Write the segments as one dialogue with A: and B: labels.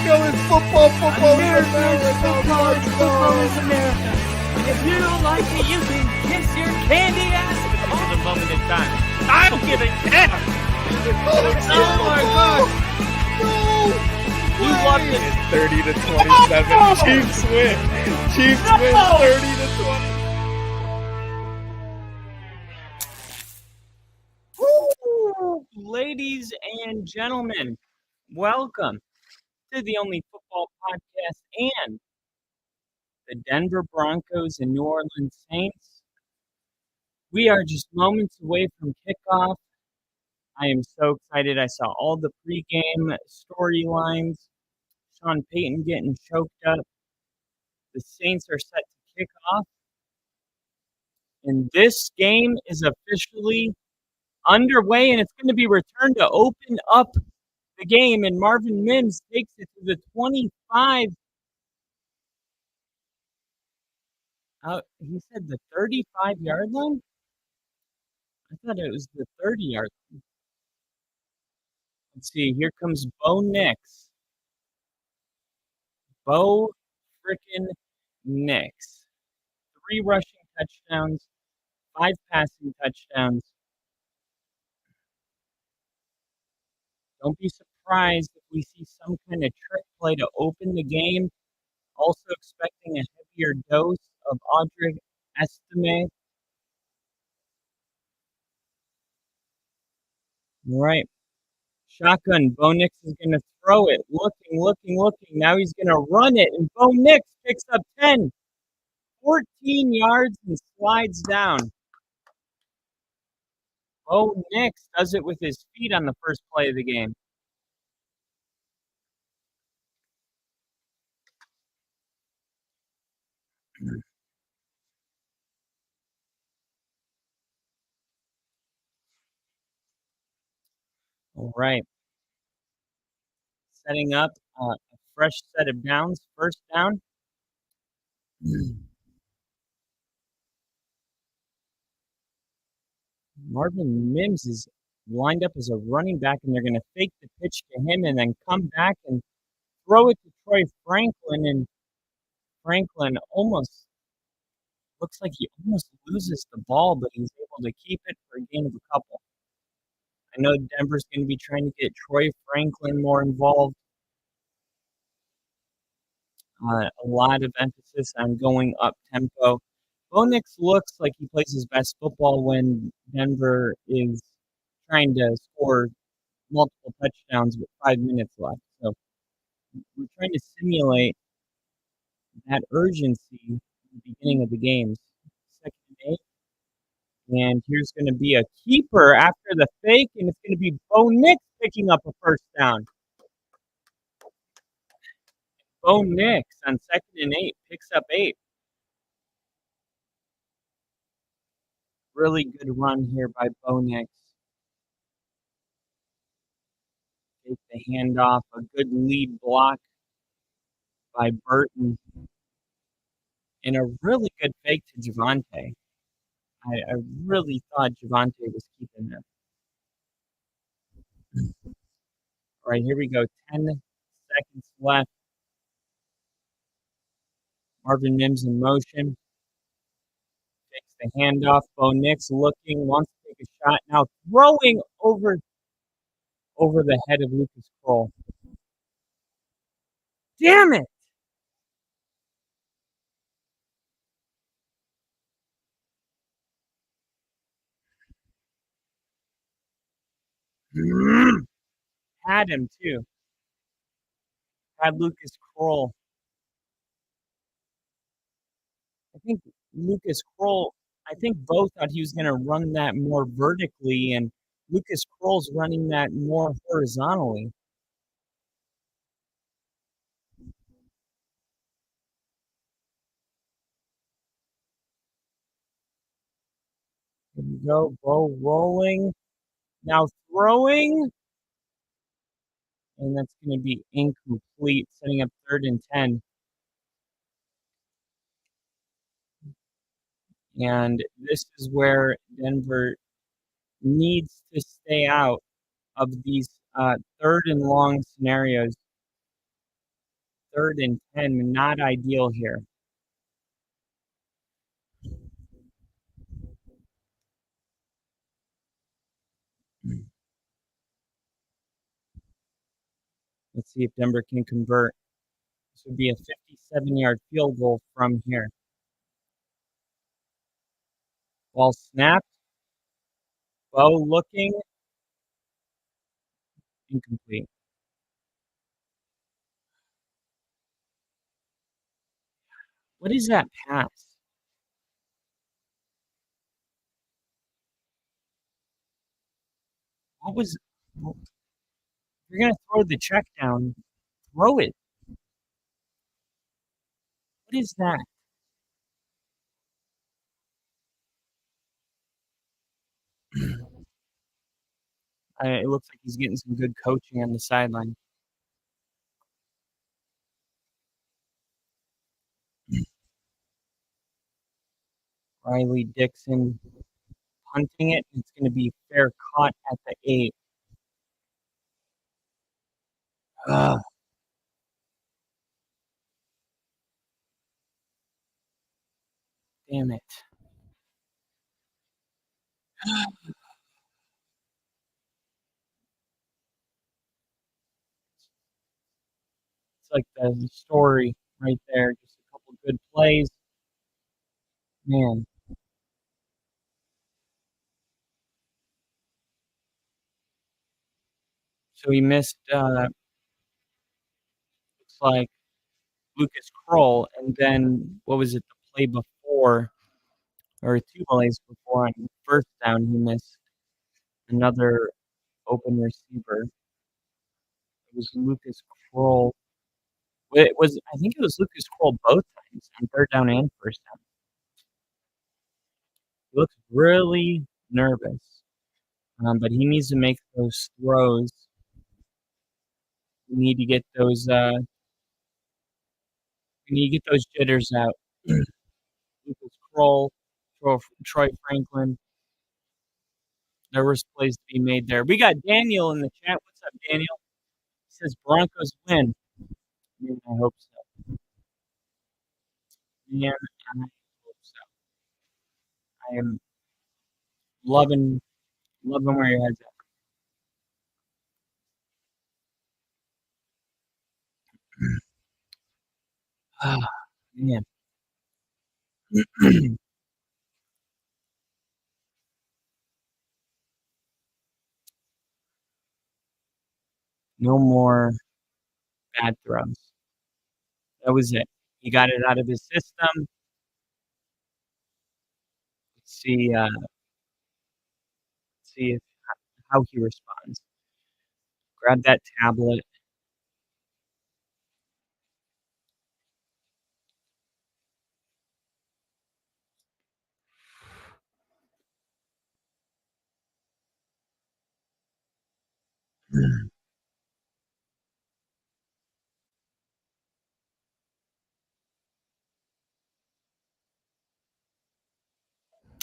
A: is football. Football is
B: America.
A: America.
B: Football is America. If you don't like it, you can kiss your candy ass.
C: It's a moment in time. I'm giving 10.
B: Oh my God.
A: No.
C: You loved it.
D: It's 30 to 27. Chiefs win. Chiefs win 30 to 20.
B: Ladies and gentlemen, welcome to the only football podcast and the Denver Broncos and New Orleans Saints. We are just moments away from kickoff. I am so excited. I saw all the pregame storylines. Sean Payton getting choked up. The Saints are set to kick off. And this game is officially underway, and it's going to be returned to open up the game. And Marvin Mims takes it to the 25. He said the 35-yard line? I thought it was the 30-yard line. Let's see. Here comes Bo Nix. Bo frickin' Nix. 3 rushing touchdowns, 5 passing touchdowns. Don't be surprised if we see some kind of trick play to open the game. Also expecting a heavier dose of Audric Estime. All right. Shotgun. Bo Nix is going to throw it. Looking. Now he's going to run it. And Bo Nix picks up 10. 14 yards and slides down. Bo Nix does it with his feet on the first play of the game. All right. Setting up a fresh set of downs. First down. Marvin Mims is lined up as a running back, and they're going to fake the pitch to him and then come back and throw it to Troy Franklin. And Franklin almost looks like he almost loses the ball, but he's able to keep it for a gain of a couple. I know Denver's going to be trying to get Troy Franklin more involved. A lot of emphasis on going up tempo. Bo Nix looks like he plays his best football when Denver is trying to score multiple touchdowns with 5 minutes left. So we're trying to simulate that urgency at the beginning of the games. 2nd and 8. And here's going to be a keeper after the fake, and it's going to be Bo Nix picking up a first down. Bo Nix on 2nd and 8 picks up 8. Really good run here by Bo Nix. Take the handoff, a good lead block by Burton, and a really good fake to Javonte. I really thought Javonte was keeping him. All right, here we go. 10 seconds left. Marvin Mims in motion. Takes the handoff. Bo Nix looking, wants to take a shot. Now throwing over the head of Lucas Kroll. Damn it! Had him too. Had Lucas Kroll. I think Bo thought he was going to run that more vertically, and Lucas Kroll's running that more horizontally. Here we go. Bo rolling. Now throwing. And that's going to be incomplete, setting up 3rd and 10. And this is where Denver needs to stay out of these 3rd and long scenarios. 3rd and 10, not ideal here. Let's see if Denver can convert. This would be a 57-yard field goal from here. Ball snapped. Bo looking. Incomplete. What is that pass? What was... You're going to throw the check down. Throw it. What is that? It looks like he's getting some good coaching on the sideline. Riley Dixon punting it. It's going to be fair caught at the 8. Damn it. It's like the story right there. Just a couple good plays. Man. So he missed, looks like, Lucas Kroll, and then, what was it, the play before, or 2 plays before on first down, he missed another open receiver. It was Lucas Kroll. I think it was Lucas Kroll both times, on 3rd down and first down. He looks really nervous, but he needs to make those throws. We need to get those jitters out. Lucas Kroll, Troy Franklin. There was plays to be made there. We got Daniel in the chat. What's up, Daniel? He says Broncos win. Man, I hope so. Man, I hope so. I am loving where your head's at. Man. No more bad throws. That was it. He got it out of his system. Let's see how he responds. Grab that tablet.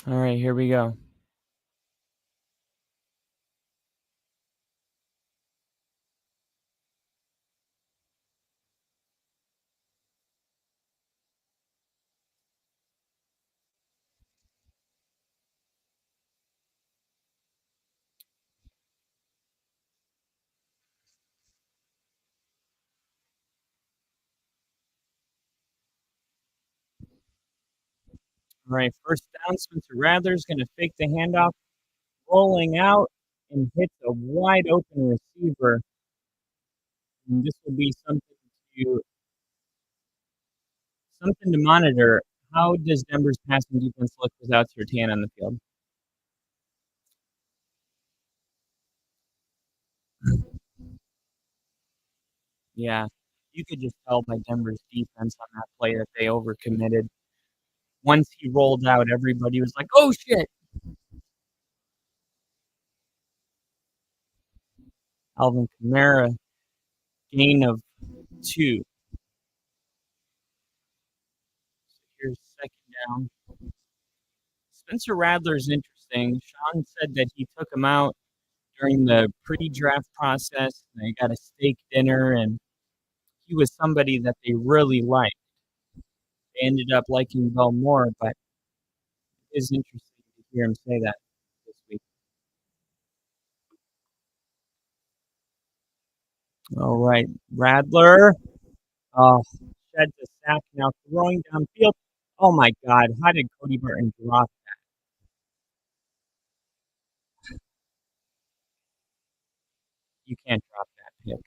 B: All right, here we go. All right, first down. Spencer Rattler's going to fake the handoff, rolling out, and hits a wide open receiver. And this will be something to monitor. How does Denver's passing defense look without Surtain on the field? Yeah, you could just tell by Denver's defense on that play that they overcommitted. Once he rolled out, everybody was like, "Oh shit!" Alvin Kamara, gain of 2. So here's 2nd down. Spencer Rattler's interesting. Sean said that he took him out during the pre-draft process. They got a steak dinner, and he was somebody that they really liked. They ended up liking Bell more, but it is interesting to hear him say that this week. All right, Radler. Oh, sheds a sack now, throwing downfield. Oh my God! How did Cody Burton drop? You can't drop that pick.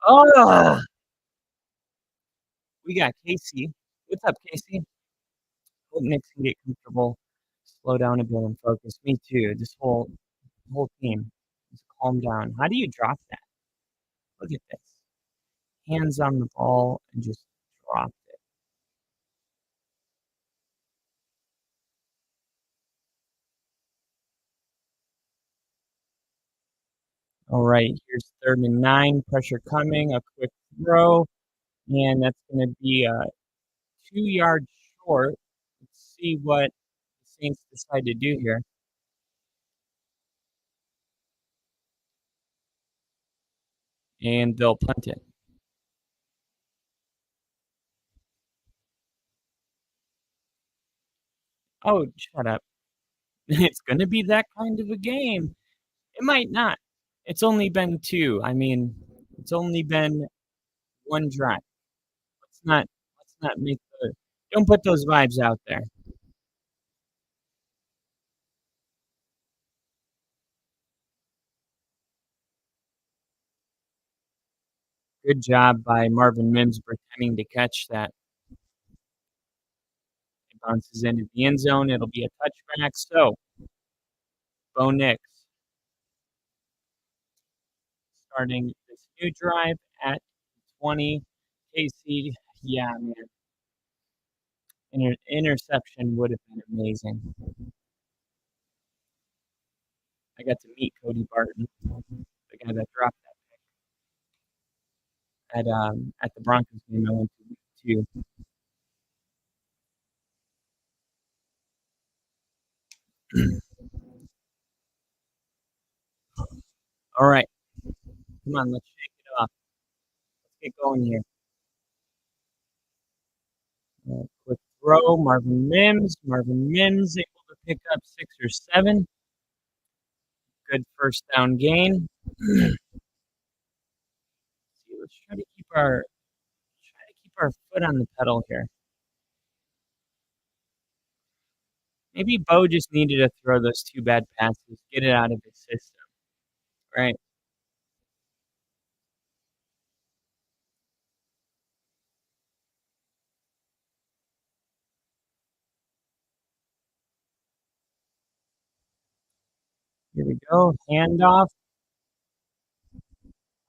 B: Oh, we got Casey. What's up, Casey? Hope Nick can get comfortable, slow down a bit, and focus. Me too. This whole team. Just calm down. How do you drop that? Look at this. Hands on the ball and just drop it. All right, here's 3rd and 9. Pressure coming. A quick throw, and that's going to be 2 yards short. Let's see what the Saints decide to do here. And they'll punt it. Oh, shut up. It's going to be that kind of a game. It might not. It's only been 2. I mean, it's only been 1 drive. Let's not make the don't put those vibes out there. Good job by Marvin Mims pretending to catch that. It bounces into the end zone. It'll be a touchback. So, Bo Nix starting this new drive at 20. KC, yeah, man. Interception would have been amazing. I got to meet Cody Barton, the guy that dropped that at the Broncos game I went to. All right, come on, let's shake it off. Let's get going here. Quick throw, Marvin Mims. Marvin Mims able to pick up 6 or 7. Good first down gain. Let's try to keep our foot on the pedal here. Maybe Bo just needed to throw those 2 bad passes, get it out of his system. Right? Here we go. Handoff.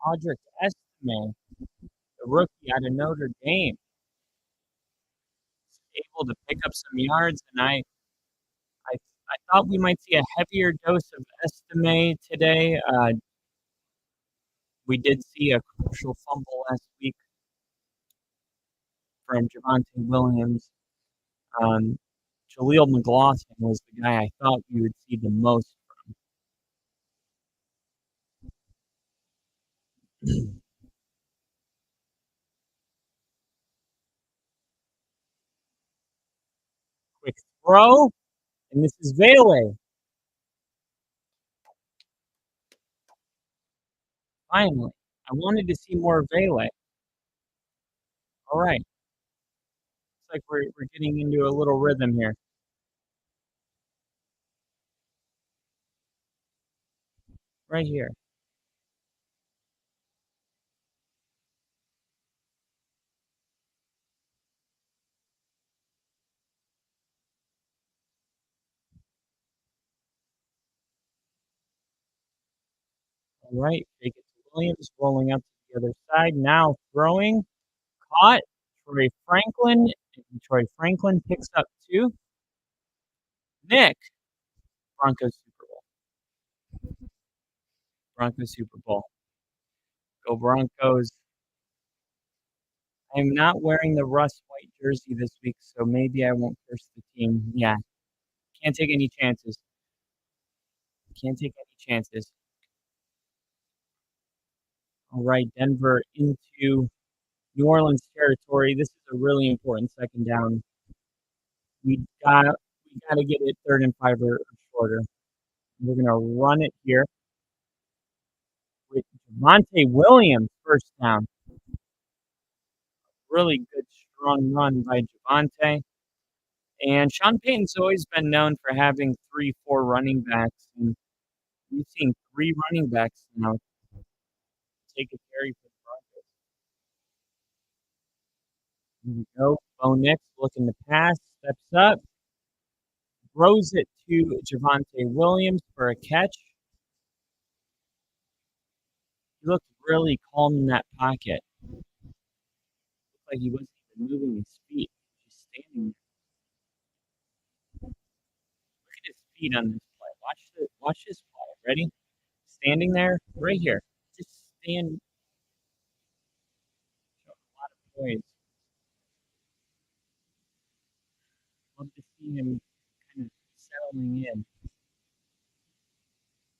B: Audric Estime, the rookie out of Notre Dame, able to pick up some yards, and I thought we might see a heavier dose of Estime today. We did see a crucial fumble last week from Javonte Williams. Jaleel McLaughlin was the guy I thought we would see the most from. Quick throw, and this is Vele. Finally, I wanted to see more Vele. All right. Looks like we're getting into a little rhythm here. Right here. All right, take it to Williams, rolling up to the other side. Now throwing, caught. Troy Franklin picks up 2. Nick, Broncos Super Bowl. Broncos Super Bowl. Go Broncos. I'm not wearing the Russ White jersey this week, so maybe I won't curse the team. Yeah, can't take any chances. Can't take any chances. All right, Denver into New Orleans territory. This is a really important second down. We got to get it 3rd and 5 or shorter. We're gonna run it here with Javonte Williams first down. Really good strong run by Javonte. And Sean Payton's always been known for having 3, 4 running backs, and we've seen 3 running backs now take a carry for the Broncos. Here we go. Bo Nix looking to pass, steps up, throws it to Javonte Williams for a catch. He looked really calm in that pocket. Looked like he wasn't even moving his feet, just standing there. Look at his feet on this play. Watch this play. Ready? Standing there, right here. Just stand. A lot of poise. Love to see him kind of settling in.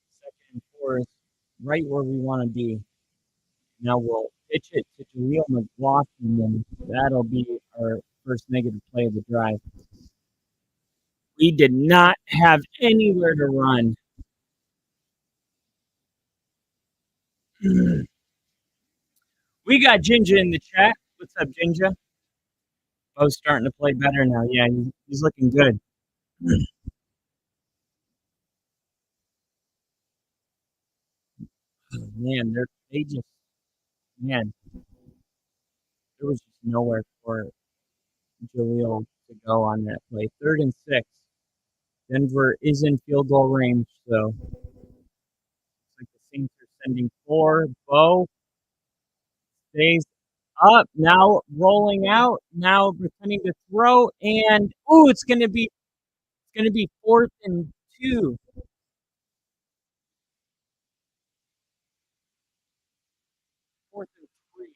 B: 2nd and 4 right where we want to be. Now we'll pitch it to Jaleel McLaughlin, and that'll be our first negative play of the drive. We did not have anywhere to run. We got Ginger in the chat. What's up, Ginger? Bo's starting to play better now. Yeah, he's looking good. Man, there was just nowhere for Jaleel to go on that play. 3rd and 6. Denver is in field goal range, so looks like the Saints are sending 4. Bo stays up, now rolling out, now pretending to throw, and it's gonna be 4th and 2. 4th and 3.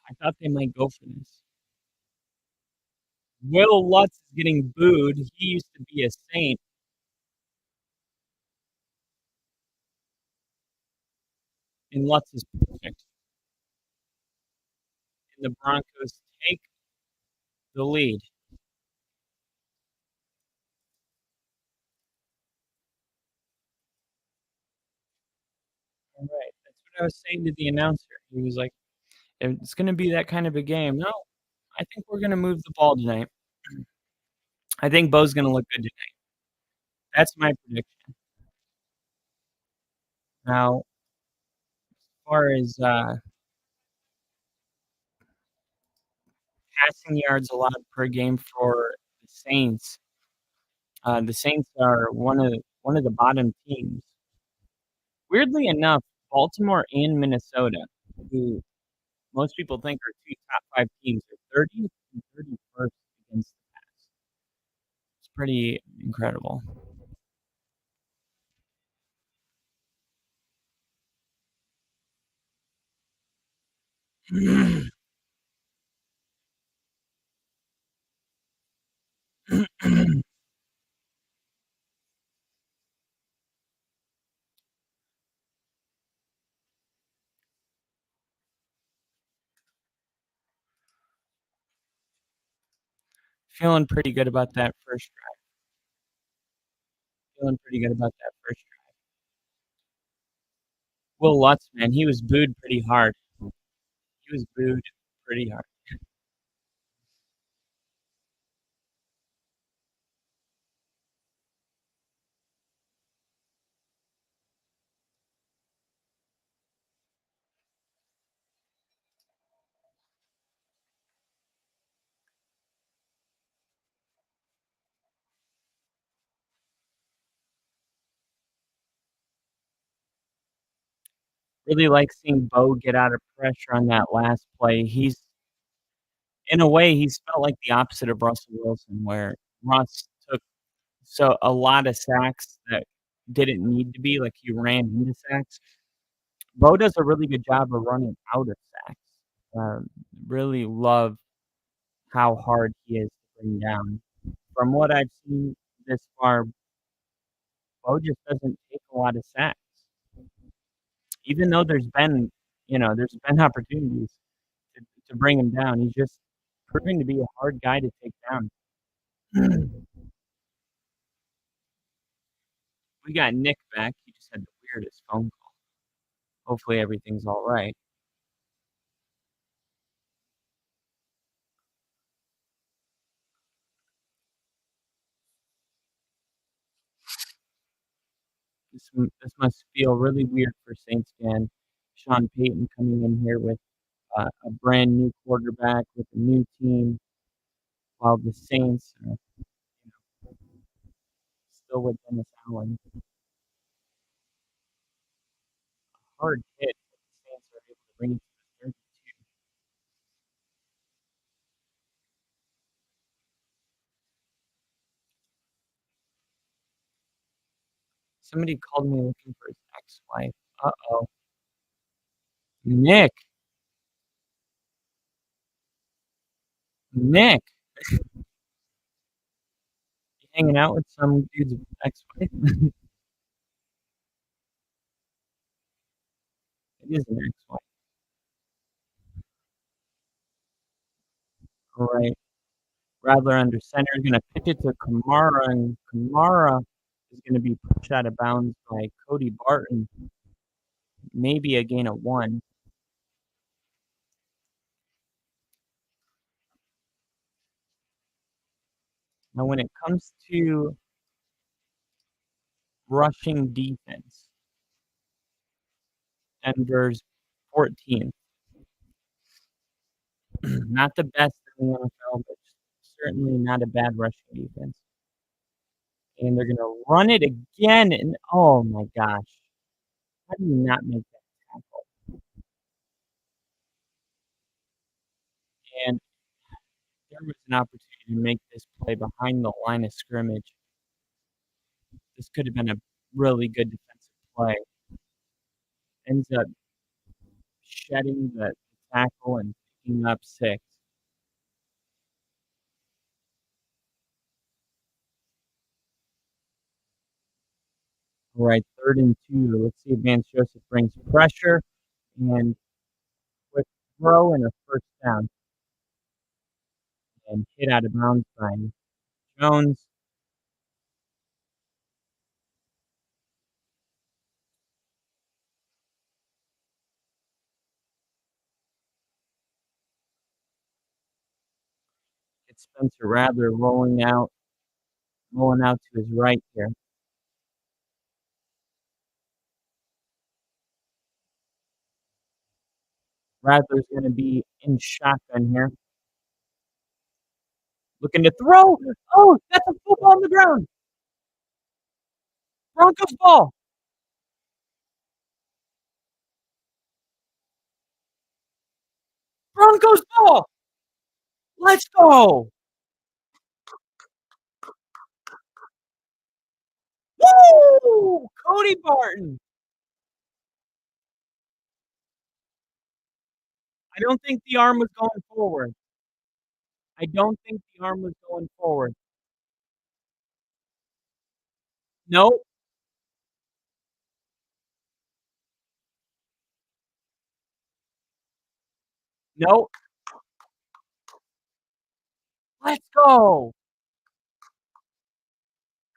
B: I thought they might go for this. Will Lutz is getting booed. He used to be a Saint. And Lutz is perfect. And the Broncos take the lead. All right. That's what I was saying to the announcer. He was like, it's going to be that kind of a game. No, I think we're going to move the ball tonight. I think Bo's going to look good tonight. That's my prediction. Now, as far as passing yards allowed per game for the Saints are one of the bottom teams. Weirdly enough, Baltimore and Minnesota, who most people think are 2 top 5 teams, are 30th and 31st against the pass. It's pretty incredible. Feeling pretty good about that first drive. Will Lutz, man, he was booed pretty hard. Really like seeing Bo get out of pressure on that last play. In a way, he's felt like the opposite of Russell Wilson, where Russ took a lot of sacks that didn't need to be, like he ran into sacks. Bo does a really good job of running out of sacks. Really love how hard he is to bring down. From what I've seen this far, Bo just doesn't take a lot of sacks. Even though there's been opportunities to bring him down, he's just proving to be a hard guy to take down. We got Nick back. He just had the weirdest phone call. Hopefully everything's all right. This must feel really weird for Saints fan. Sean Payton coming in here with a brand new quarterback with a new team, while the Saints are still with Dennis Allen. Hard hit, but the Saints are able to bring it to the 32. Somebody called me looking for his ex-wife. Uh-oh. Nick. Nick. You hanging out with some dude's ex-wife? It is an ex-wife. All right. Rattler under center is going to pitch it to Kamara, and Kamara is going to be pushed out of bounds by Cody Barton. Maybe a gain of 1. Now, when it comes to rushing defense, Denver's 14th. Not the best in the NFL, but certainly not a bad rushing defense. And they're going to run it again. And oh my gosh. How do you not make that tackle? And there was an opportunity to make this play behind the line of scrimmage. This could have been a really good defensive play. Ends up shedding the tackle and picking up 6. All right, 3rd and 2. Let's see if Vance Joseph brings pressure and quick throw and a first down. And hit out of bounds by Jones. It's Spencer Rattler rolling out to his right here. Rattler's going to be in shotgun here. Looking to throw. Oh, that's a football on the ground. Broncos ball. Broncos ball. Let's go. Woo! Cody Barton. I don't think the arm was going forward. Nope. Nope. Let's go.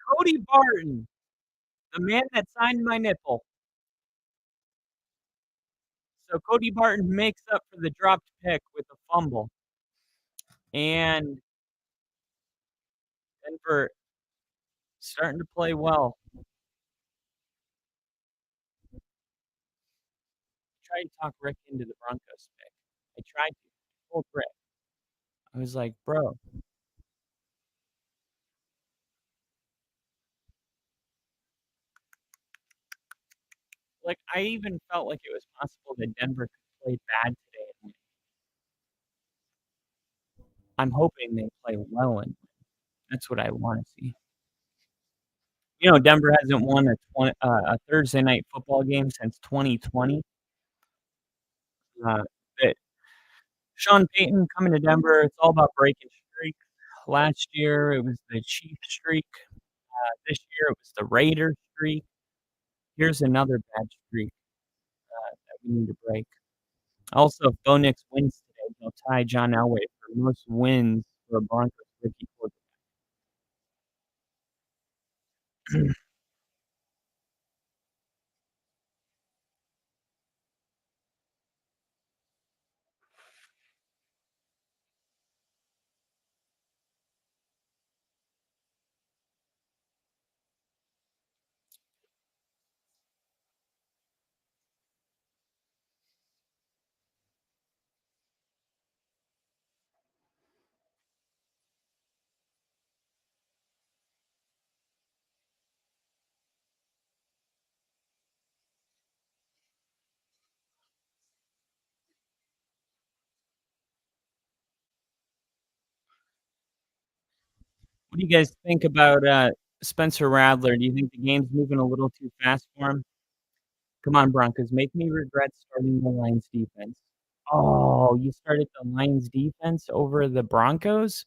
B: Cody Barton, the man that signed my nipple. So Cody Barton makes up for the dropped pick with a fumble. And Denver starting to play well. Tried to talk Rick into the Broncos pick. I tried to. Told Rick. I was like, bro. Like, I even felt like it was possible that Denver could play bad today and win. I'm hoping they play well and win. That's what I want to see. Denver hasn't won a Thursday night football game since 2020. Sean Payton coming to Denver. It's all about breaking streaks. Last year it was the Chiefs streak. This year it was the Raiders streak. Here's another bad streak that we need to break. Also, if Bo Nix wins today, he'll tie John Elway for most wins for a Broncos rookie quarterback. What do you guys think about Spencer Rattler? Do you think the game's moving a little too fast for him? Come on, Broncos, make me regret starting the Lions defense. Oh, you started the Lions defense over the Broncos?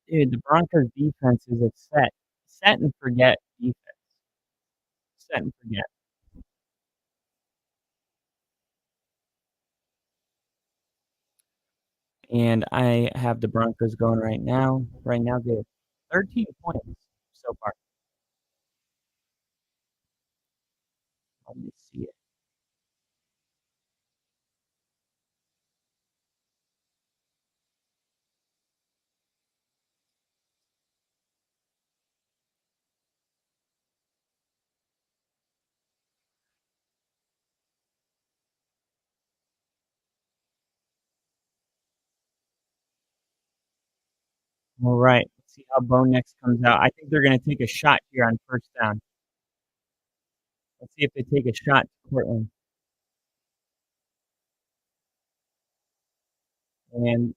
B: Dude, the Broncos defense is a set and forget defense. Set and forget. And I have the Broncos going right now. Right now, they have 13 points so far. Let me see it. All right. Let's see how Bo next comes out. I think they're going to take a shot here on first down. Let's see if they take a shot to Portland. And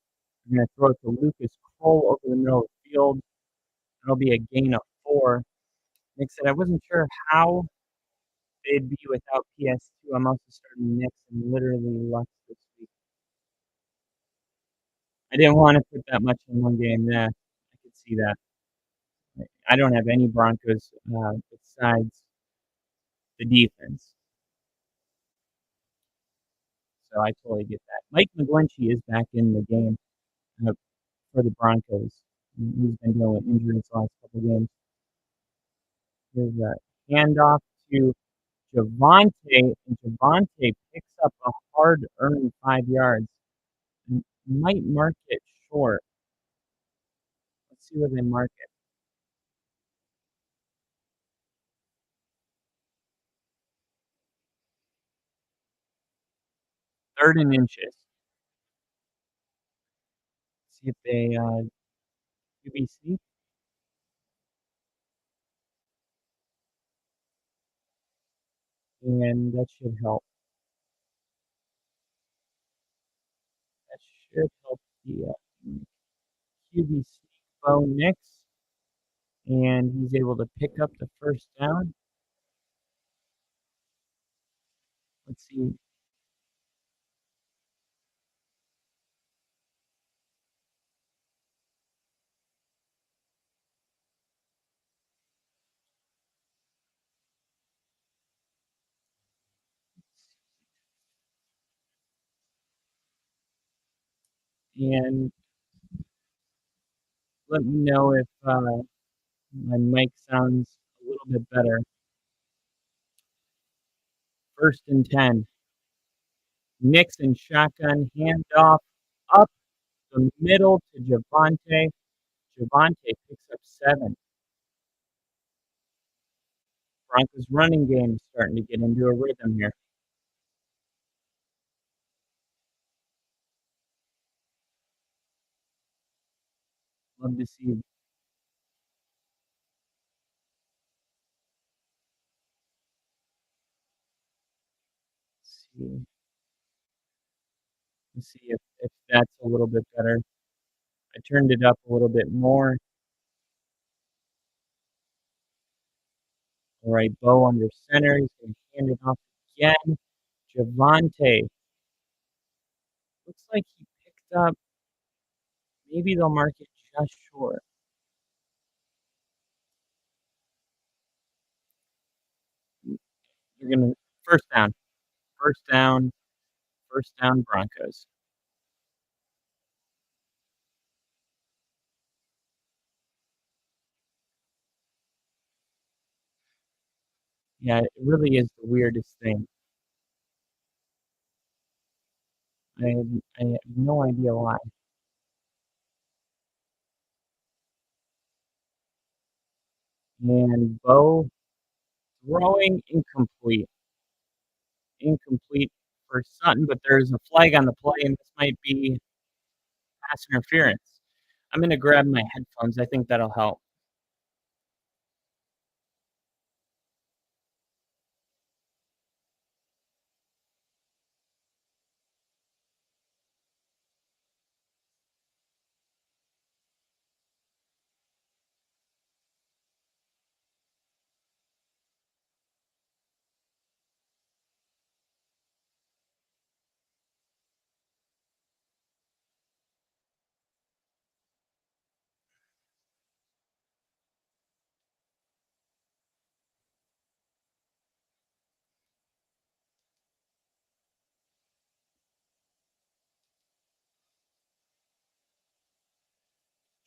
B: we're going to throw it to Lucas Kroll over the middle of the field. That'll be a gain of 4. Nick said, I wasn't sure how they'd be without PS2. I'm also starting Knicks and literally Lux this week. I didn't want to put that much in one game. Yeah, I could see that. I don't have any Broncos besides the defense. So I totally get that. Mike McGlinchey is back in the game for the Broncos. He's been dealing with injuries the last couple of games. Here's a handoff to Javonte, and Javonte picks up a hard-earned 5 yards. Might mark it short. Let's see where they mark it. 3rd and inches. See if they QBC. And that should help. That should help the QBC Bo Nix. And he's able to pick up the first down. Let's see. And let me know if my mic sounds a little bit better. 1st and 10. Nix and shotgun handoff up the middle to Javonte. Javonte picks up 7. Broncos running game is starting to get into a rhythm here. Love to see. Let's see if that's a little bit better. I turned it up a little bit more. All right, Bo under center. He's going to hand it off again. Javonte Looks like he picked up. Maybe they'll mark it just short. They're gonna first down, first down, first down. Broncos. Yeah, it really is the weirdest thing. I have no idea why. And Bo throwing incomplete for Sutton, but there's a flag on the play, and this might be pass interference. I'm gonna grab my headphones. I think that'll help.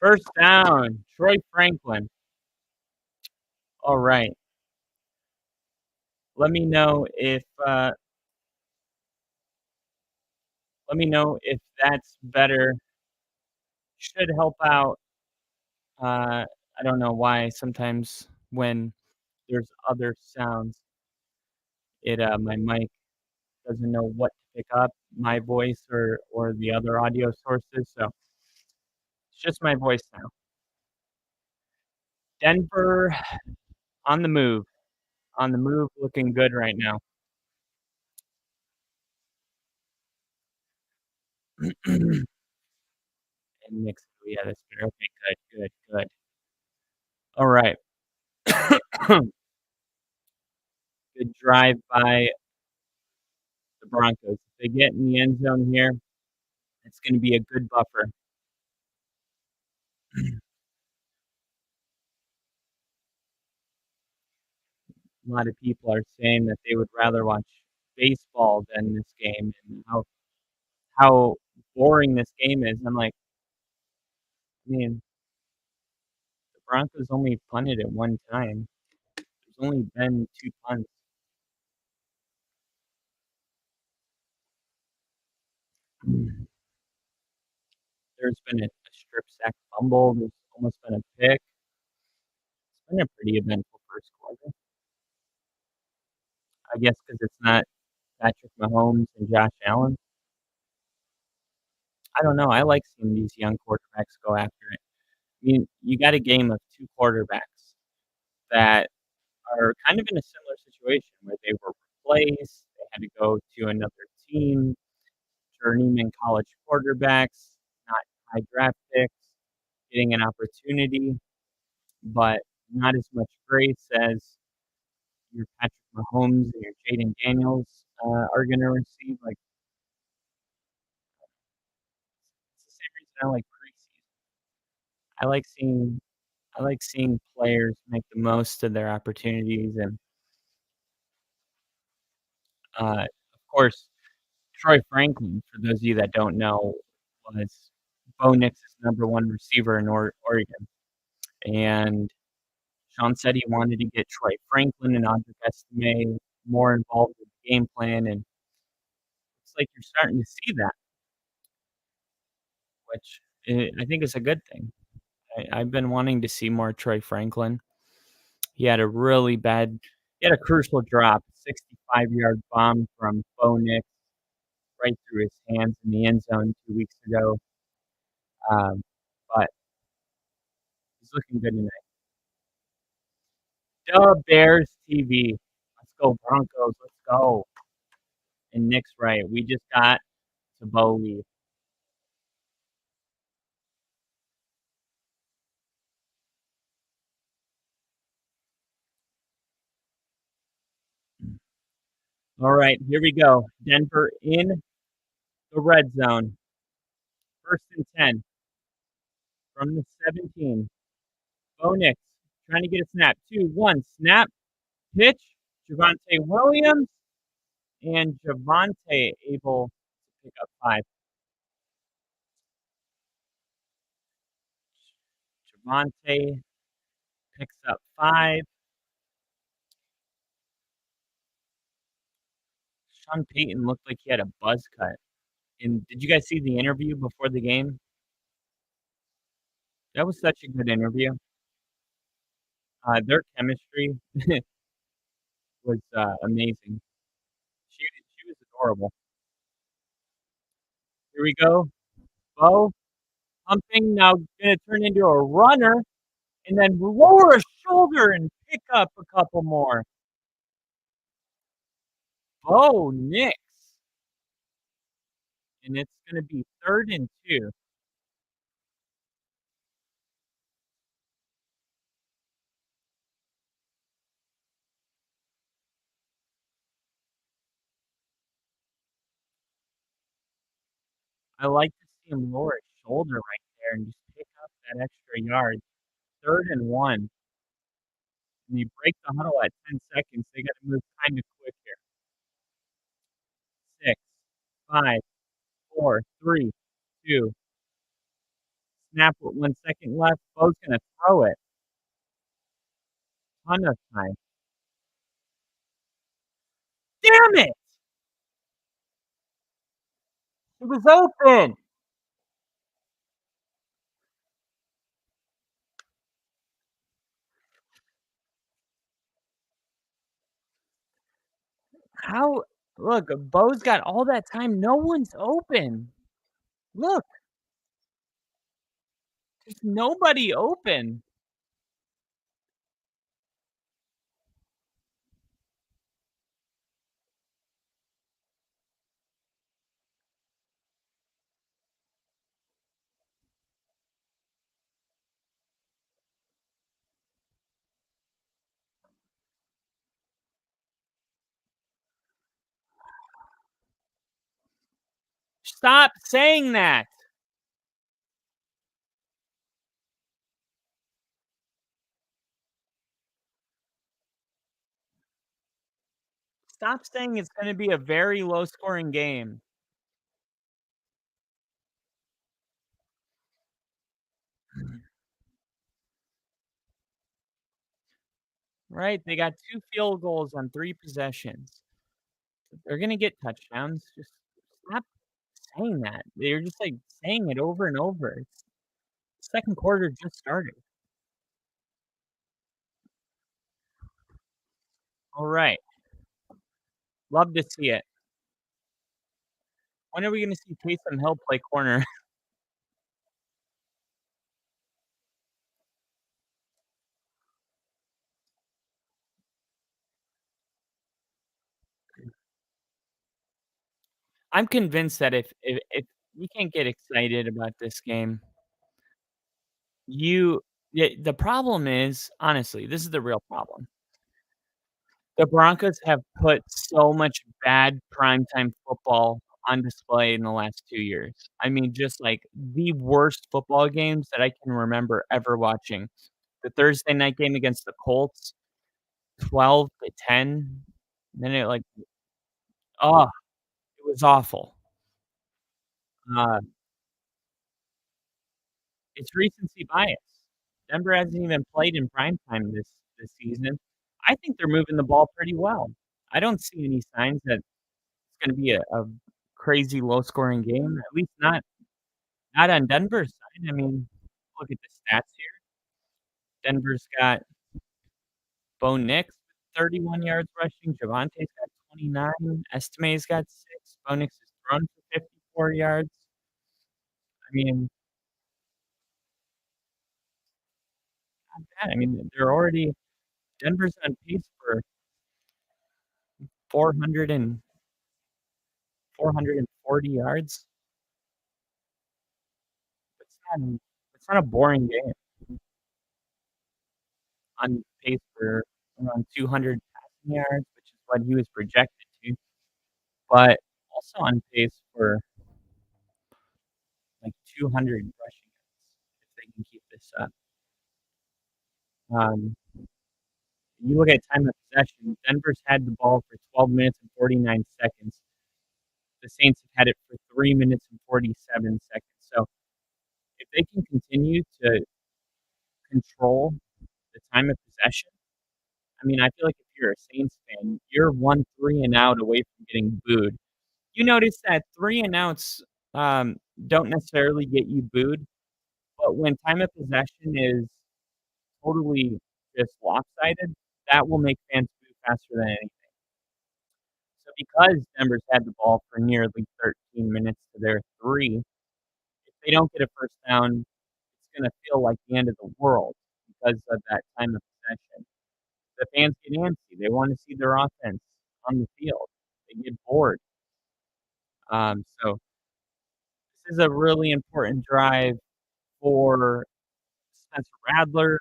B: First down, Troy Franklin. All right. Let me know if that's better. Should help out. I don't know why sometimes when there's other sounds, it my mic doesn't know what to pick up, my voice or the other audio sources. So it's just my voice now. Denver on the move, looking good right now. And Nick's, yeah, that's good. Okay, good. All right. Good drive by the Broncos. If they get in the end zone here, it's going to be a good buffer. A lot of people are saying that they would rather watch baseball than this game, and how boring this game is. I'm like, I mean, the Broncos only punted it one time. There's only been 2 punts. There's been a strip sack fumble. There's almost been a pick. It's been a pretty eventful first quarter. I guess because it's not Patrick Mahomes and Josh Allen. I don't know. I like seeing these young quarterbacks go after it. I mean, you got a game of 2 quarterbacks that are kind of in a similar situation where they were replaced. They had to go to another team, journeyman college quarterbacks, not high draft picks, getting an opportunity, but not as much grace as your Patrick Mahomes and your Jaden Daniels are going to receive. Like, it's the same reason I like preseason. I like seeing I like seeing players make the most of their opportunities, and of course, Troy Franklin, for those of you that don't know, was Bo Nix's number one receiver in Oregon. And Sean said he wanted to get Troy Franklin and Audric Estime more involved with the game plan, and it's like you're starting to see that, which I think is a good thing. I've been wanting to see more Troy Franklin. He had he had a crucial drop, 65-yard bomb from Bo Nix right through his hands in the end zone 2 weeks ago. Um, but he's looking good tonight. The Bears TV. Let's go Broncos. Let's go. And Nick's right. We just got to Bo leave. All right, here we go. Denver in the red zone. 1st and 10 from the 17. Bo Nix trying to get a snap. 2-1 snap. Pitch. Javonte Williams. And Javonte able to pick up 5. Javonte picks up 5. Sean Payton looked like he had a buzz cut. And did you guys see the interview before the game? That was such a good interview. Their chemistry was amazing. She was adorable. Here we go. Bo pumping, now gonna turn into a runner, and then lower a shoulder and pick up a couple more. Bo Nix. And it's gonna be 3rd and 2. I like to see him lower his shoulder right there and just pick up that extra yard. 3rd and 1. And you break the huddle at 10 seconds. They gotta move kinda quick here. 6, 5, 4, 3, 2. Snap with 1 second left. Bo's gonna throw it. Ton of time. Damn it! It was open! How look, Bo's got all that time, no one's open. Look, there's nobody open. Stop saying that. Stop saying it's gonna be a very low scoring game. Right? They got 2 field goals on 3 possessions. They're gonna get touchdowns. Just stop saying that. They're just, like, saying it over and over. It's 2nd quarter just started. Alright. Love to see it. When are we gonna see Taysom Hill play corner? I'm convinced that if we can't get excited about this game, you the problem is honestly, this is the real problem. The Broncos have put so much bad primetime football on display in the last 2 years. I mean, just, like, the worst football games that I can remember ever watching. The Thursday night game against the Colts, 12-10, then it, like oh, it was awful. Uh, it's recency bias. Denver hasn't even played in prime time this season. I think they're moving the ball pretty well. I don't see any signs that it's gonna be a crazy low scoring game, at least not on Denver's side. I mean, look at the stats here. Denver's got Bo Nix, 31 yards rushing, Javonte's got 29, Estime's got 6, Bo Nix has thrown for 54 yards. I mean, not bad. I mean, they're already Denver's on pace for 400 and 440 yards. It's not a boring game. On pace for around 200 passing yards, which is what he was projected to, but also on pace for 200 rushing yards if they can keep this up. You look at time of possession, Denver's had the ball for 12 minutes and 49 seconds. The Saints have had it for 3 minutes and 47 seconds. So if they can continue to control the time of possession, I mean, I feel like if you're a Saints fan, you're 1 3 and out away from getting booed. You notice that 3 and outs don't necessarily get you booed, but when time of possession is totally just lopsided, that will make fans boo faster than anything. So because Denver's had the ball for nearly 13 minutes to their 3, if they don't get a first down, it's gonna feel like the end of the world because of that time of possession. The fans get antsy. They wanna see their offense on the field. They get bored. So this is a really important drive for Spencer Rattler,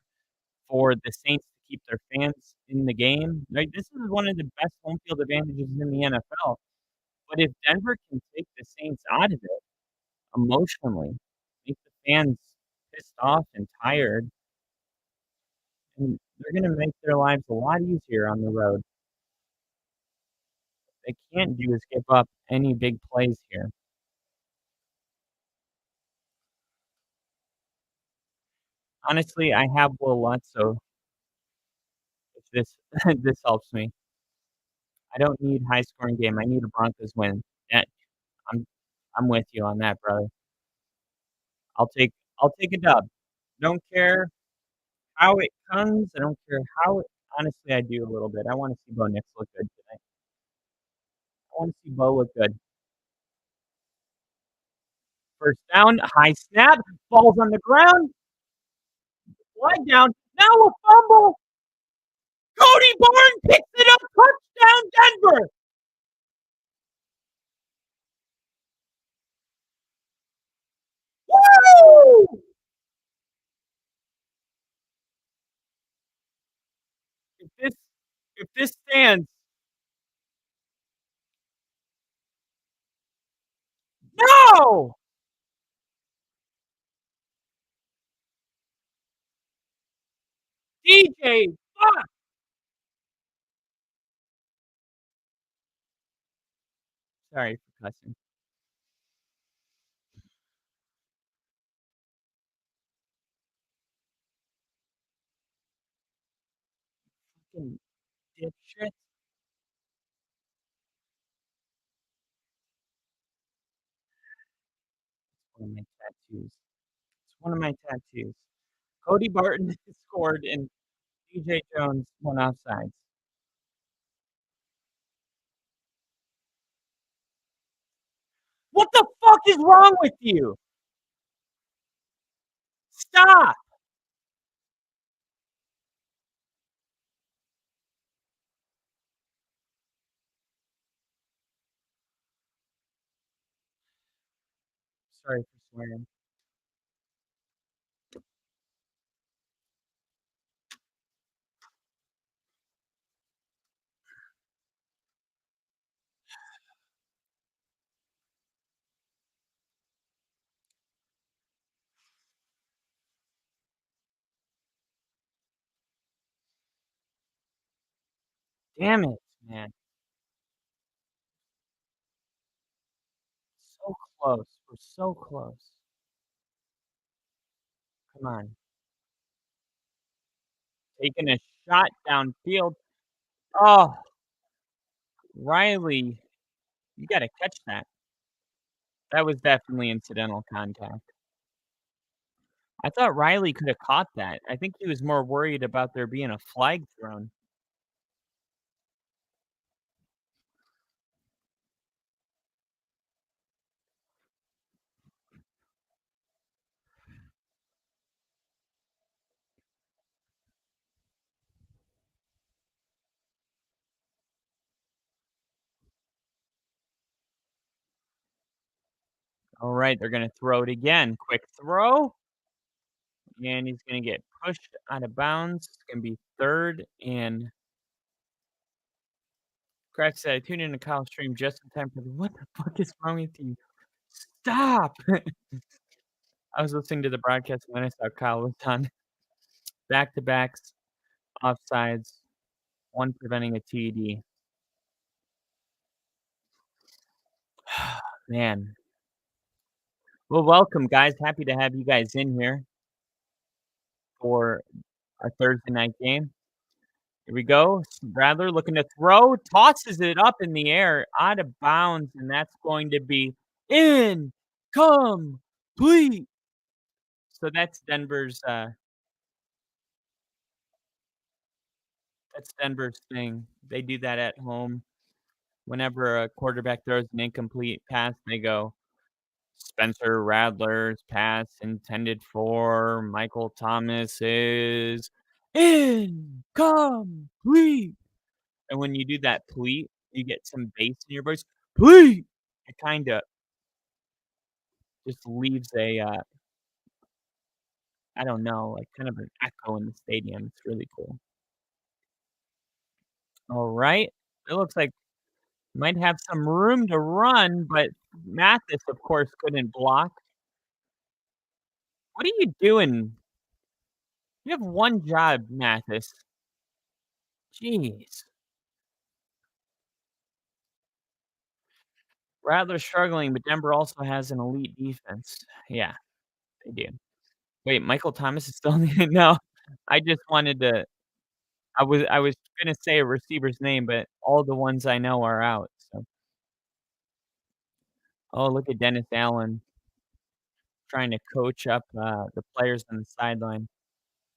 B: for the Saints to keep their fans in the game. Right? This is one of the best home field advantages in the NFL. But if Denver can take the Saints out of it emotionally, make the fans pissed off and tired, and they're gonna make their lives a lot easier on the road. What they can't do is give up any big plays here. Honestly, I have Will Lutz, so if this this helps me. I don't need high scoring game. I need a Broncos win. Yeah, I'm I'm with you on that, brother. I'll take a dub. Don't care how it comes. I don't care how it honestly I do a little bit. I want to see Bo Nix look good tonight. I want to see Bo look good. First down, high snap, ball's on the ground, flag down, now a fumble. Cody Barnes picks it up, touchdown Denver. Woo! If this if this stands, no! DJ, fuck! Sorry for cussing. Fucking dipshit. One of my tattoos. It's one of my tattoos. Cody Barton scored and DJ Jones went offsides. What the fuck is wrong with you? Stop! Sorry for swearing. Damn it, man. So close. We're so close. Come on. Taking a shot downfield. Oh, Riley, you gotta catch that. That was definitely incidental contact. I thought Riley could have caught that. I think he was more worried about there being a flag thrown. All right, they're gonna throw it again. Quick throw. And he's gonna get pushed out of bounds. It's gonna be 3rd and Crack said, I tuned in to Kyle's stream just in time for the what the fuck is wrong with you? Stop! I was listening to the broadcast when I saw Kyle was on back-to-backs, offsides, one preventing a TD. Man. Well, welcome, guys. Happy to have you guys in here for our Thursday night game. Here we go. Bradler looking to throw, tosses it up in the air, out of bounds, and that's going to be incomplete. So that's Denver's thing. They do that at home. Whenever a quarterback throws an incomplete pass, they go, Spencer Radler's pass intended for Michael Thomas is incomplete. And when you do that pleat, you get some bass in your voice. Pleat! It kinda just leaves a, I don't know, like, kind of an echo in the stadium. It's really cool. Alright. It looks like might have some room to run, but Mathis, of course, couldn't block. What are you doing? You have one job, Mathis. Jeez. Rattler's struggling, but Denver also has an elite defense. Yeah, they do. Wait, Michael Thomas is still in the no. I just wanted to I was gonna say a receiver's name, but all the ones I know are out, so. Oh, look at Dennis Allen trying to coach up, the players on the sideline.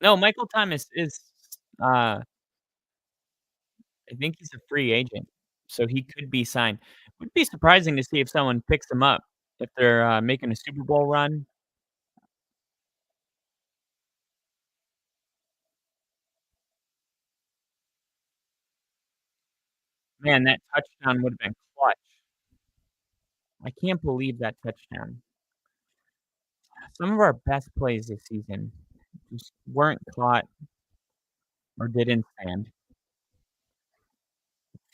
B: No, Michael Thomas is, I think he's a free agent, so he could be signed. Would be surprising to see if someone picks him up if they're, making a Super Bowl run. Man, that touchdown would've been clutch. I can't believe that touchdown. Some of our best plays this season just weren't caught or didn't stand.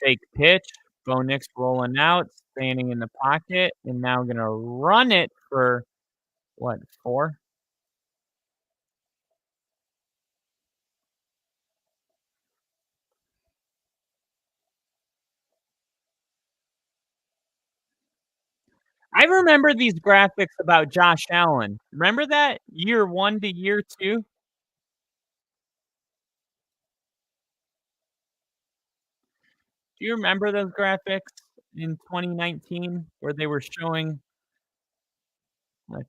B: Fake pitch, Bo Nix rolling out, standing in the pocket, and now gonna run it for, what, 4? I remember these graphics about Josh Allen. Remember that? Year 1 to year 2? Do you remember those graphics in 2019 where they were showing, like,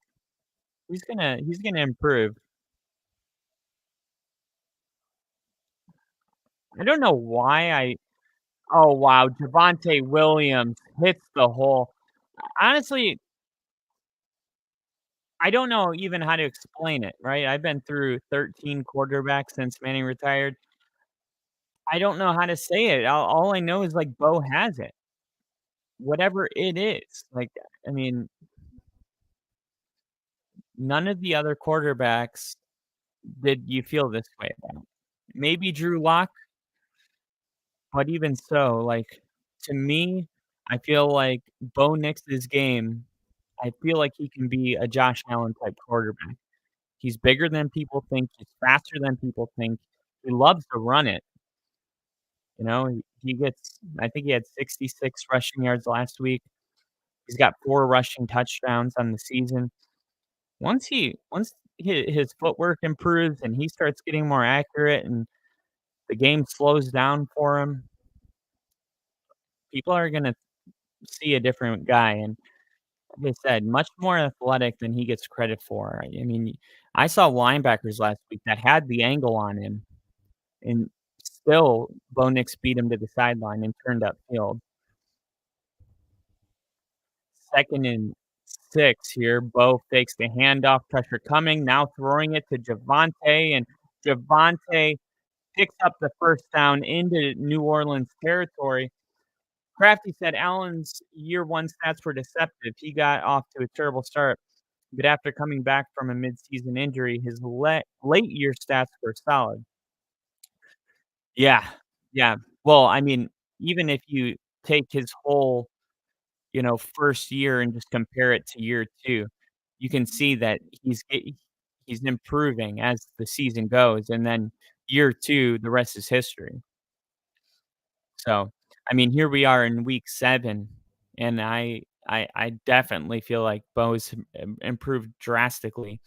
B: he's gonna improve. I don't know why oh, wow, Javonte Williams hits the hole. Honestly, I don't know even how to explain it, right? I've been through 13 quarterbacks since Manning retired. I don't know how to say it. All I know is, like, Bo has it. Whatever it is. Like, I mean, none of the other quarterbacks did you feel this way about. Maybe Drew Lock, but even so, like, to me, I feel like Bo Nix's game, I feel like he can be a Josh Allen type quarterback. He's bigger than people think, he's faster than people think, he loves to run it, you know, he gets I think he had 66 rushing yards last week. He's got 4 rushing touchdowns on the season. Once his footwork improves and he starts getting more accurate and the game slows down for him, people are gonna see a different guy, and like I said, much more athletic than he gets credit for. I mean, I saw linebackers last week that had the angle on him, and still Bo Nix beat him to the sideline and turned upfield. 2nd and 6 here. Bo fakes the handoff, pressure coming, now throwing it to Javonte, and Javonte picks up the first down into New Orleans territory. Crafty said Allen's year 1 stats were deceptive. He got off to a terrible start, but after coming back from a midseason injury, his late year stats were solid. Yeah, yeah. Well, I mean, even if you take his whole, first year and just compare it to year 2, you can see that he's improving as the season goes, and then year 2, the rest is history. So, I mean, here we are in week 7, and I definitely feel like Bo's improved drastically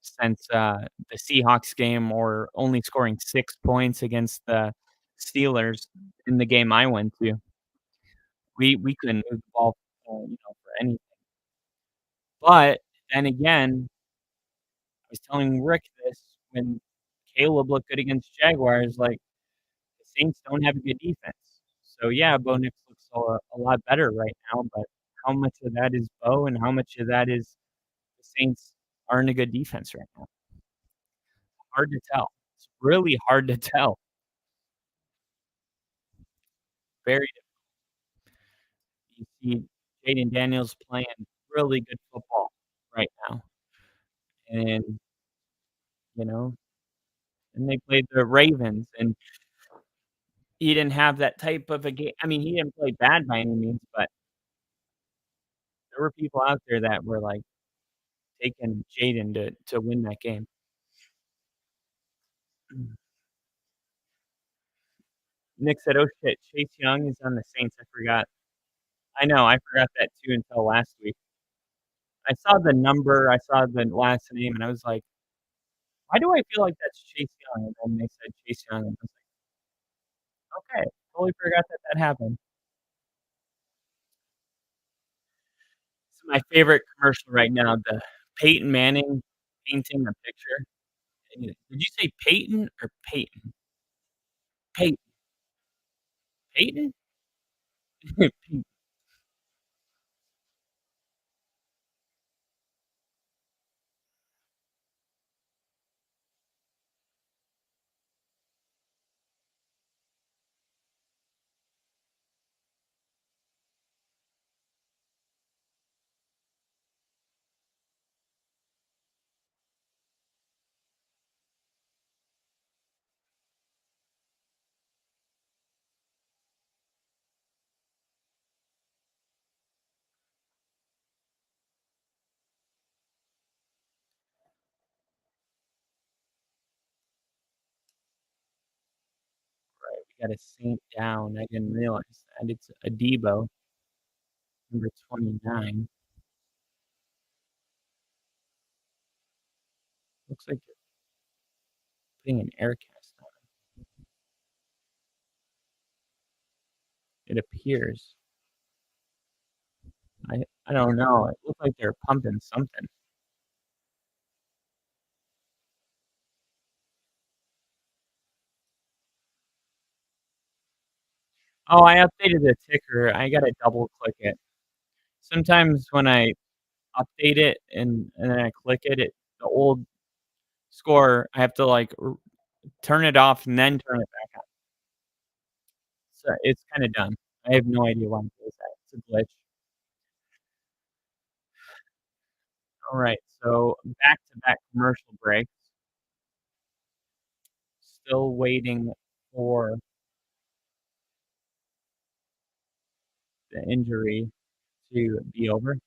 B: since, the Seahawks game or only scoring 6 points against the Steelers in the game I went to. We couldn't move the ball, for anything. But then again, I was telling Rick this when Caleb looked good against Jaguars, like, the Saints don't have a good defense. So, yeah, Bo Nix looks a lot better right now, but how much of that is Bo and how much of that is the Saints aren't a good defense right now? Hard to tell. It's really hard to tell. Very You see Jaden Daniels playing really good football right now, and, you know, and they played the Ravens, and he didn't have that type of a game. I mean, he didn't play bad by any means, but there were people out there that were, like, taking Jaden to win that game. Nick said, "Oh, shit, Chase Young is on the Saints, I forgot." I know, I forgot that too until last week. I saw the number, I saw the last name, and I was like, "Why do I feel like that's Chase Young?" And then they said Chase Young, and I was like, "Okay, totally forgot that that happened." This is my favorite commercial right now, the Peyton Manning painting a picture. Did you say Peyton or Peyton? Peyton. Peyton? Peyton. Right, we got a Saint down, I didn't realize that. It's Adebo, number 29. Looks like they're putting an air cast on it appears. I don't know, it looked like they're pumping something. Oh, I updated the ticker, I gotta double click it. Sometimes when I update it and then I click it, the old score, I have to, like, turn it off and then turn it back on. So, it's kinda dumb. I have no idea why it does that. It's a glitch. Alright, so back-to-back commercial breaks. Still waiting for the injury to be over.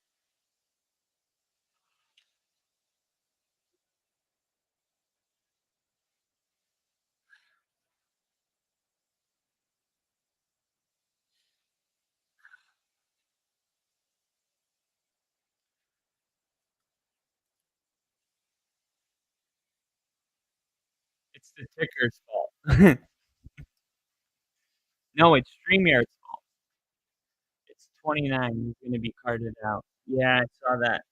B: It's the ticker's fault. No, it's StreamYard's fault. It's 29, he's gonna be carted out. Yeah, I saw that.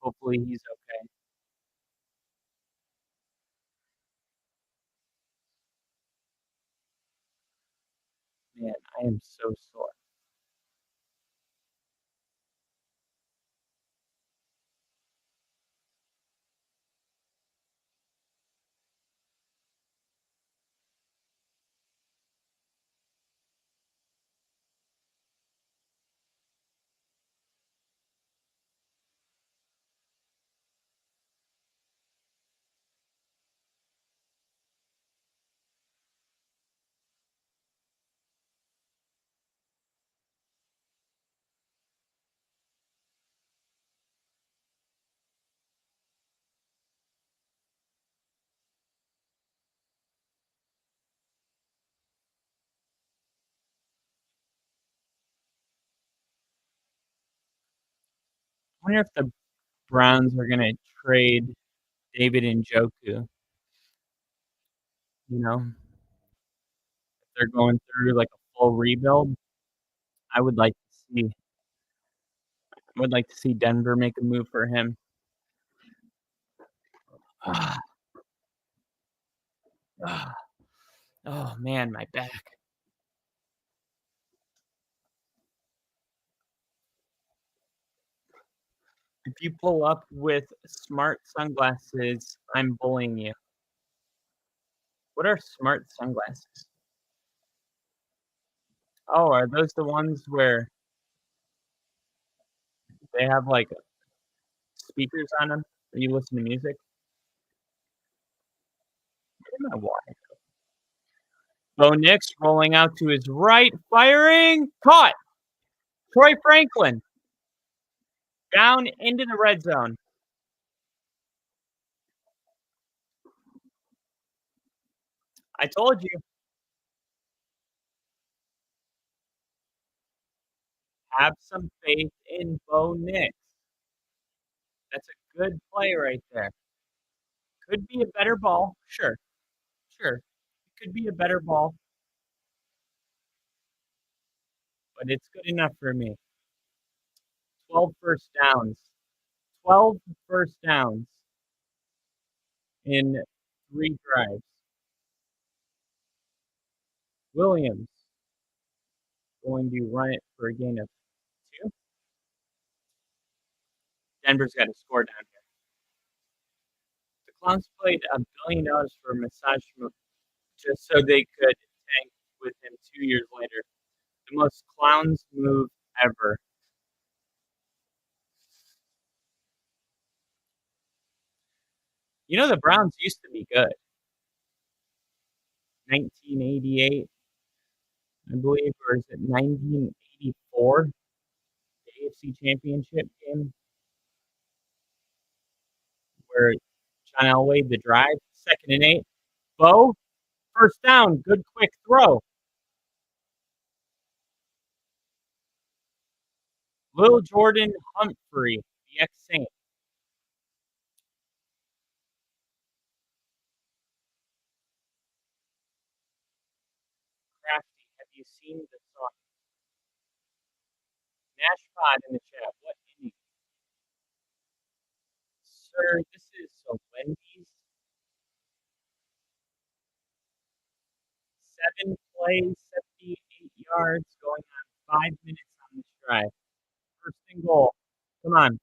B: Hopefully, he's okay. Man, I am so sore. wonder if the Browns are gonna trade David Njoku. You know, if they're going through like a full rebuild. I would like to see Denver make a move for him. Ah, ah. Oh man, my back. If you pull up with smart sunglasses, I'm bullying you. What are smart sunglasses? Oh, are those the ones where they have like speakers on them? Where you listen to music? Where's my water? Bo Nix rolling out to his right, firing, caught. Troy Franklin down into the red zone. I told you. Have some faith in Bo Nix. That's a good play right there. Could be a better ball. Sure. Sure. It could be a better ball, but it's good enough for me. 12 first downs. 12 first downs in 3 drives. Williams going to run it for a gain of 2. Denver's got to score down here. The Clowns played $1 billion for a massage just so they could tank with him 2 years later. The most Clowns move ever. You know, the Browns used to be good. 1988, I believe, or is it 1984? The AFC Championship game where John Elway, the drive, 2nd and 8. Bo, first down, good quick throw. Lil Jordan Humphrey, the ex-Saint. Crafty, have you seen the song? Nashpod in the chat. What inning? Sir, this is so Wendy's. 7 plays, 78 yards, going on 5 minutes on this drive. First and goal. Come on.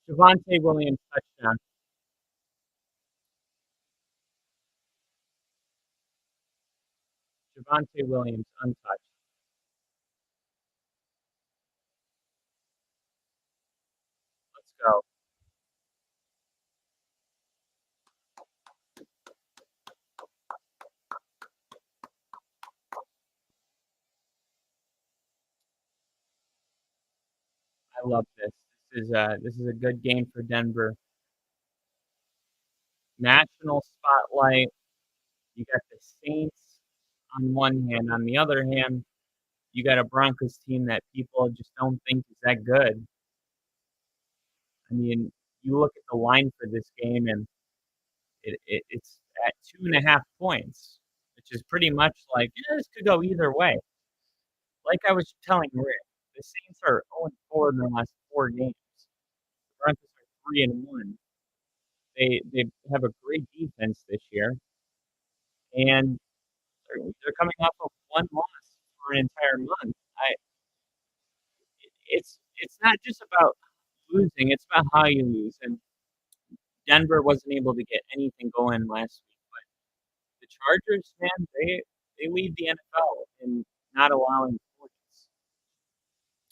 B: Javonte Williams touchdown. Javonte Williams untouched. Let's go. I love this. This is a good game for Denver. National spotlight. You got the Saints on one hand. On the other hand, you got a Broncos team that people just don't think is that good. I mean, you look at the line for this game, and it's at 2.5 points, which is pretty much like, yeah, this could go either way. Like I was telling Rick, the Saints are 0-4 in their last 4 games. The Broncos are 3-1. They have a great defense this year, and they're coming off of 1 loss for an entire month. It's not just about losing; it's about how you lose. And Denver wasn't able to get anything going last week, but the Chargers, man, they lead the NFL in not allowing points.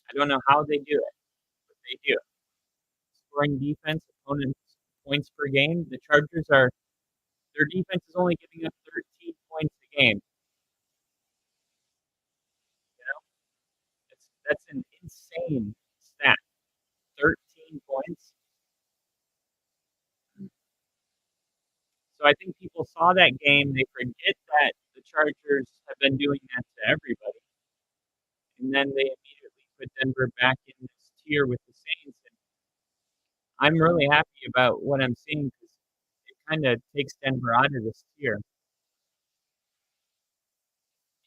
B: I don't know how they do it, but they do. Scoring defense, opponents points per game. The Chargers are their defense is only giving up 13 points a game. You know, that's an insane stat. 13 points. So I think people saw that game. They forget that the Chargers have been doing that to everybody. And then they immediately put Denver back in this tier with the Saints. And I'm really happy about what I'm seeing because it kind of takes Denver out of this tier,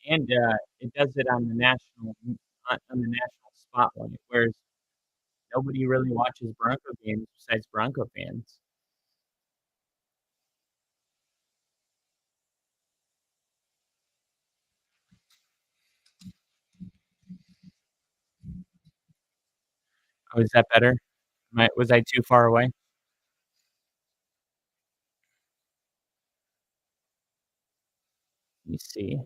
B: and it does it on the national spotlight, whereas nobody really watches Bronco games besides Bronco fans. Oh, is that better? Was I too far away? Let me see.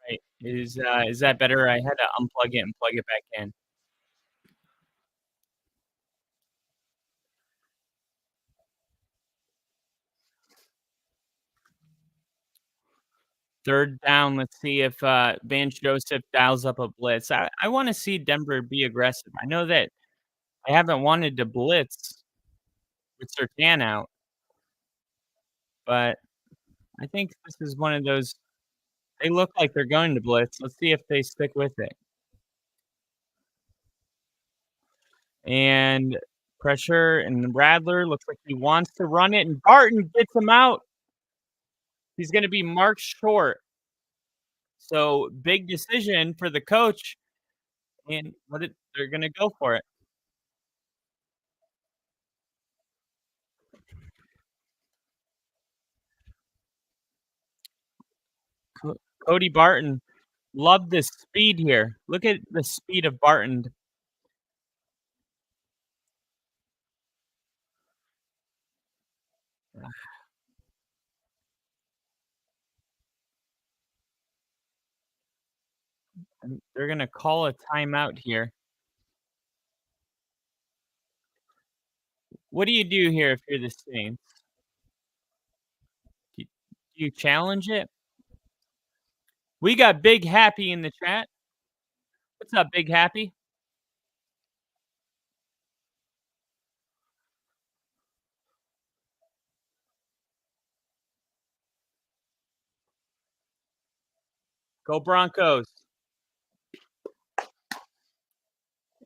B: Right. Is that better? I had to unplug it and plug it back in. Third down, let's see if Vance Joseph dials up a blitz. I wanna see Denver be aggressive. I know that I haven't wanted to blitz with Surtain out, but I think this is one of those they look like they're going to blitz. Let's see if they stick with it. And pressure, and Radler looks like he wants to run it, and Barton gets him out. He's gonna be marked short. So, big decision for the coach, and they're gonna go for it. Cody Barton, love this speed here. Look at the speed of Barton. And they're gonna call a timeout here. What do you do here if you're the Saints? Do you challenge it? We got Big Happy in the chat. What's up, Big Happy? Go Broncos.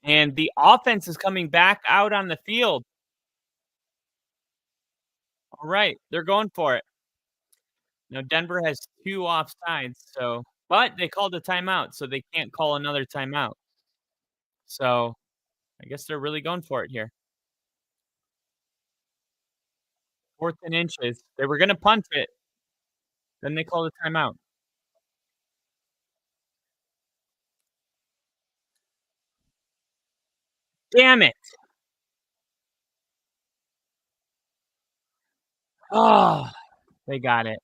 B: And the offense is coming back out on the field. All right, they're going for it. Now Denver has 2 offsides, but they called a timeout, so they can't call another timeout. So, I guess they're really going for it here. 4th and inches. They were gonna punt it. Then they called a timeout. Damn it. Oh, they got it.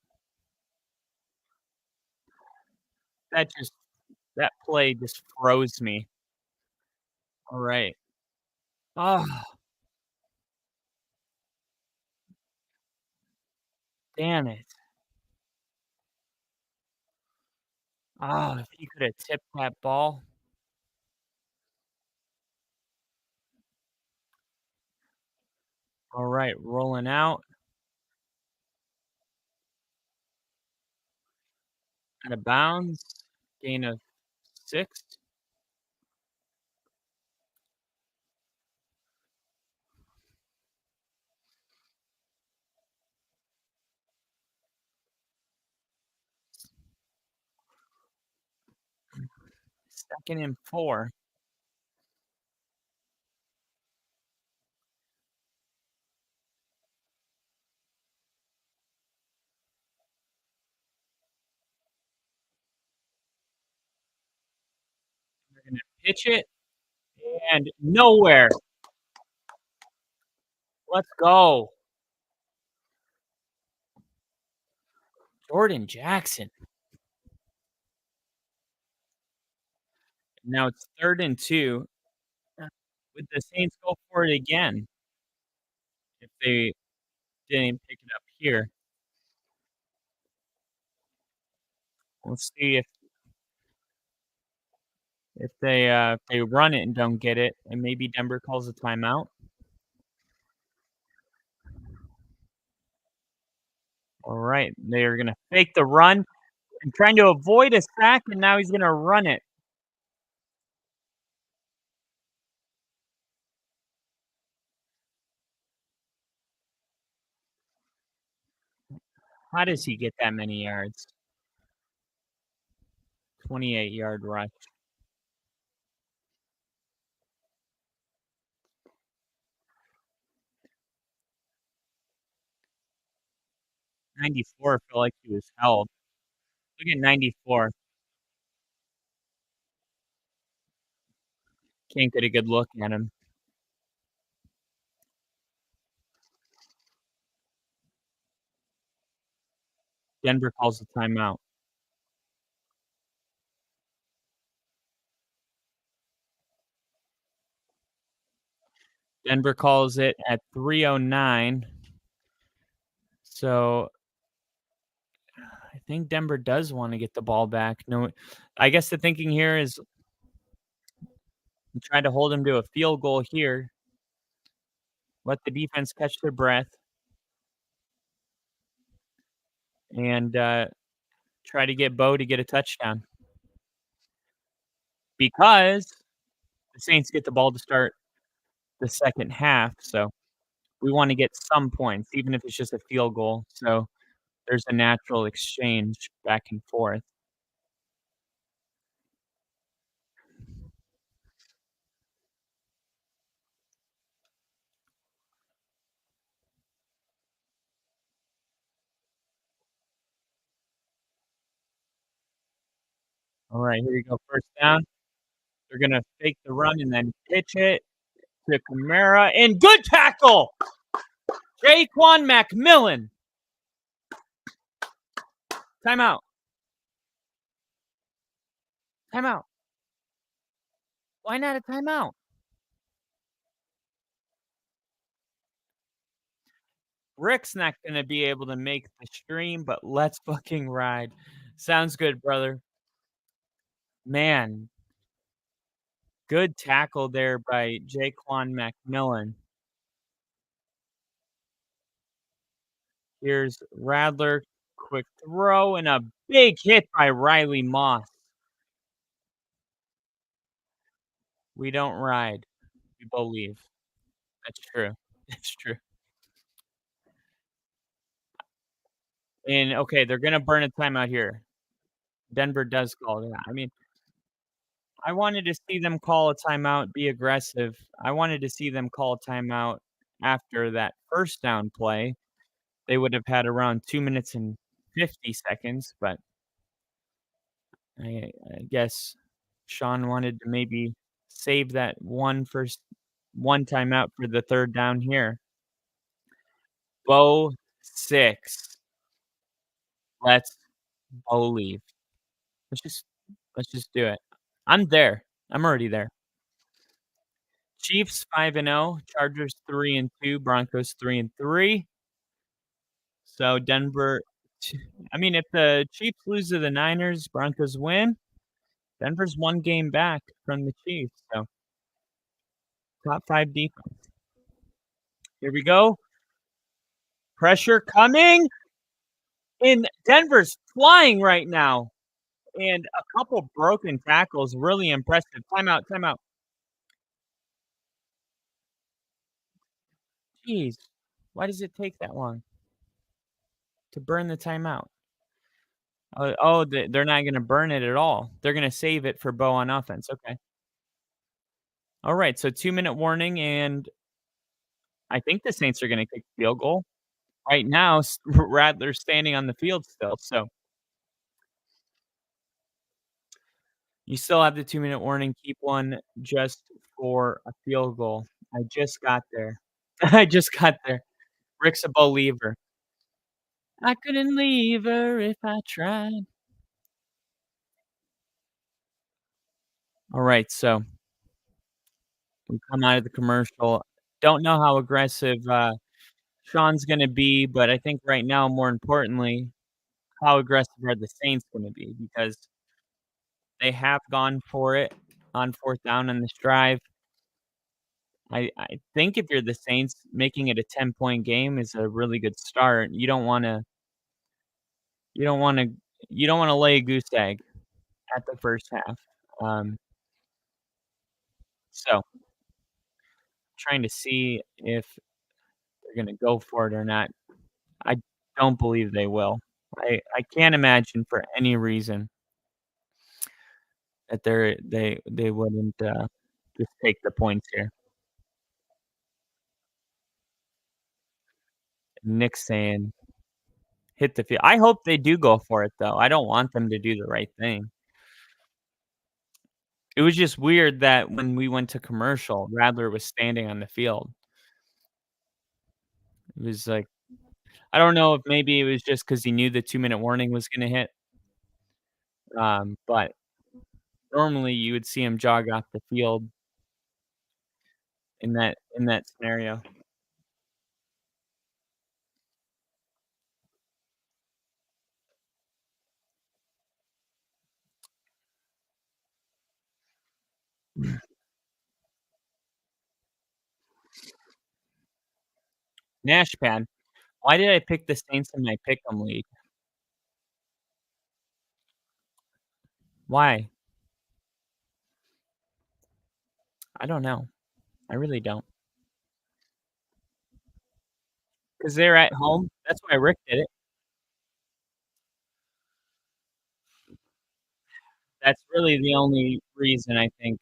B: That play just froze me. All right. Oh, damn it. Oh, if he could have tipped that ball. All right, rolling out. Out of bounds. Gain of 6. Second and 4. They're gonna pitch it, and nowhere. Let's go. Jordan Jackson. Now it's 3rd and 2. Would the Saints go for it again if they didn't pick it up here? Let's see if they run it and don't get it, and maybe Denver calls a timeout. All right, they're gonna fake the run and trying to avoid a sack, and now he's gonna run it. How does he get that many yards? 28-yard rush. '94 felt like he was held. Look at 94. Can't get a good look at him. Denver calls a timeout. Denver calls it at 3:09. So I think Denver does want to get the ball back. No, I guess the thinking here is try to hold him to a field goal here. Let the defense catch their breath. And try to get Bo to get a touchdown. Because the Saints get the ball to start the second half. So we want to get some points, even if it's just a field goal. So there's a natural exchange back and forth. All right, here we go. First down. They're going to fake the run and then pitch it to Kamara. And good tackle! Jaquan McMillan. Timeout. Timeout. Why not a timeout? Rick's not going to be able to make the stream, but let's fucking ride. Sounds good, brother. Man. Good tackle there by Jaquan McMillan. Here's Radler. Quick throw and a big hit by Riley Moss. We don't ride. We believe. That's true. That's true. And, okay, they're going to burn a timeout here. Denver does call it. I mean, I wanted to see them call a timeout, be aggressive. I wanted to see them call a timeout after that first down play. They would have had around 2 minutes and 50 seconds, but I guess Sean wanted to maybe save that one timeout for the third down here. Bo 6. Let's believe. Let's just do it. I'm there. I'm already there. Chiefs 5-0, Chargers 3-2, Broncos 3-3. So Denver, I mean, if the Chiefs lose to the Niners, Broncos win, Denver's one game back from the Chiefs. So top 5 defense. Here we go. Pressure coming. And Denver's flying right now. And a couple broken tackles. Really impressive. Timeout. Jeez. Why does it take that long to burn the timeout? Oh, they're not going to burn it at all. They're going to save it for Bo on offense. Okay. All right. So 2-minute warning. And I think the Saints are going to kick the field goal. Right now, Radler's standing on the field still. So You still have the 2-minute warning. Keep one just for a field goal. I just got there. I just got there. Rick's a believer. I couldn't leave her if I tried. All right, so we come out of the commercial. Don't know how aggressive Sean's going to be, but I think right now, more importantly, how aggressive are the Saints going to be? Because they have gone for it on 4th down in this drive. I think if you're the Saints, making it a 10-point game is a really good start. You don't wanna you don't wanna lay a goose egg at the first half. Um, so trying to see if they're gonna go for it or not. I don't believe they will. I can't imagine for any reason that they wouldn't, just take the points here. Nick's saying, "Hit the field." I hope they do go for it, though. I don't want them to do the right thing. It was just weird that when we went to commercial, Radler was standing on the field. It was like I don't know if maybe it was just because he knew the 2-minute warning was gonna hit, but normally you would see him jog off the field in that scenario. Nash pad. Why did I pick the Saints in my pick'em league? Why? I don't know. I really don't. 'Cause they're at home. That's why Rick did it. That's really the only reason I think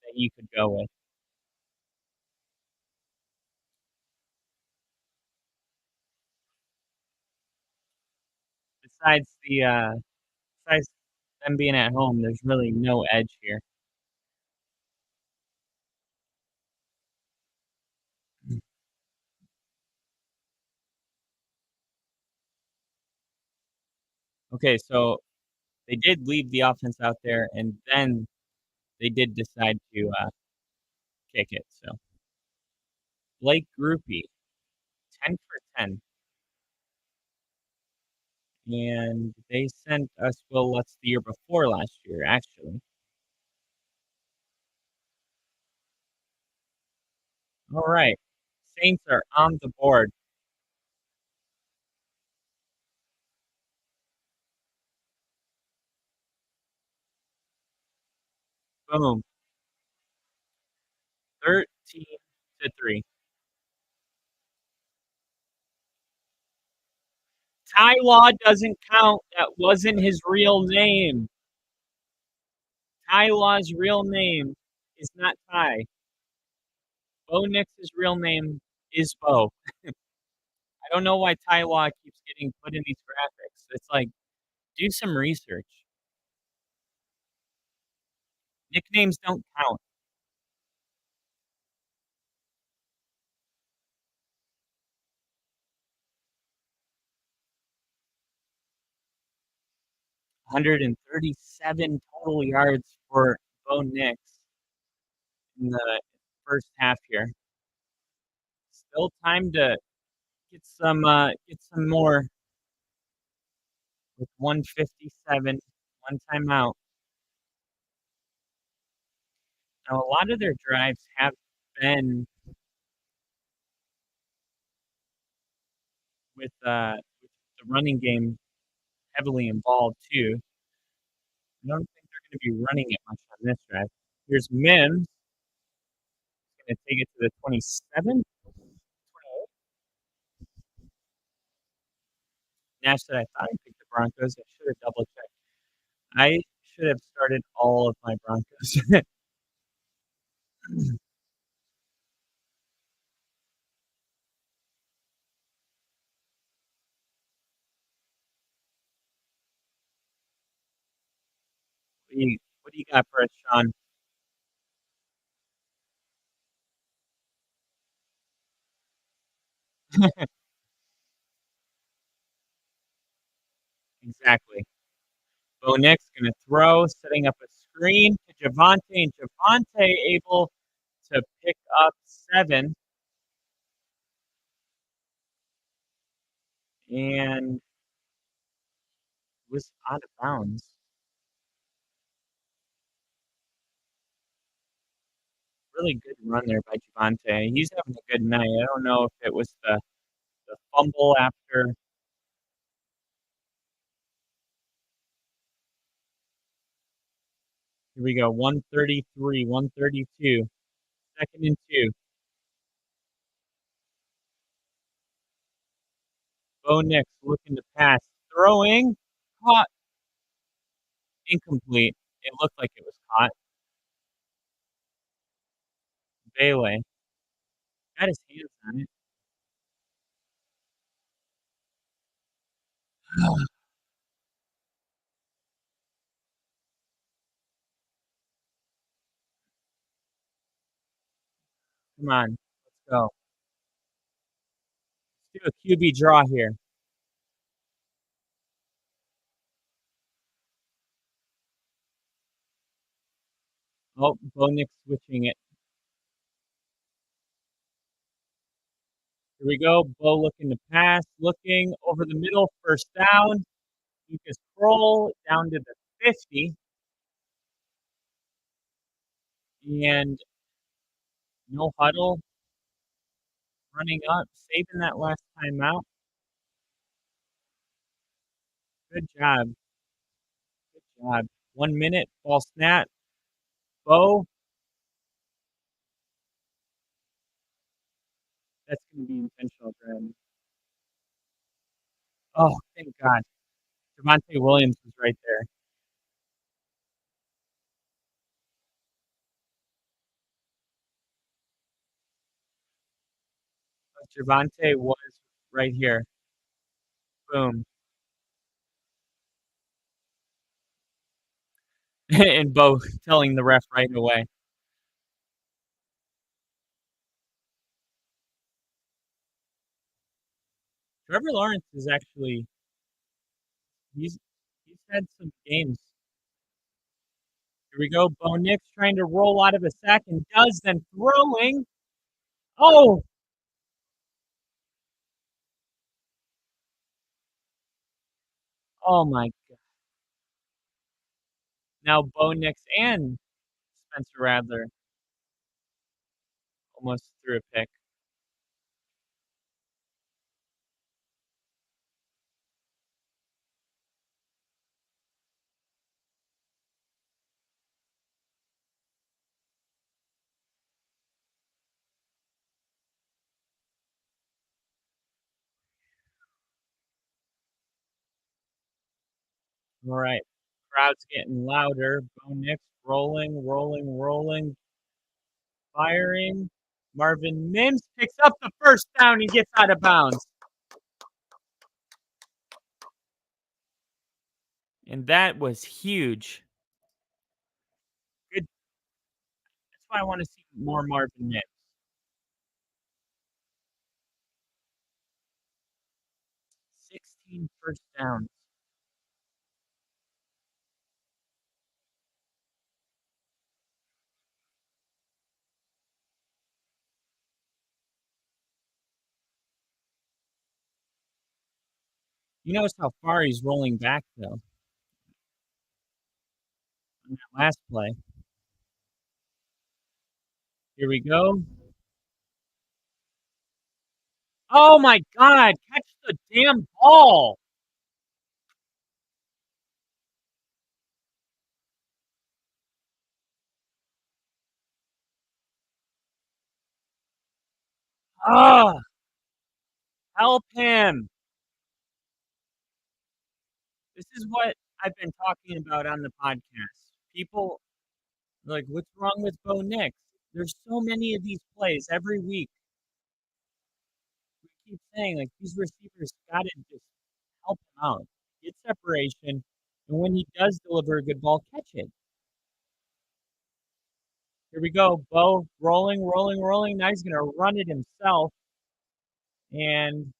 B: that you could go with. Besides besides them being at home, there's really no edge here. Okay, so they did leave the offense out there, and then they did decide to, kick it, so Blake Groupie, 10 for 10, and they sent us Will Lutz the year before last year, actually. Alright, Saints are on the board. Boom, 13-3. Ty Law doesn't count, that wasn't his real name. Ty Law's real name is not Ty. Bo Nix's real name is Bo. I don't know why Ty Law keeps getting put in these graphics. It's like, do some research. Nicknames don't count. $137 total yards for Bo Nix in the first half here. Still time to get some more with 157, one timeout. Now, a lot of their drives have been with the running game heavily involved too. I don't think they're gonna be running it much on this drive. Here's Mims, gonna take it to the 27. Nash said, "I thought I picked the Broncos. I should have double checked. I should have started all of my Broncos." We What do you got for us, Sean? Exactly. Bo Nix going to throw, setting up a screen to Javante, and Javante able to pick up 7 and was out of bounds. Really good run there by Javante. He's having a good night. I don't know if it was the fumble after. Here we go. 133, 132. Second and 2. Bo Nix looking to pass. Throwing. Caught. Incomplete. It looked like it was caught. Bailey got his hands on it. Come on. Let's go. Let's do a QB draw here. Oh, Bo Nix switching it. Here we go. Bo looking to pass. Looking over the middle. First down. Lucas Kroll down to the 50. And no huddle. Running up. Saving that last time out. Good job. Good job. 1 minute. Ball snap. Bo. That's going to be intentional, Graham. Oh, thank God. Javante Williams was right there. Javante was right here. Boom. And Bo telling the ref right away. Trevor Lawrence is actually he's had some games. Here we go. Bo Nix trying to roll out of a sack and does, then throwing. Oh, oh my God. Now Bo Nix and Spencer Radler almost threw a pick. All right. Crowd's getting louder. Bo Nix rolling, rolling, rolling, firing. Marvin Mims picks up the first down and gets out of bounds. And that was huge. Good. That's why I want to see more Marvin Mims. 16 first downs. You notice how far he's rolling back, though, on that last play. Here we go. Oh my God! Catch the damn ball! Ah! Help him! This is what I've been talking about on the podcast. People are like, what's wrong with Bo Nix? There's so many of these plays every week. We keep saying, like, these receivers got to just help him out, get separation, and when he does deliver a good ball, catch it. Here we go. Bo rolling, rolling, rolling. Now he's going to run it himself. And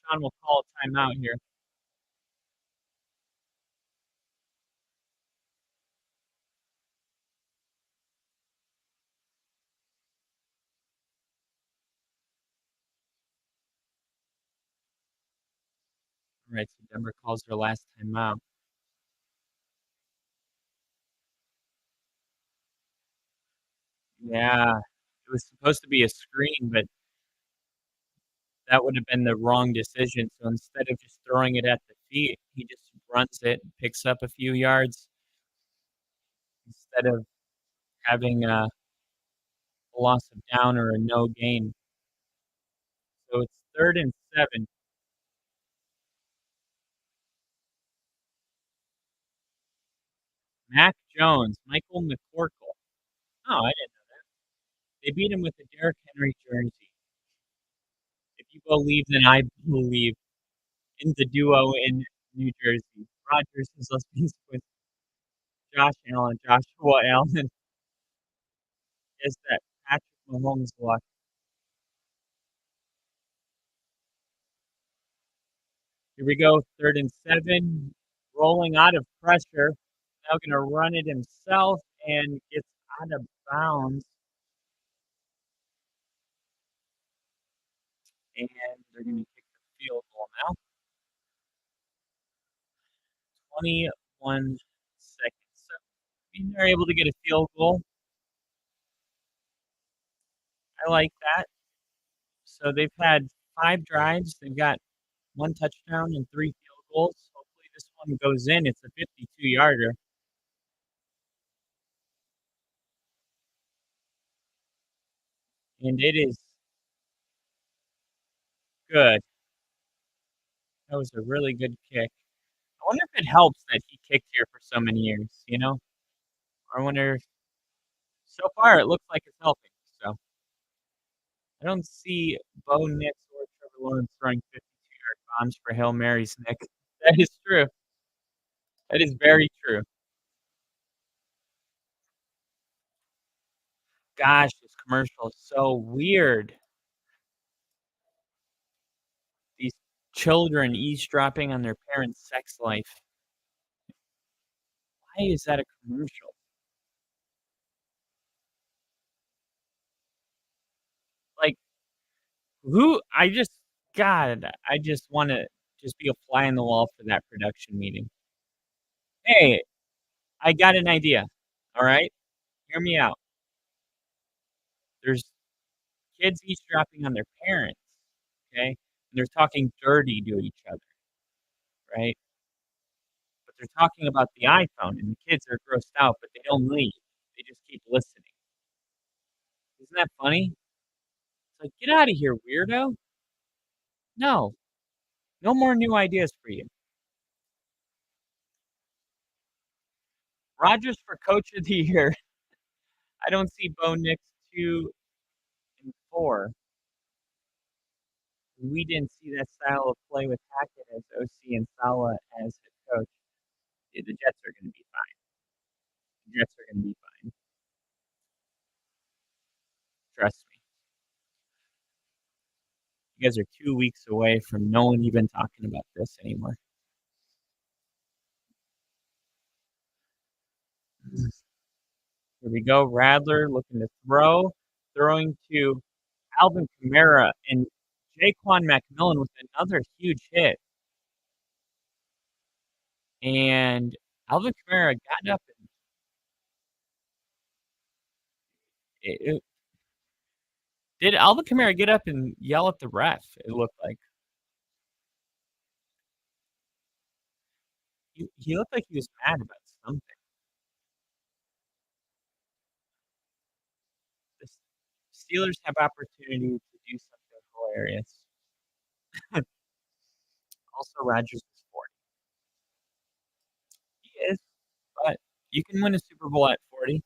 B: Sean will call a timeout here. All right, so Denver calls their last timeout. Yeah, it was supposed to be a screen, but that would have been the wrong decision. So instead of just throwing it at the feet, he just runs it, picks up a few yards instead of having a loss of down or a no gain. So it's 3rd and 7. Mac Jones, Michael McCorkle. Oh, I didn't know that. They beat him with a Derrick Henry jersey. If you believe, then I believe in the duo in New Jersey. Rodgers is let's be with Josh Allen, Joshua Allen is that Patrick Mahomes luck. Here we go, 3rd and 7, rolling out of pressure. Now going to run it himself and gets out of bounds. And they're going to kick the field goal now. 21 seconds. So they're able to get a field goal. I like that. So they've had 5 drives. They've got 1 touchdown and 3 field goals. Hopefully this one goes in. It's a 52-yarder. And it is good. That was a really good kick. I wonder if it helps that he kicked here for so many years, you know? I wonder. So far, it looks like it's helping. So I don't see Bo Nix or Trevor Lawrence throwing 52-yard bombs for Hail Marys, Nick. That is true. That is very true. Gosh, this commercial is so weird. These children eavesdropping on their parents' sex life. Why is that a commercial? Like, who? God, I just want to just be a fly in the wall for that production meeting. Hey, I got an idea. All right, hear me out. There's kids eavesdropping on their parents, okay? And they're talking dirty to each other, right? But they're talking about the iPhone, and the kids are grossed out, but they don't leave. They just keep listening. Isn't that funny? It's like, get out of here, weirdo. No, no more new ideas for you. Rodgers for Coach of the Year. I don't see Bo Nix 2 and 4. We didn't see that style of play with Hackett as OC and Salah as head coach. Yeah, the Jets are going to be fine. The Jets are going to be fine. Trust me. You guys are 2 weeks away from no one even talking about this anymore. Here we go. Radler looking to throw. Throwing to Alvin Kamara and Jaquan McMillan with another huge hit. And Alvin Kamara got up and did Alvin Kamara get up and yell at the ref? It looked like he looked like he was mad about something. The Steelers have opportunity to do something hilarious. Also, Rodgers is 40. He is, but you can win a Super Bowl at 40.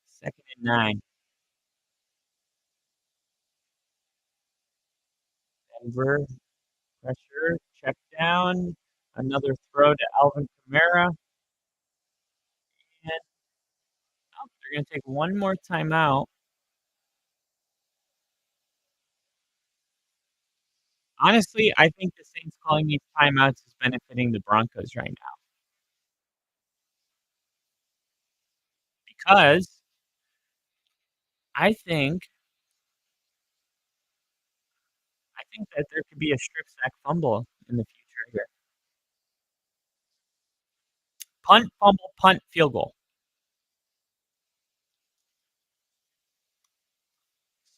B: Second and 9. Denver pressure, check down, another throw to Alvin Kamara, and they're going to take one more timeout. Honestly, I think the Saints calling these timeouts is benefiting the Broncos right now because I think that there could be a strip sack fumble in the future here. Punt, fumble, punt, field goal.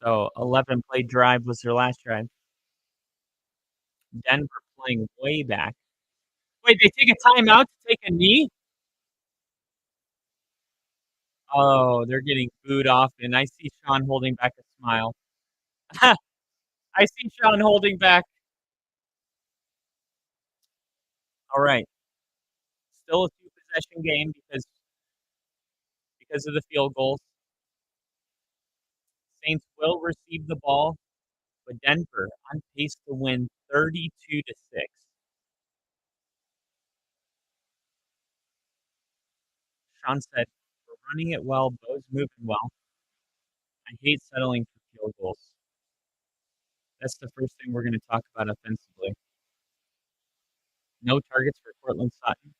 B: So 11 play drive was their last drive. Denver playing way back. Wait, they take a timeout to take a knee? Oh, they're getting booed off, and I see Sean holding back a smile. I see Sean holding back. All right. Still a two-possession game because of the field goals. Saints will receive the ball, but Denver on pace to win 32-6. Sean said, "We're running it well. Bo's moving well. I hate settling for field goals." That's the first thing we're going to talk about offensively. No targets for Cortland Sutton.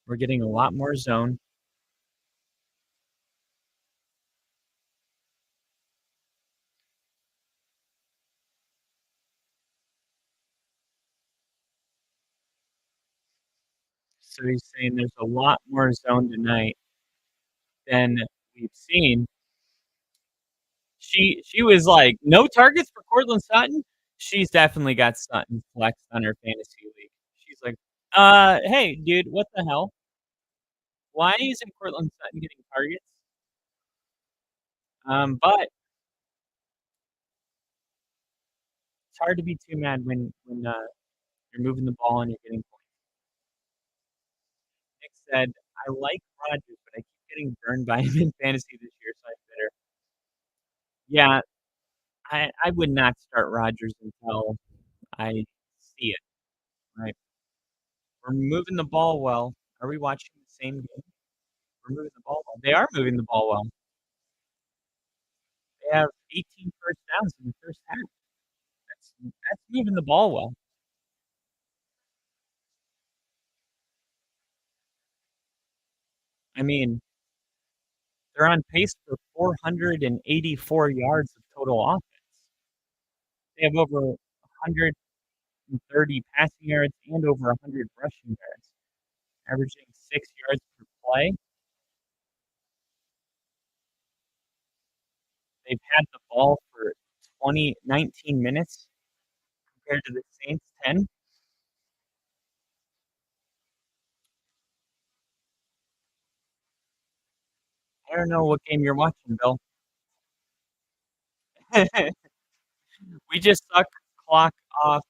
B: We're getting a lot more zone. So he's saying there's a lot more zone tonight than we've seen. She was like, no targets for Cortland Sutton? She's definitely got Sutton flexed on her fantasy league. She's like, hey, dude, what the hell? Why isn't Cortland Sutton getting targets? But it's hard to be too mad when you're moving the ball and you're getting points. Nick said, I like Rodgers, but I keep getting burned by him in fantasy this year, so I'm bitter. Yeah, I would not start Rodgers until I see it, right? We're moving the ball well. Are we watching the same game? We're moving the ball well. They are moving the ball well. They have 18 first downs in the first half. That's moving the ball well. I mean, they're on pace for 484 yards of total offense. They have over 130 passing yards and over 100 rushing yards, averaging 6 yards per play. They've had the ball for 19 minutes compared to the Saints 10. I don't know what game you're watching, Bill. We just suck clock off.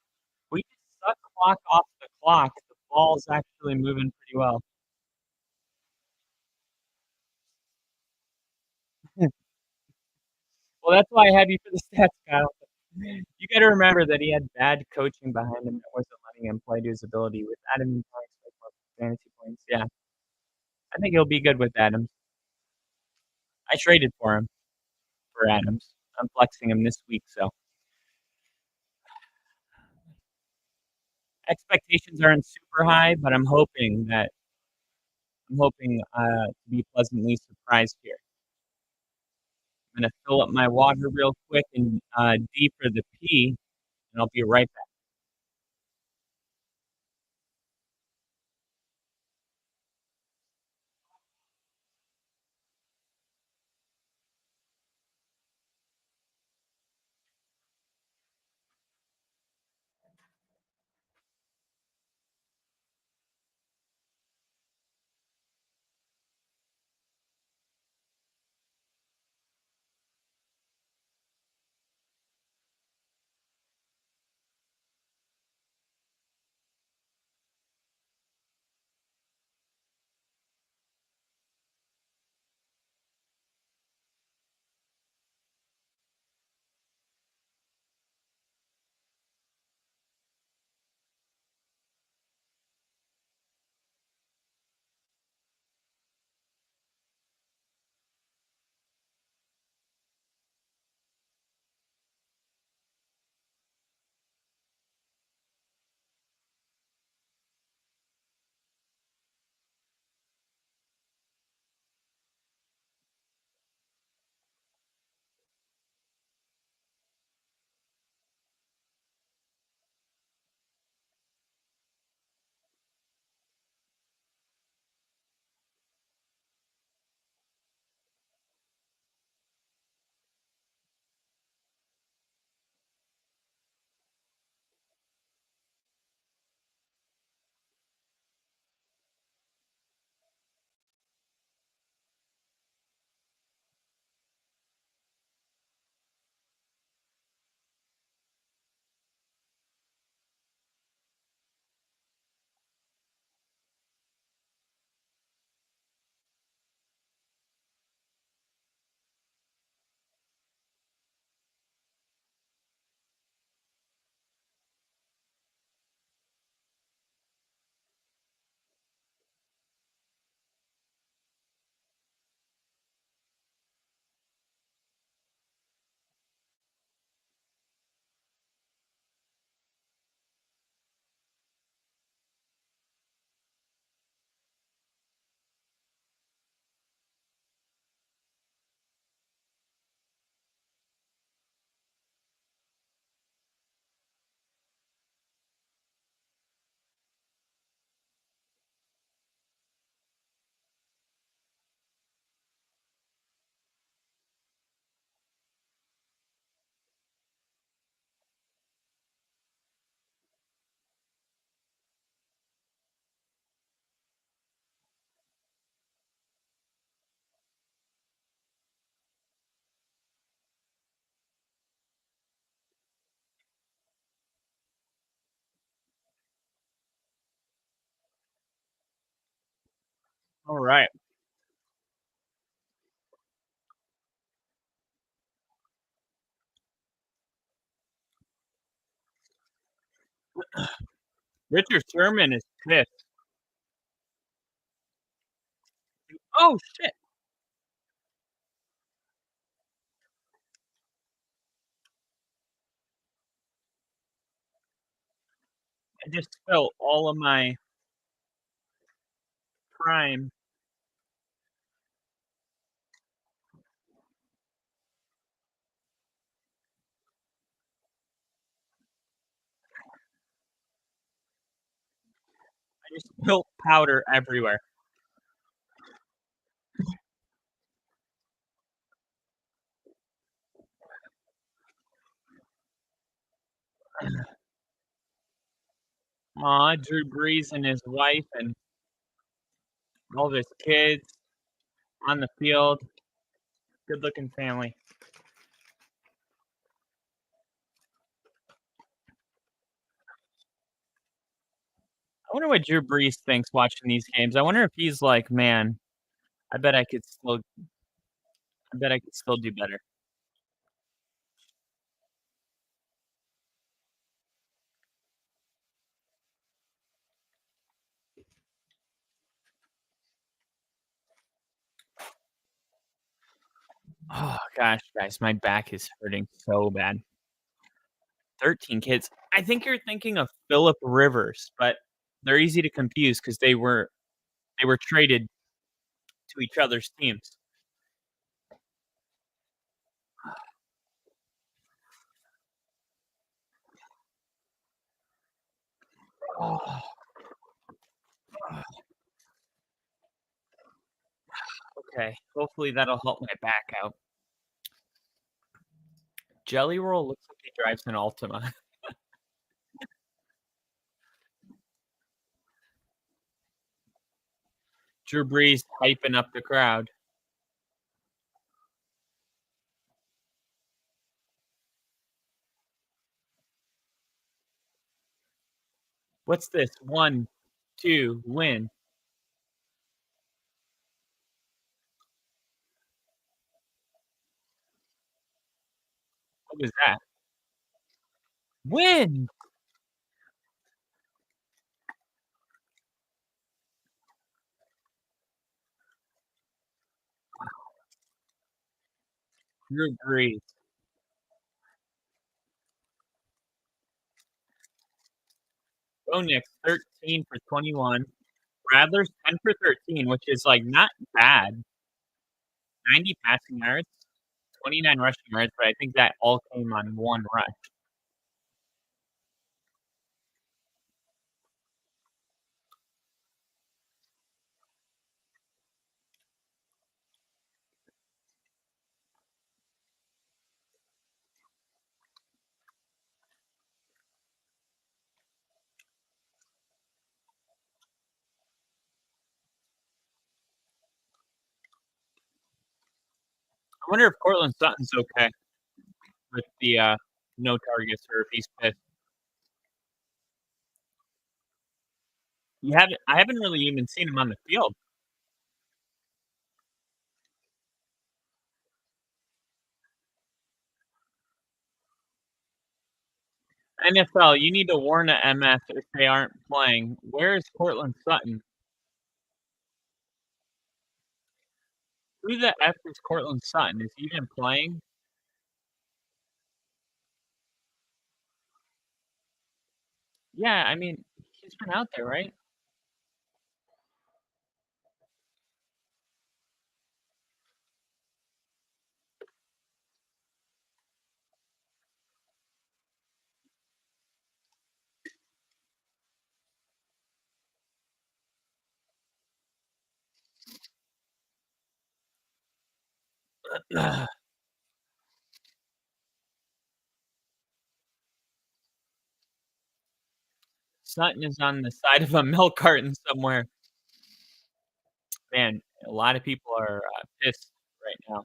B: We just suck clock off the clock. The ball's actually moving pretty well. Well, that's why I have you for the stats, Kyle. You got to remember that he had bad coaching behind him that wasn't letting him play to his ability. With Adam, you probably expect more fantasy points. Yeah, I think he'll be good with Adams. I traded for him for Adams. I'm flexing him this week, so expectations aren't super high, but I'm hoping to be pleasantly surprised here. I'm gonna fill up my water real quick and D for the P, and I'll be right back. All right. Richard Sherman is pissed. Oh, shit. I just spilled all of my prime. I just spilled powder everywhere. Aw, Drew Brees and his wife and all of his kids on the field. Good-looking family. I wonder what Drew Brees thinks watching these games. I wonder if he's like, "Man, I bet I could still do better." Oh gosh, guys, my back is hurting so bad. 13 kids. I think you're thinking of Philip Rivers, but they're easy to confuse because they were traded to each other's teams. Oh, okay. Hopefully that'll help my back out. Jelly Roll looks like he drives an Altima. Drew Brees hyping up the crowd. What's this? 1, 2, win. What was that? Win! Drew Brees. Bo Nix, 13 for 21. Radler's 10 for 13, which is like not bad. 90 passing yards, 29 rushing yards, but I think that all came on one rush. I wonder if Cortland Sutton's okay with the no targets or if he's pissed. I haven't really even seen him on the field. NFL, you need to warn a MF if they aren't playing. Where is Cortland Sutton? Who the F is Cortland Sutton? Is he even playing? Yeah, I mean, he's been out there, right? Sutton is on the side of a milk carton somewhere. Man, a lot of people are pissed right now.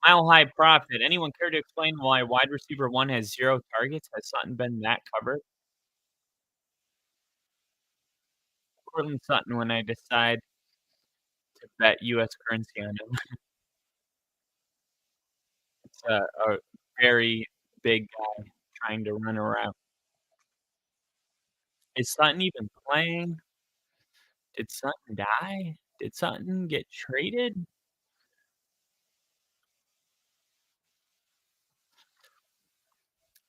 B: Mile High Profit. Anyone care to explain why wide receiver 1 has 0 targets? Has Sutton been that covered? Cortland Sutton when I decide to bet U.S. currency on him. It's a very big guy trying to run around. Is Sutton even playing? Did Sutton die? Did Sutton get traded?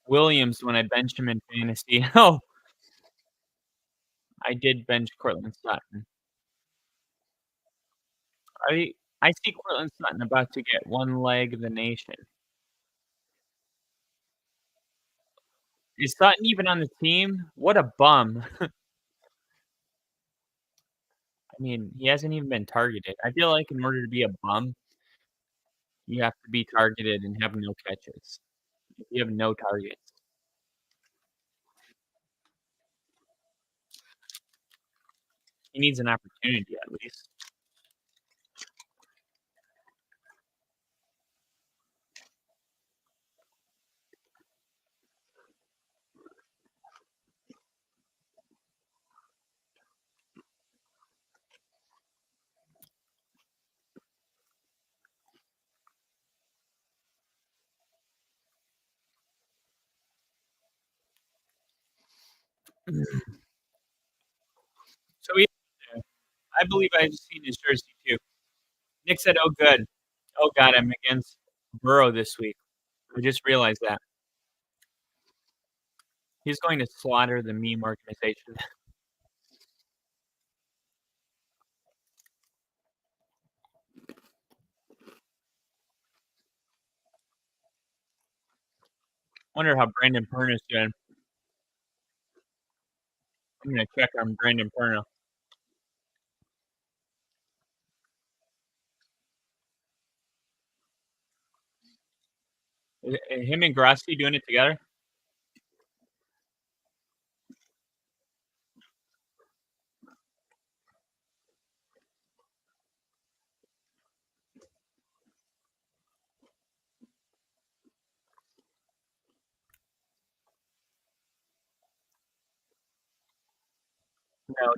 B: Williams when I benched him in fantasy. Oh, I did bench Cortland Sutton. I see Cortland Sutton about to get one leg of the nation. Is Sutton even on the team? What a bum. I mean, he hasn't even been targeted. I feel like in order to be a bum, you have to be targeted and have no catches. If you have no targets. He needs an opportunity at least. So I believe I've seen his jersey too. Nick said, "Oh, good. Oh, God, I'm against Burrow this week." I just realized that. He's going to slaughter the meme organization. Wonder how Brandon Perna's doing. I'm going to check on Brandon Perna. Is him and Grassi doing it together? No,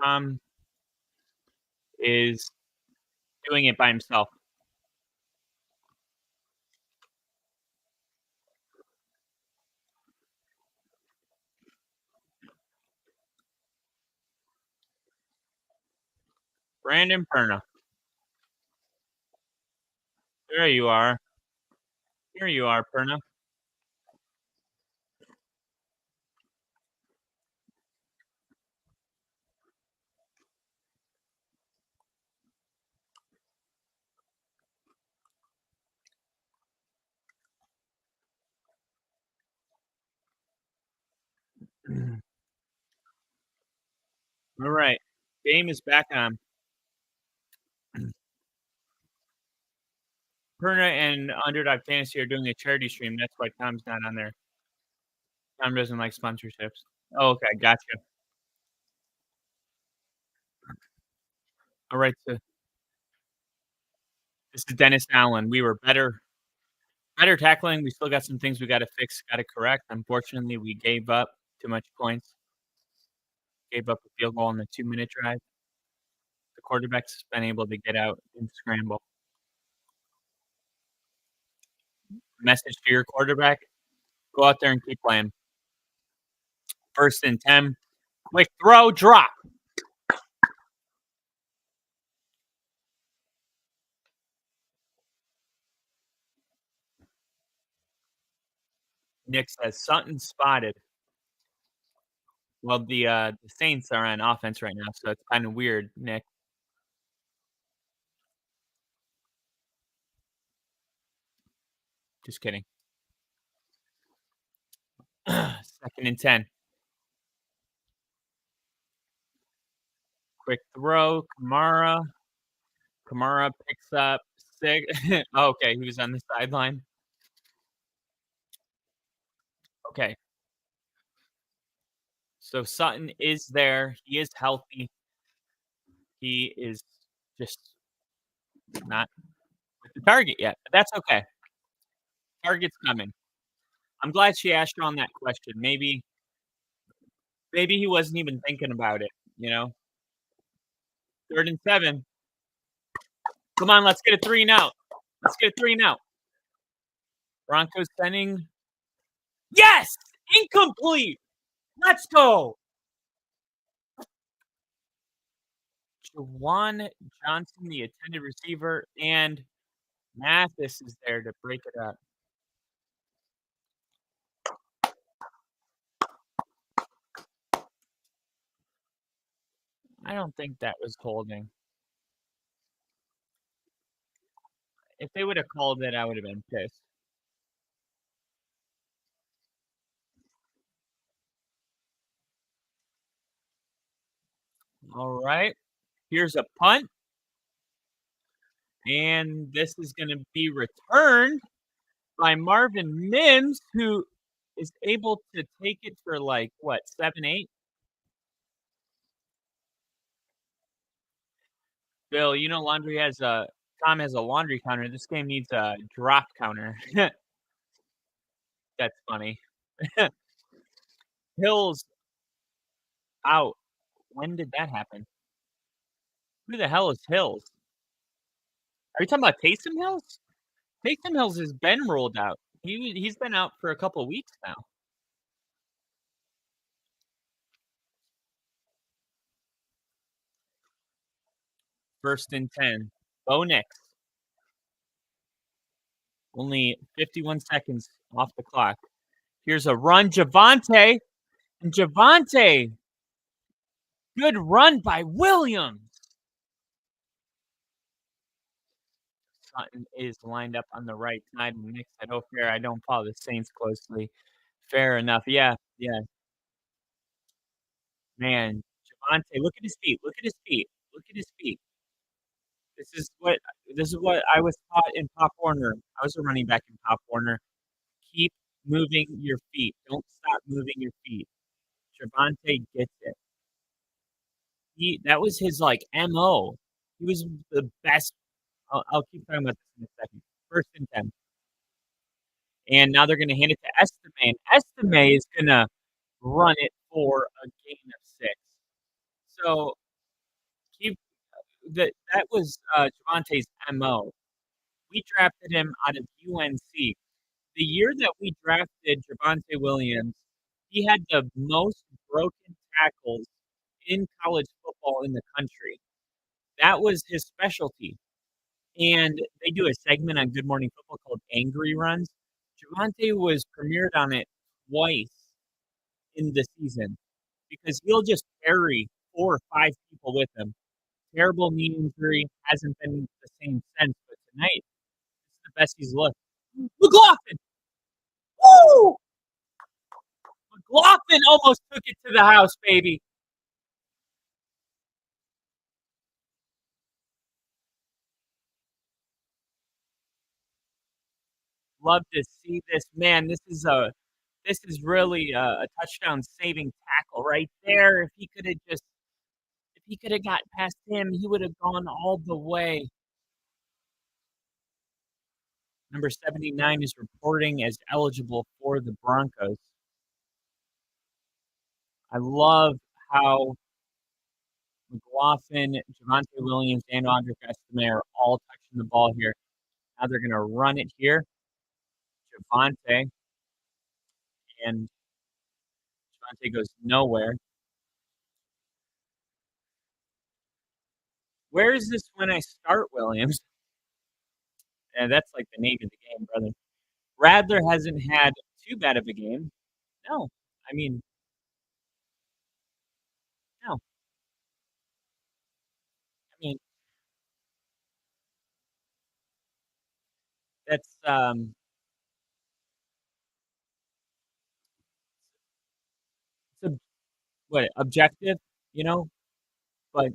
B: Tom is doing it by himself. Brandon Perna. There you are. Here you are, Perna. All right. Game is back on. Perna and Underdog Fantasy are doing a charity stream. That's why Tom's not on there. Tom doesn't like sponsorships. Oh, okay. Gotcha. All right. So this is Dennis Allen. We were better tackling. We still got some things we got to fix, got to correct. Unfortunately, we gave up too much points. Gave up a field goal on the 2-minute drive. The quarterback's been able to get out and scramble. Message to your quarterback: go out there and keep playing. 1st and 10. Quick throw, drop. Nick says Sutton spotted. Well, the Saints are on offense right now, so it's kind of weird, Nick. Just kidding. 2nd and 10. Quick throw, Kamara. Kamara picks up 6. Okay, he was on the sideline. Okay. So Sutton is there. He is healthy. He is just not with the target yet, but that's okay. Target's coming. I'm glad she asked Sean that question. Maybe Maybe he wasn't even thinking about it, 3rd and 7. Come on, let's get a 3 and out. Let's get a 3 and out. Broncos sending. Yes! Incomplete! Let's go! Jawan Johnson, the intended receiver, and Mathis is there to break it up. I don't think that was holding. If they would have called it, I would have been pissed. All right. Here's a punt. And this is going to be returned by Marvin Mims, who is able to take it for 7, 8? Bill, Tom has a laundry counter. This game needs a drop counter. That's funny. Hills out. When did that happen? Who the hell is Hills? Are you talking about Taysom Hills? Taysom Hills has been ruled out. He's been out for a couple of weeks now. First and 10. Bo Nix. Only 51 seconds off the clock. Here's a run, Javonte. And Javonte. Good run by Williams. Sutton is lined up on the right side. Nick said, "Oh, fair. I don't follow the Saints closely." Fair enough. Yeah. Man, Javonte, look at his feet. Look at his feet. Look at his feet. This is what I was taught in Pop Warner. I was a running back in Pop Warner. Keep moving your feet. Don't stop moving your feet. Javonte gets it. That was his MO. He was the best. I'll keep talking about this in a second. First and 10. And now they're going to hand it to Estime. Estime is going to run it for a gain of 6. So that was Javonte's MO. We drafted him out of UNC. The year that we drafted Javonte Williams, he had the most broken tackles in college football in the country. That was his specialty. And they do a segment on Good Morning Football called Angry Runs. Javonte was premiered on it twice in the season because he'll just carry 4 or 5 people with him. Terrible knee injury, hasn't been the same since, but tonight, this is the best he's looked. McLaughlin! Woo! McLaughlin almost took it to the house, baby. Love to see this, man. This is really a touchdown saving tackle right there. If he could have got past him, he would have gone all the way. Number 79 is reporting as eligible for the Broncos. I love how McLaughlin, Javonte Williams, and Audric Estime are all touching the ball here. Now they're going to run it here. Javonte. And Javonte goes nowhere. Where is this when I start, Williams? And that's like the name of the game, brother. Radler hasn't had too bad of a game. No. I mean, no. I mean, that's it's objective, but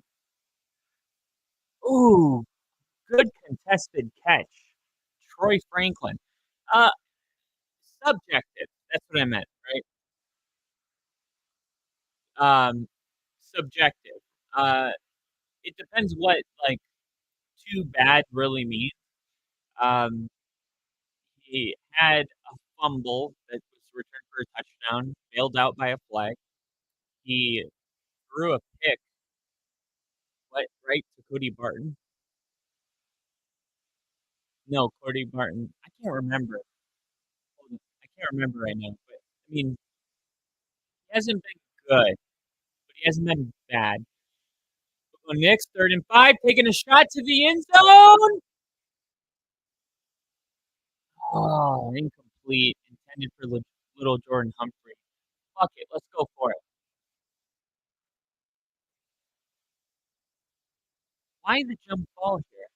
B: ooh, good contested catch. Troy Franklin. Subjective. That's what I meant, right? Subjective. It depends what too bad really means. He had a fumble that was returned for a touchdown, bailed out by a flag. he threw a pick right to Cody Barton. No, Cody Barton. I can't remember. Hold on. I can't remember right now. But I mean, he hasn't been good, but he hasn't been bad. Go Knicks, 3rd and 5, taking a shot to the end zone. Oh, incomplete. Intended for little Jordan Humphrey. Fuck it. Let's go for it. Why the jump ball here?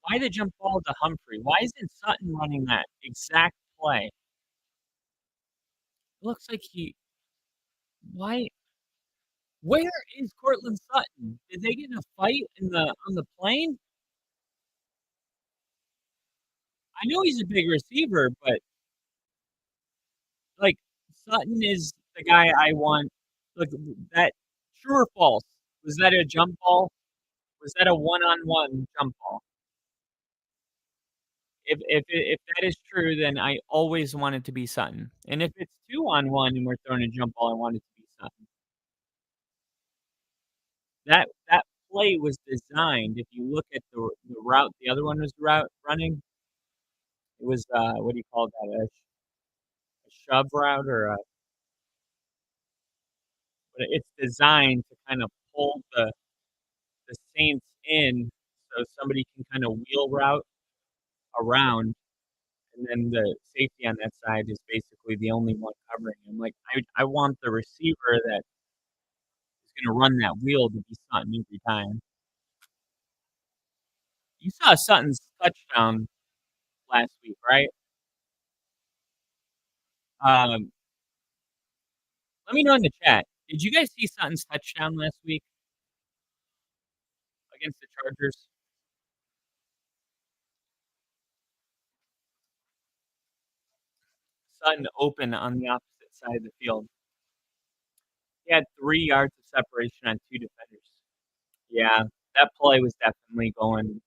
B: Why the jump ball to Humphrey? Why isn't Sutton running that exact play? It looks like he. Why? Where is Cortland Sutton? Did they get in a fight on the plane? I know he's a big receiver, but like Sutton is the guy I want. Look, that true or false? Was that a jump ball? Was that a one-on-one jump ball? If that is true, then I always want it to be Sutton. And if it's 2-on-1 and we're throwing a jump ball, I want it to be Sutton. That play was designed. If you look at the route, the other one was running. It was what do you call that? A shove route but it's designed to kind of pull the Saints in so somebody can kind of wheel route around, and then the safety on that side is basically the only one covering him. Like I want the receiver that is going to run that wheel to be Sutton every time. You saw Sutton's touchdown last week, right? Um, Let me know in the chat. Did you guys see Sutton's touchdown last week against the Chargers? Sutton open on the opposite side of the field. He had 3 yards of separation on 2 defenders. Yeah, that play was definitely going.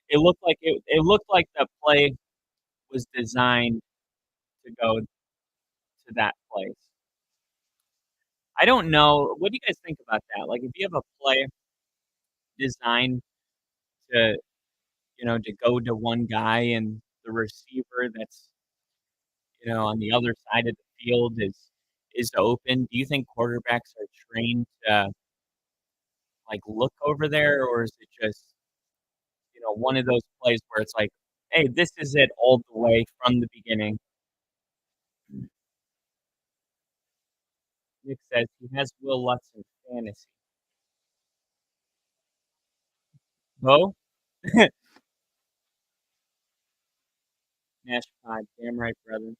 B: It looked like the play was designed to go to that place. I don't know. What do you guys think about that? Like, if you have a play designed to, to go to one guy and the receiver that's, on the other side of the field is open, do you think quarterbacks are trained to, like, look over there, or is it just, one of those plays where it's like, hey, this is it all the way from the beginning? Nick says he has Will Lutz in fantasy. Bo? Nash Pod, damn right, brother.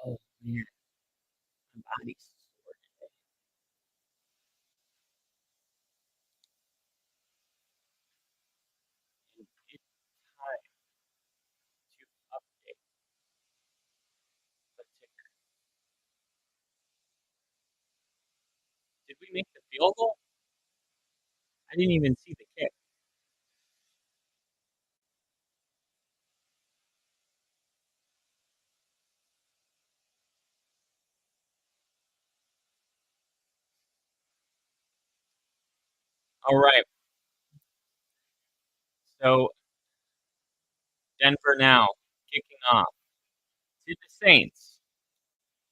B: Oh, man. My body's sore today. And it's time to update the ticker. Did we make the field goal? I didn't even see the kick. All right. So Denver now kicking off to the Saints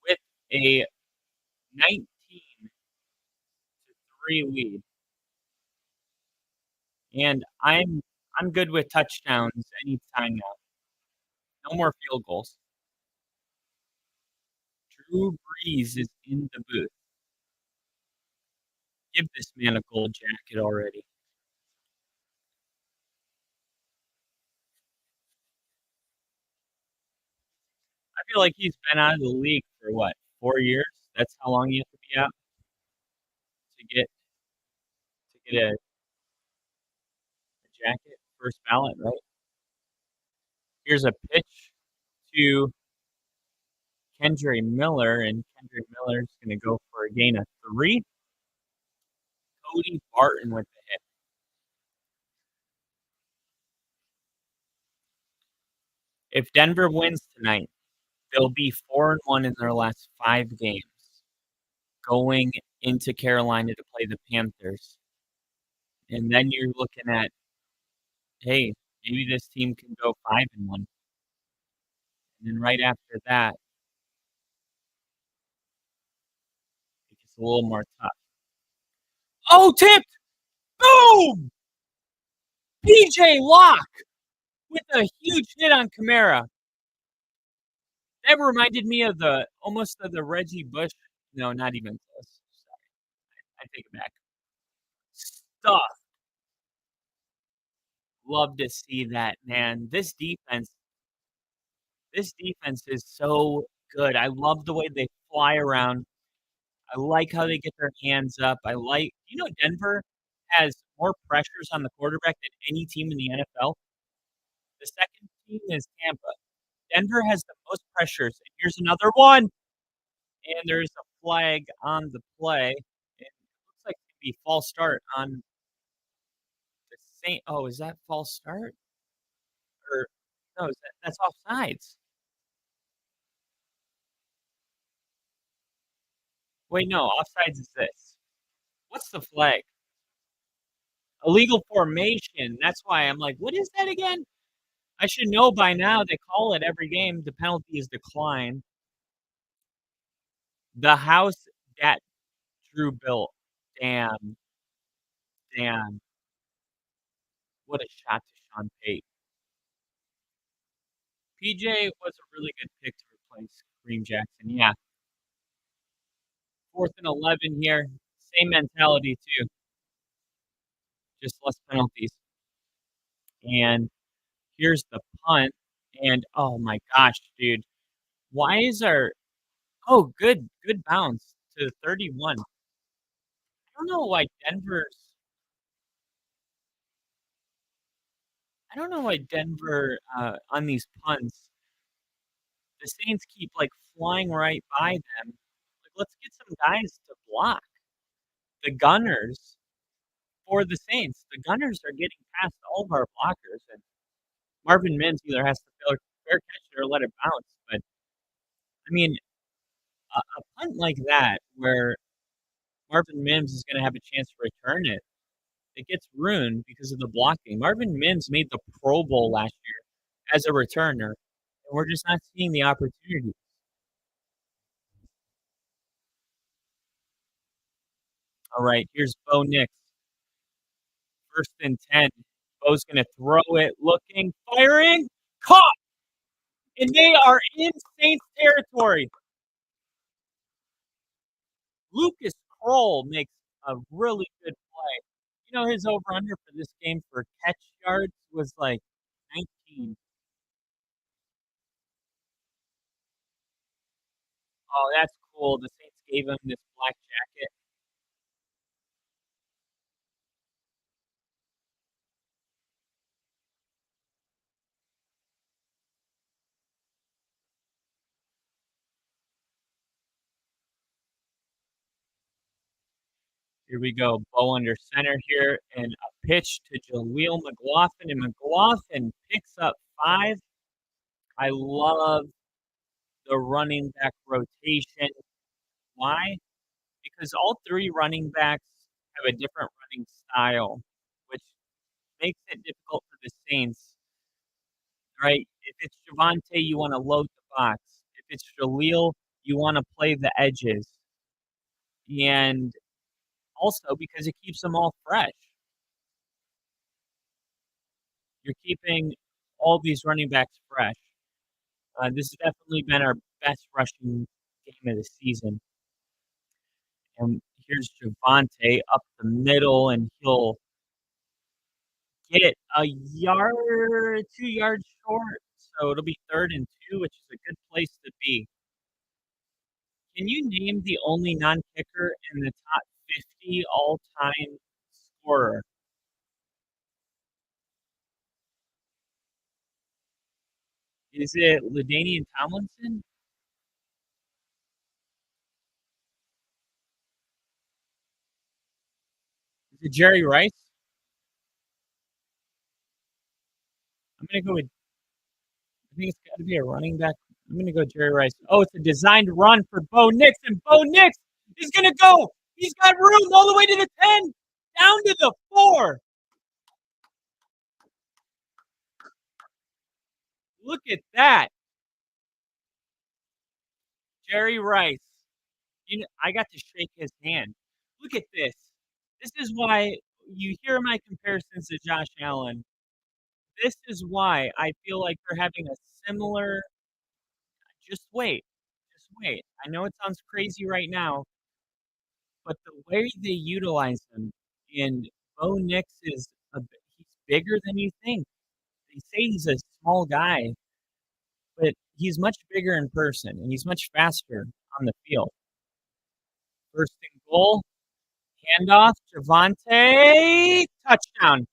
B: with a 19-3 lead. And I'm good with touchdowns anytime now. No more field goals. Drew Brees is in the booth. Give this man a gold jacket already. I feel like he's been out of the league for what, 4 years? That's how long you have to be out to get a jacket, first ballot, right? Here's a pitch to Kendre Miller, and Kendre Miller's going to go for a gain of 3. Cody Barton with the hit. If Denver wins tonight, They'll be 4-1 in their last 5 games, going into Carolina to play the Panthers. And then you're looking at, hey, maybe this team can go 5-1. And then right after that, it gets a little more tough. Oh, tipped! Boom! PJ Locke with a huge hit on Kamara. That reminded me of almost of the Reggie Bush. No, not even close. Sorry. I take it back. Stuff. Love to see that, man. This defense is so good. I love the way they fly around. I like how they get their hands up. Denver has more pressures on the quarterback than any team in the NFL. The second team is Tampa. Denver has the most pressures. And here's another one. And there's a flag on the play. It looks like it could be false start on the Saint. Oh, is that false start? Or no, that's offsides. Wait, no, offsides is this. What's the flag? Illegal formation. That's why I'm like, what is that again? I should know by now. They call it every game. The penalty is decline. The house that Drew built. Damn. What a shot to Sean Payton. PJ was a really good pick to replace Kareem Jackson. Yeah. 4th and 11 here. Same mentality, too. Just less penalties. And here's the punt. And, oh, my gosh, dude. Why is our – oh, good bounce to 31. I don't know why Denver on these punts, the Saints keep, flying right by them. Let's get some guys to block. The gunners for the Saints. The gunners are getting past all of our blockers, and Marvin Mims either has to fair catch it or let it bounce. But, I mean, a punt like that where Marvin Mims is going to have a chance to return it, it gets ruined because of the blocking. Marvin Mims made the Pro Bowl last year as a returner, and we're just not seeing the opportunity. All right, here's Bo Nix. 1st and 10. Bo's going to throw it, looking, firing, caught! And they are in Saints territory. Lucas Kroll makes a really good play. You know, his over-under for this game for catch yards was 19. Oh, that's cool. The Saints gave him this black jacket. Here we go. Bo under center here, and a pitch to Jaleel McLaughlin, and McLaughlin picks up 5. I love the running back rotation. Why? Because all 3 running backs have a different running style, which makes it difficult for the Saints, right? If it's Javonte, you want to load the box. If it's Jaleel, you want to play the edges. And also because it keeps them all fresh. You're keeping all these running backs fresh. This has definitely been our best rushing game of the season. And here's Javonte up the middle, and he'll get a 2 yards short. So it'll be 3rd and 2, which is a good place to be. Can you name the only non-kicker in the top 50 all-time scorer? Is it LaDainian Tomlinson? Is it Jerry Rice? I'm gonna go with. I think it's got to be a running back. I'm going to go Jerry Rice. Oh, it's a designed run for Bo Nix, and Bo Nix is going to go. He's got room all the way to the 10, down to the 4. Look at that. Jerry Rice. I got to shake his hand. Look at this. This is why you hear my comparisons to Josh Allen. This is why I feel like they're having a similar. Just wait. Just wait. I know it sounds crazy right now, but the way they utilize him, and Bo Nix he's bigger than you think. They say he's a small guy, but he's much bigger in person, and he's much faster on the field. First and goal, handoff, Javonte, touchdown.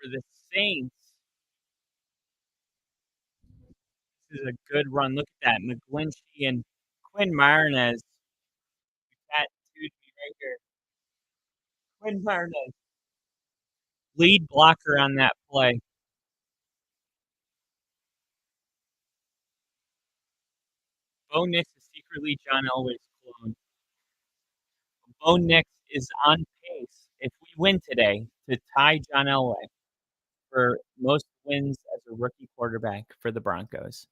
B: For the Saints. This is a good run. Look at that. McGlinchey and Quinn Martinez. That dude right here. Quinn Martinez. Lead blocker on that play. Bo Nix is secretly John Elway's clone. Bo Nix is on pace, if we win today, to tie John Elway for most wins as a rookie quarterback for the Broncos.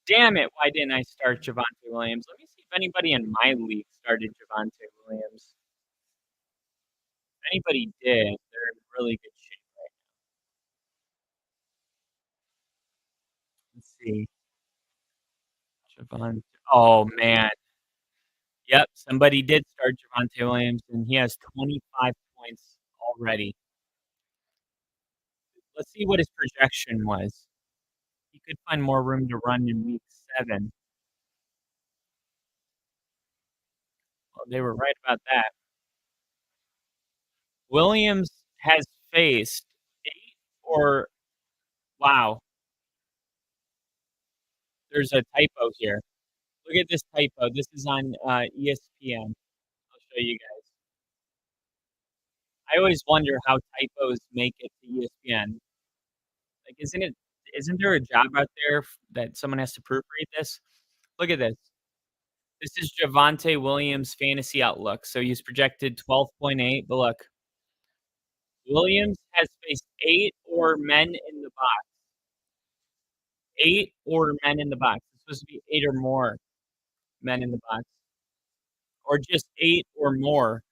B: Damn it, why didn't I start Javonte Williams? Let me see if anybody in my league started Javonte Williams. If anybody did, they're in really good shape right now. Let's see. Javonte. Oh, man. Yep, somebody did start Javonte Williams, and he has 25 points already. Let's see what his projection was. He could find more room to run in week 7. Well, they were right about that. Williams has faced 8 or wow. There's a typo here. Look at this typo. This is on ESPN. I'll show you guys. I always wonder how typos make it to ESPN. Like, isn't there a job out there that someone has to proofread this? Look at this. This is Javonte Williams' fantasy outlook. So he's projected 12.8, but look, Williams has faced 8 or men in the box. 8 or men in the box. It's supposed to be 8 or more men in the box. Or just 8 or more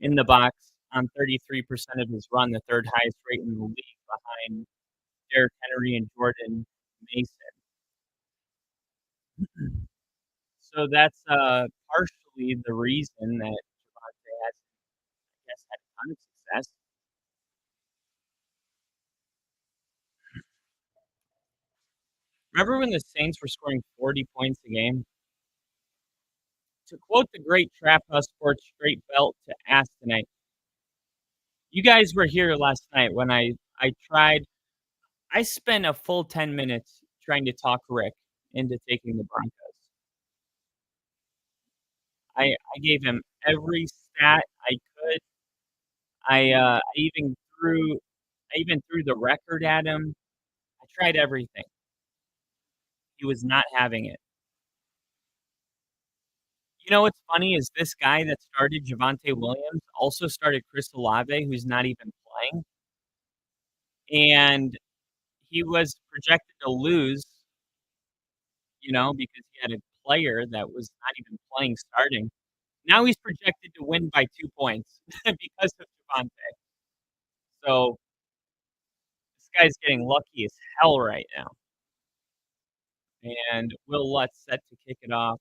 B: in the box on 33% of his run, the third highest rate in the league behind Derrick Henry and Jordan Mason. So that's partially the reason that Javonte has, I guess, had a ton of success. Remember when the Saints were scoring 40 points a game? To quote the great Trap House Sports straight belt to ask tonight, you guys were here last night when I spent a full 10 minutes trying to talk Rick into taking the Broncos. I gave him every stat I could. I even threw the record at him. I tried everything. He was not having it. You know what's funny is this guy that started Javonte Williams also started Chris Olave, who's not even playing. And he was projected to lose, because he had a player that was not even playing starting. Now he's projected to win by 2 points because of Javonte. So this guy's getting lucky as hell right now. And Will Lutz set to kick it off.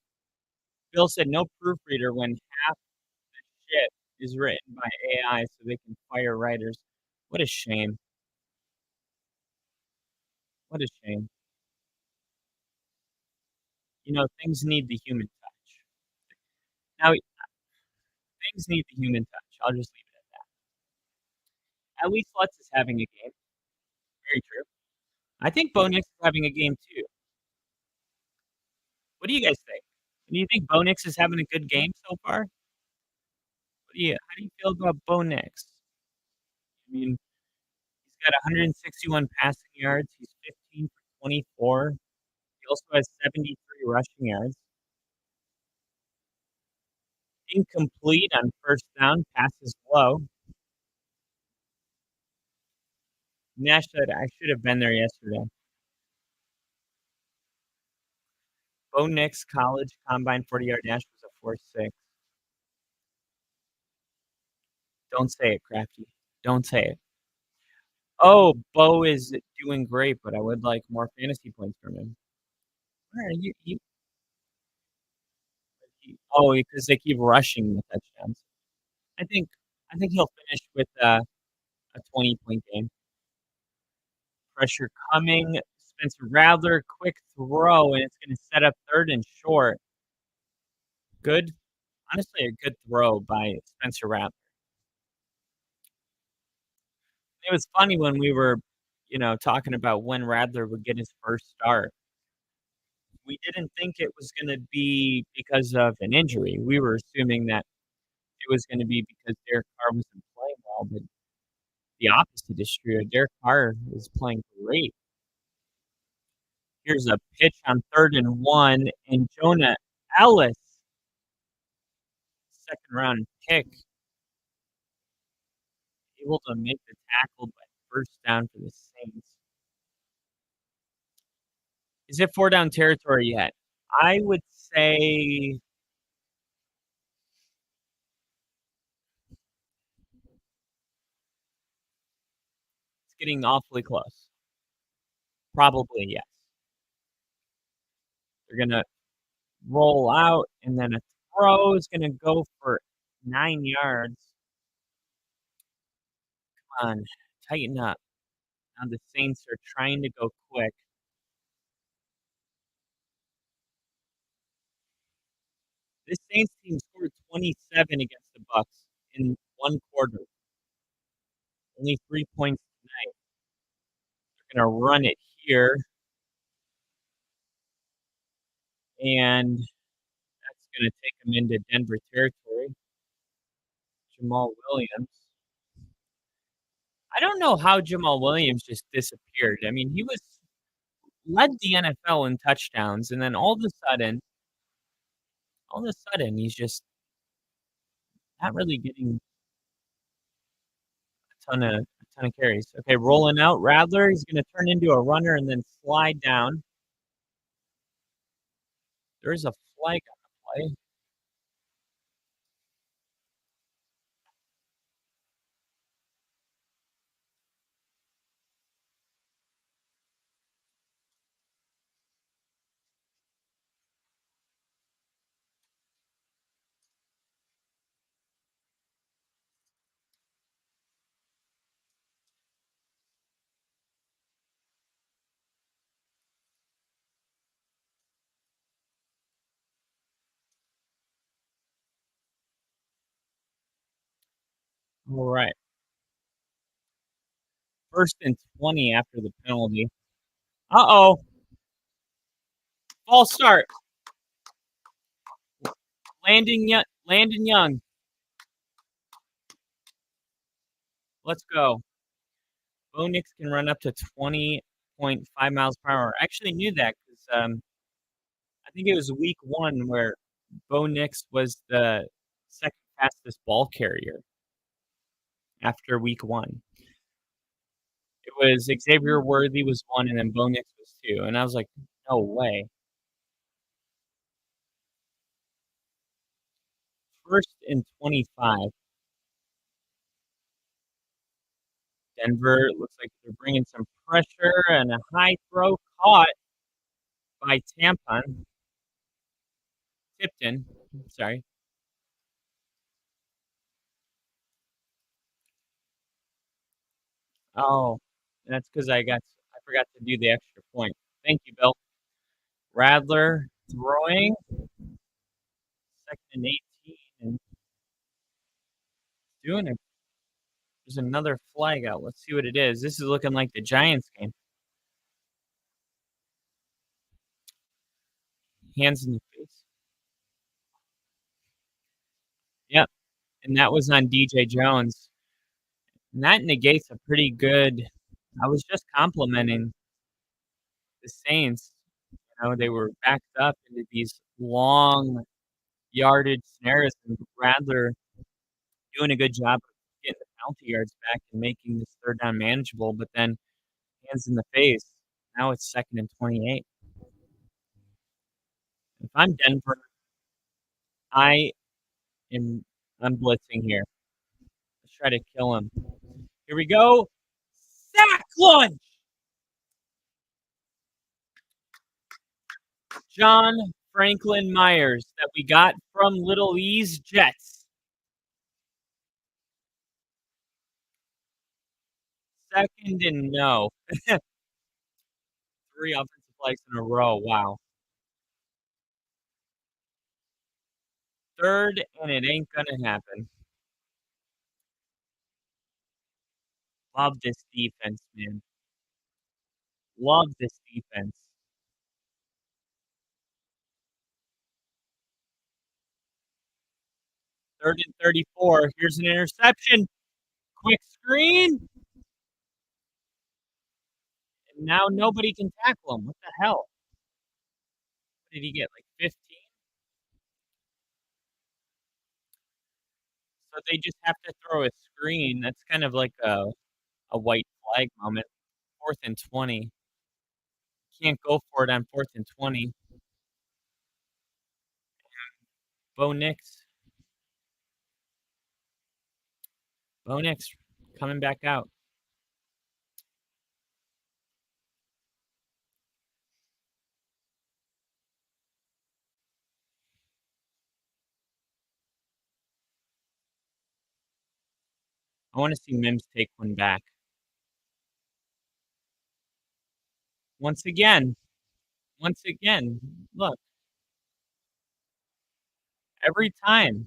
B: Bill said no proofreader when half the shit is written by AI so they can fire writers. What a shame. What a shame. Things need the human touch. Now, things need the human touch. I'll just leave it at that. At least Lutz is having a game. Very true. I think Bo Nix is having a game too. What do you guys think? Do you think Bo Nix is having a good game so far? How do you feel about Bo Nix? I mean, he's got 161 passing yards. He's 15 for 24. He also has 73 rushing yards. Incomplete on first down, passes low. Nash said, I should have been there yesterday. Bo Nix college combine 40-yard dash was a 4.6. Don't say it, Crafty. Don't say it. Oh, Bo is doing great, but I would like more fantasy points from him. Where are you? Oh, because they keep rushing the touchdowns. I think he'll finish with a 20-point game. Pressure coming. Spencer Rattler, quick throw, and it's going to set up third and short. Good. Honestly, a good throw by Spencer Rattler. It was funny when we were, talking about when Rattler would get his first start. We didn't think it was going to be because of an injury. We were assuming that it was going to be because Derek Carr wasn't playing well, but the opposite is true. Derek Carr is playing great. Here's a pitch on 3rd and 1, and Jonah Ellis, second round pick, able to make the tackle, but first down for the Saints. Is it 4-down territory yet? I would say it's getting awfully close. Probably, yes. They're going to roll out, and then a throw is going to go for 9 yards. Come on, tighten up. Now the Saints are trying to go quick. This Saints team scored 27 against the Bucks in one quarter. Only 3 points tonight. They're going to run it here. And that's going to take them into Denver territory. Jamal Williams. I don't know how Jamal Williams just disappeared. I mean, he led the NFL in touchdowns, and then all of a sudden, he's just not really getting a ton of carries. Okay, rolling out Rattler. He's going to turn into a runner and then slide down. There's a flag on the play. All right. 1st and 20 after the penalty. Uh-oh. False start. Landon Young. Let's go. Bo Nix can run up to 20.5 miles per hour. I actually knew that because I think it was week 1 where Bo Nix was the second fastest ball carrier after week 1. It was Xavier Worthy was 1, and then Bo Nix was 2. And I was like, no way. 1st and 25. Denver looks like they're bringing some pressure, and a high throw caught by Tipton. Sorry. Oh, that's because I forgot to do the extra point. Thank you, Bill. Rattler throwing. 2nd and 18. doing it. There's another flag out. Let's see what it is. This is looking like the Giants game. Hands in the face. Yep. And that was on DJ Jones. And that negates a pretty good. I was just complimenting the Saints. They were backed up into these long yardage snares, and Radler doing a good job of getting the penalty yards back and making this third down manageable, but then hands in the face. Now it's 2nd and 28. If I'm Denver, I I'm blitzing here. Let's try to kill him. Here we go. Sack lunge. John Franklin Myers that we got from Little E's Jets. 2nd and no. 3 offensive plays in a row. Wow. 3rd, and it ain't gonna happen. Love this defense, man. Love this defense. 3rd and 34. Here's an interception. Quick screen. And now nobody can tackle him. What the hell? What did he get? Like 15? So they just have to throw a screen. That's kind of like a white flag moment. 4th and 20. Can't go for it on 4th and 20. Bo Nix coming back out. I want to see Mims take one back. Once again, look. Every time.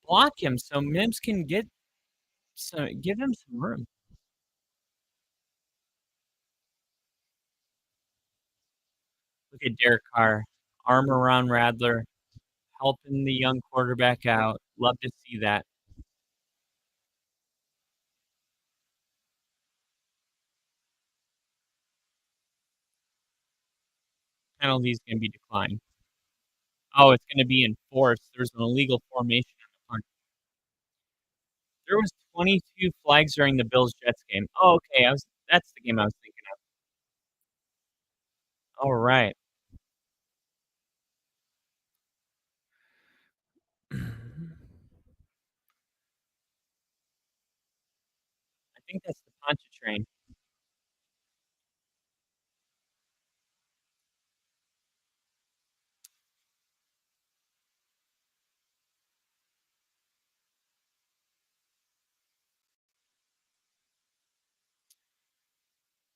B: Block him so Mims can give him some room. Look at Derek Carr. Arm around Radler, helping the young quarterback out. Love to see that. Penalty's going to be declined. Oh, it's going to be enforced. There's an illegal formation on the punt. There was 22 flags during the Bills-Jets game. Oh, okay. That's the game I was thinking of. All right. I think that's the Pontchartrain.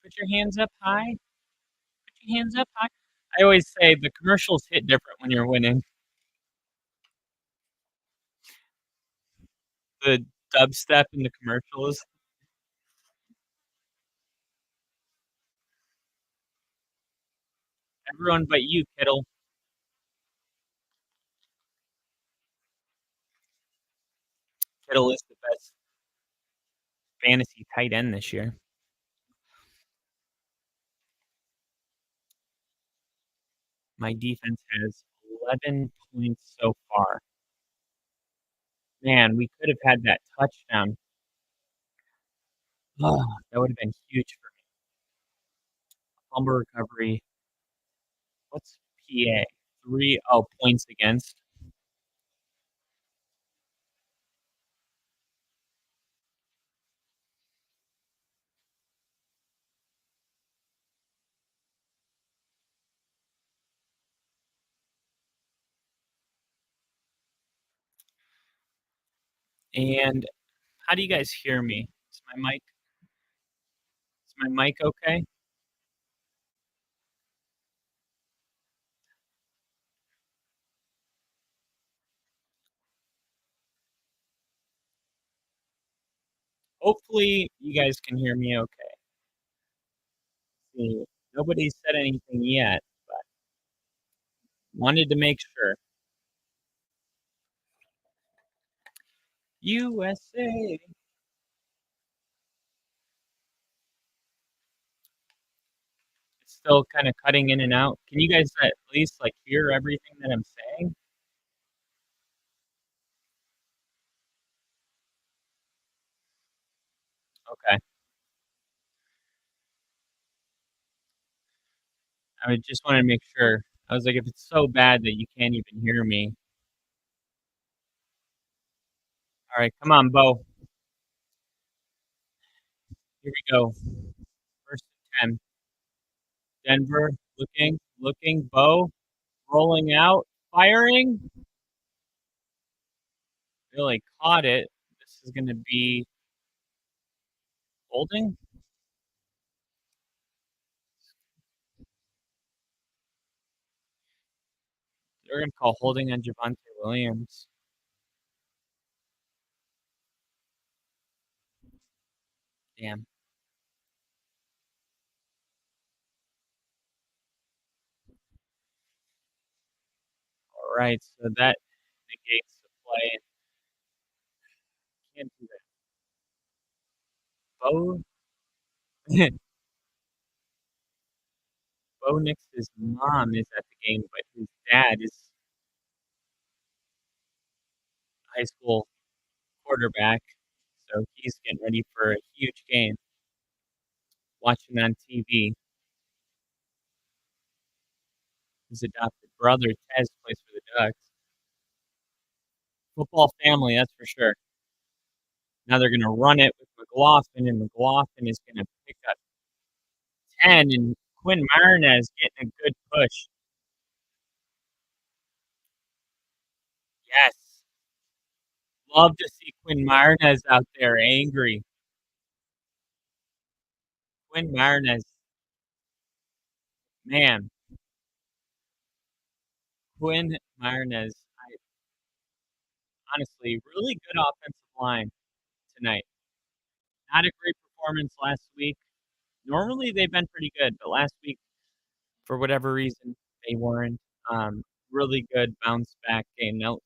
B: Put your hands up high. Put your hands up high. I always say the commercials hit different when you're winning. The dubstep in the commercials. Everyone but you, Kittle. Kittle is the best fantasy tight end this year. My defense has 11 points so far. Man, we could have had that touchdown. Oh, that would have been huge for me. Fumble recovery. What's PA? 3 points against. And how do you guys hear me? Is my mic okay? Hopefully, you guys can hear me okay. See, nobody said anything yet, but wanted to make sure. USA. It's still kind of cutting in and out. Can you guys at least like hear everything that I'm saying? Okay. I just wanted to make sure. I was like, if it's so bad that you can't even hear me. All right, come on, Bo. Here we go. First and 10. Denver looking. Bo rolling out, firing. Really caught it. This is going to be holding. They're going to call holding on Javonte Williams. Damn. All right, so that negates the play. Can't do that. Bo, Bo Nix's mom is at the game, but his dad is a high school quarterback, so he's getting ready for a huge game. Watching on TV. His adopted brother Tez plays for the Ducks. Football family, that's for sure. Now they're going to run it with McLaughlin, and McLaughlin is going to pick up 10, and Quinn Martinez getting a good push. Yes. Love to see Quinn Martinez out there angry. Quinn Martinez. Man. Quinn Martinez. Honestly, really good offensive line tonight. Not a great performance last week. Normally they've been pretty good, but last week, for whatever reason, they weren't. Really good bounce back game. Now,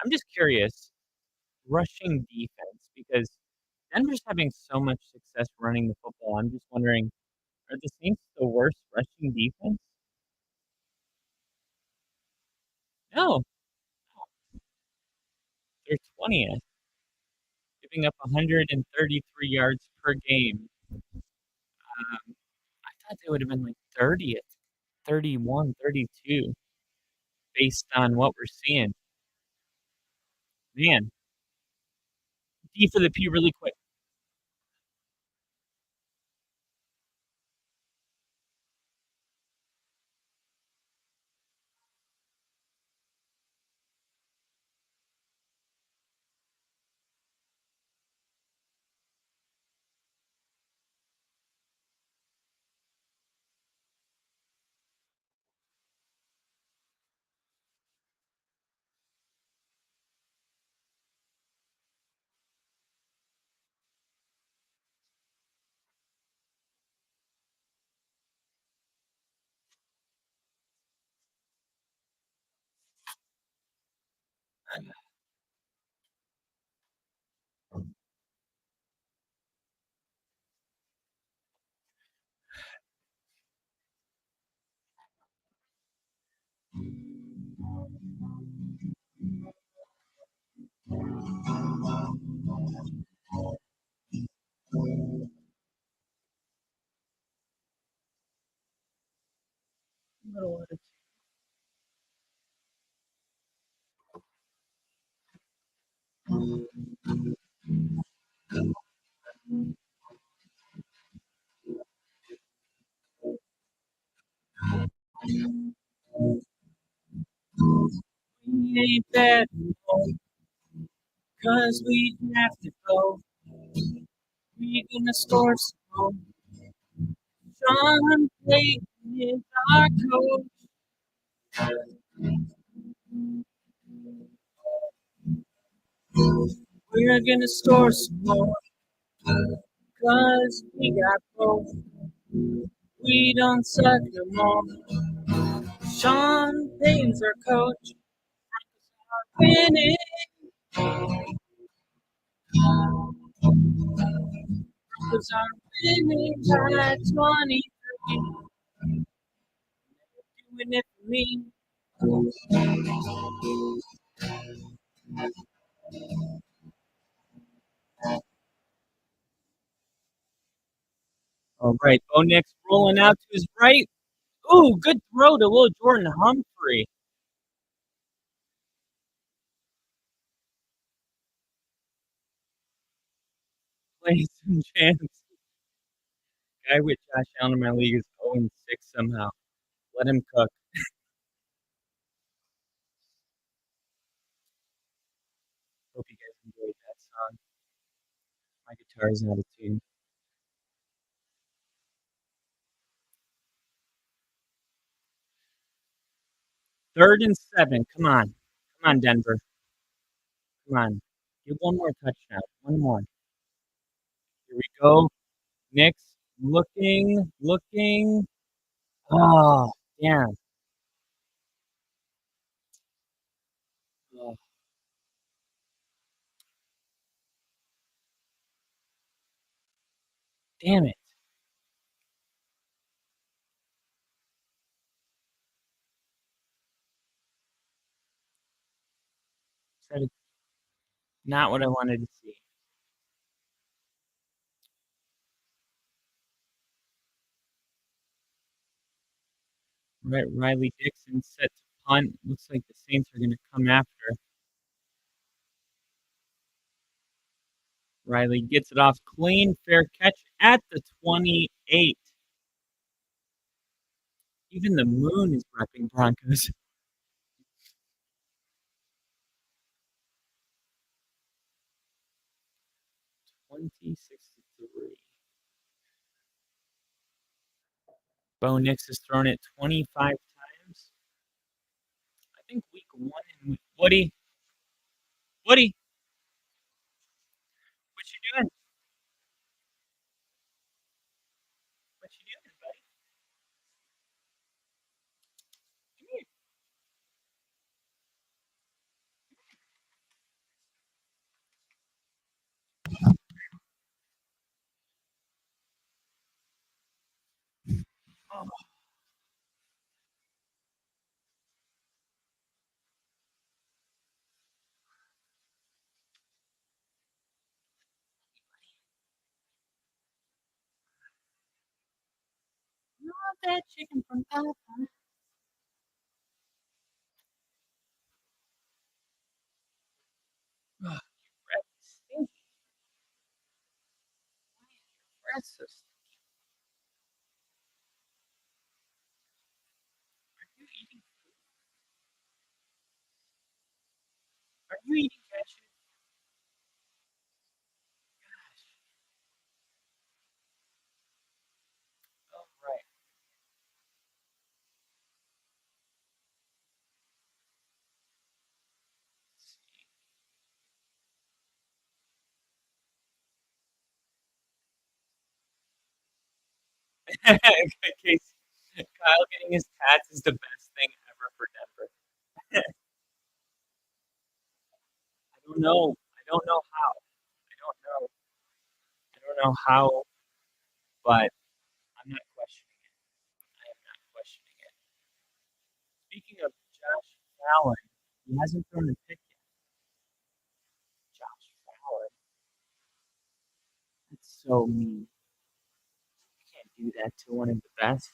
B: I'm just curious, rushing defense, because Denver's having so much success running the football. I'm just wondering, are the Saints the worst rushing defense? No, they're 20th, giving up 133 yards per game. I thought they would have been like 30th, 31, 32, based on what we're seeing. Man, D for the P really quick. We ain't that low, 'cause we have to go. We gonna score some. Sean Payton is our coach. We're gonna score some more. 'Cause we got both. We don't suck no more. Sean Payton's our coach. Winning. Broncos are winning by 23. Doing it for me. All right, Bo Nix rolling out to his right. Ooh, good throw to little Jordan Humphrey. Playing some chance. Guy with Josh Allen in my league is 0-6 somehow. Let him cook. Hope you guys enjoyed that song. My guitar is out of tune. Third and 7. Come on. Come on, Denver. Come on. Get one more touchdown. One more. Here we go. Nix looking. Oh, damn. Oh, damn it. That is not what I wanted to see. Right, Riley Dixon set to punt. Looks like the Saints are going to come after. Riley gets it off clean. Fair catch at the 28. Even the moon is repping Broncos. 2063. Bo Nix has thrown it 25 times. I think week 1 and Woody, what you doing? What you doing, buddy? Come here. Oh, love that chicken from Papa. Oh, breath is stinky. Breath so stinky. Are you eating? Are you eating cashew? Gosh. Oh, right. In case Kyle getting his tats is the best thing ever for Denver. I don't know. I don't know how. I don't know. I don't know how, but I'm not questioning it. I am not questioning it. Speaking of Josh Allen, he hasn't thrown a pick yet. Josh Allen. That's so mean. You can't do that to one of the best.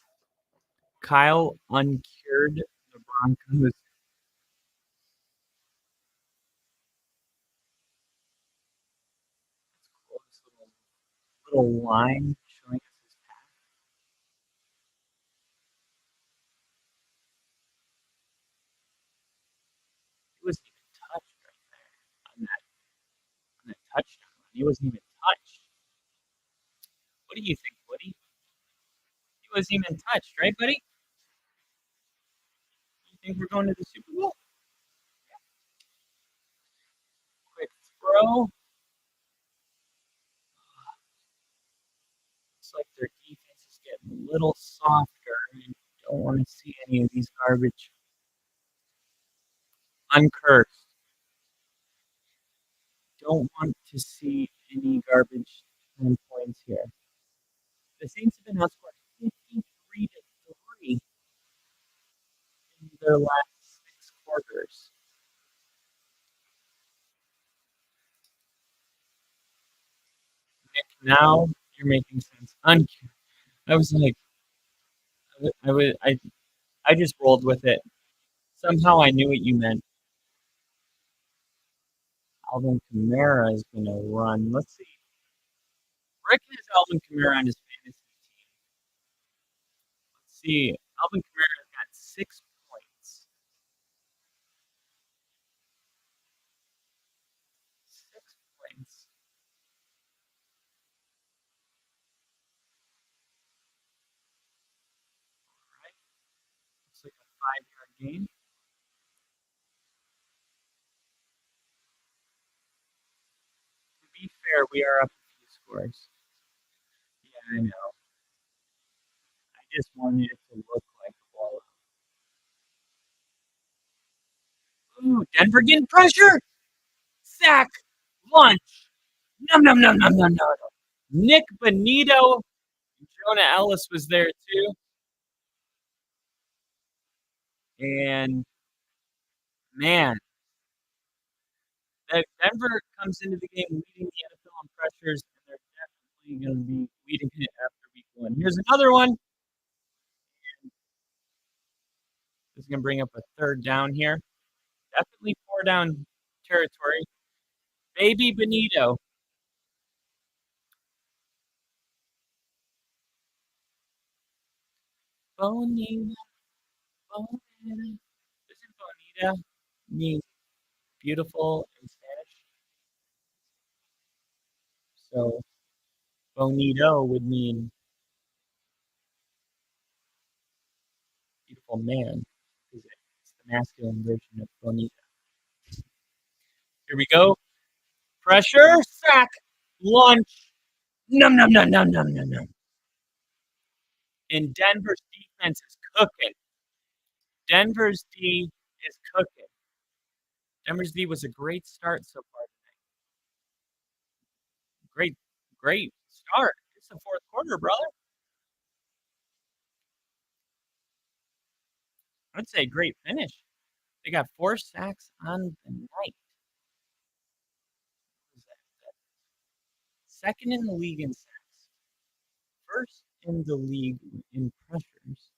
B: Kyle uncured the Broncos. Close little line showing us his path. He wasn't even touched right there on that touchdown. He wasn't even touched. What do you think, Woody? He wasn't even touched, right, buddy? You think we're going to the Super Bowl? Quick throw. like their defense is getting a little softer. I don't want to see any of these garbage. Uncursed. Don't want to see any garbage 10 points here. The Saints have been outscored 53-3 in their last 6 quarters. Nick, now you're making sense. I was like, I just rolled with it. Somehow I knew what you meant. Alvin Kamara is going to run. Let's see. Rick has Alvin Kamara on his fantasy team. Let's see. Alvin Kamara's got 6 points. 6 points. All right. Looks like a 5-yard gain. To be fair, we are up a few scores. Yeah, I know. I just wanted it to look like a blowout. Ooh, Denver getting pressure. Sack. Lunch. Num, num, num, num, num, num. Nick Bonito. Jonah Ellis was there too. And man, Denver comes into the game leading the NFL in pressures, and they're definitely going to be leading it after week 1. Here's another one. This is going to bring up a 3rd down here. Definitely 4-down territory. Baby Bonito. Bonita. Bonita. Isn't Bonita mean beautiful in Spanish? So Bonito would mean beautiful man. It's the masculine version of Bonita. Here we go. Pressure, sack, lunch. Num, num, num, num, num, num, num. And Denver's defense is cooking. Denver's D is cooking. Denver's D was a great start so far tonight. Great start. It's the 4th quarter, brother. I'd say great finish. They got 4 sacks on the night. Second in the league in sacks. First in the league in pressures.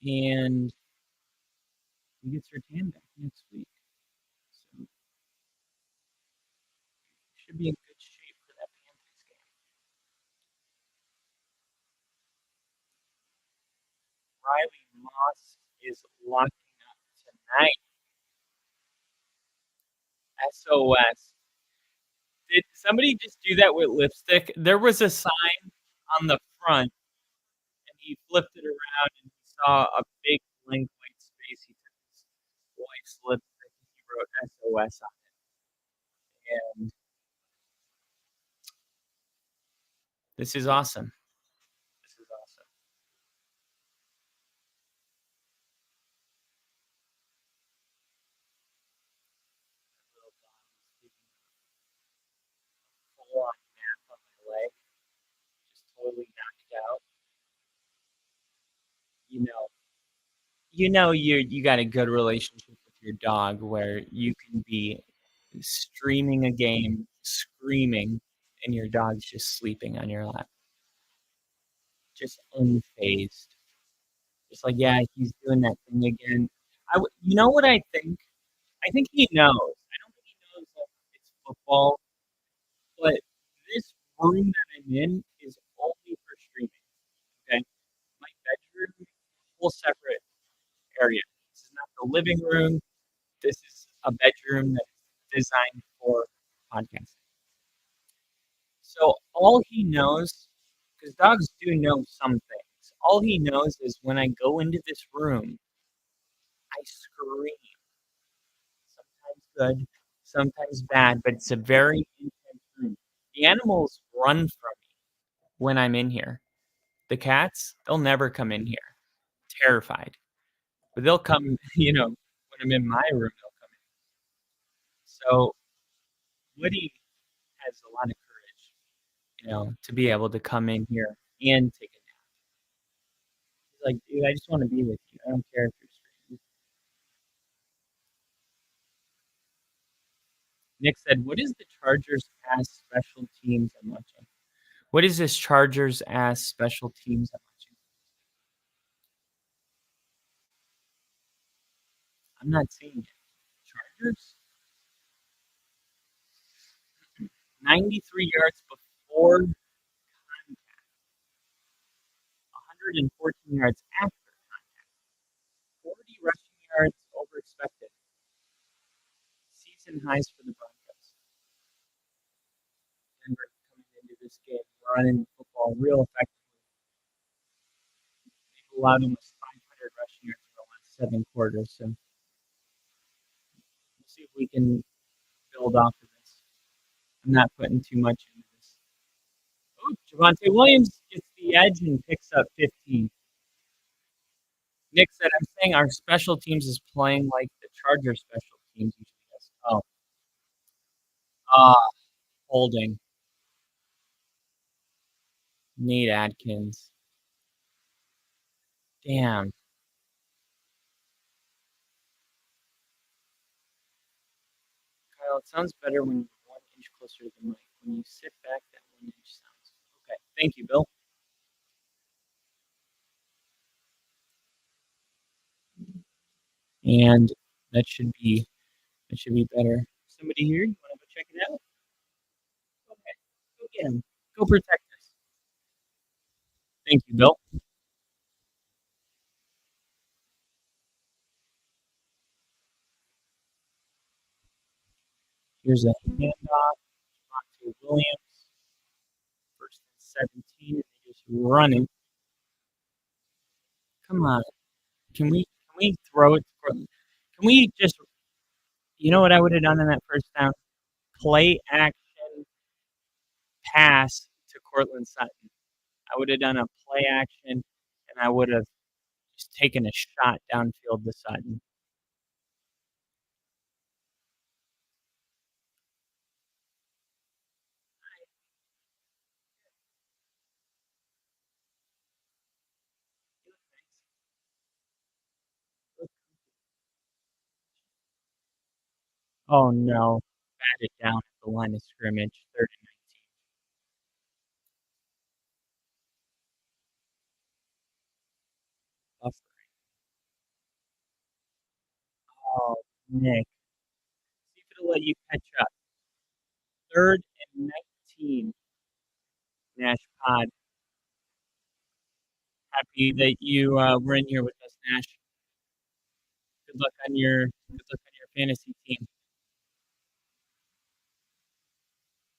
B: And he gets Sertan back next week. So should be in good shape for that Panthers game. Riley Moss is locking up tonight. SOS. Did somebody just do that with lipstick? There was a sign on the front, and he flipped it around, and he saw a big blank white space. He took his wife's lipstick, and he wrote SOS on it. And this is awesome. This is awesome. That little dog is taking a full-on nap on my leg, just totally knocked out. You got a good relationship with your dog where you can be streaming a game, screaming, and your dog's just sleeping on your lap, just unfazed, just like, yeah, he's doing that thing again. You know what I think? I think he knows. I don't think he knows that it's football, but this room that I'm in is only for streaming. Okay, my bedroom, whole separate area. This is not the living room. This is a bedroom that is designed for podcasting. So all he knows, because dogs do know some things, all he knows is when I go into this room, I scream. Sometimes good, sometimes bad, but it's a very intense room. The animals run from me when I'm in here. The cats, they'll never come in here, terrified. But they'll come, when I'm in my room, they'll come in. So Woody has a lot of courage, to be able to come in here and take a nap. He's like, dude, I just want to be with you. I don't care if you're screaming. Nick said, what is the Chargers ass special teams I'm watching? What is this Chargers ass special teams I'm watching? I'm not seeing it. Chargers? 93 yards before contact. 114 yards after contact. 40 rushing yards over expected. Season highs for the Broncos. Denver coming into this game, running the football real effectively. They've allowed almost 500 rushing yards in the last 7 quarters. So we'll see if we can build off of this. I'm not putting too much into this. Oh, Javonte Williams gets the edge and picks up 15. Nick said, I'm saying our special teams is playing like the Charger special teams usually does. Oh. Holding. Nate Adkins. Damn. Kyle, it sounds better when you're 1 inch closer to the mic. When you sit back, that 1 inch sounds. Okay. Thank you, Bill. And that should be better. Somebody here, you want to go check it out? Okay. Go get him. Go protect us. Thank you, Bill. Here's a handoff. Javonte Williams. First and 17. And they just running. Come on. Can we throw it to Cortland? Can we just, you know what I would have done in that first down? Play action pass to Cortland Sutton. I would have done a play action, and I would have just taken a shot downfield to Sutton. Oh no. Batted down at the line of scrimmage, 3rd and 19. Buffering. Oh, Nick. See if it'll let you catch up. 3rd and 19. Nash Pod. Happy that you were in here with us, Nash. Good luck on your fantasy team.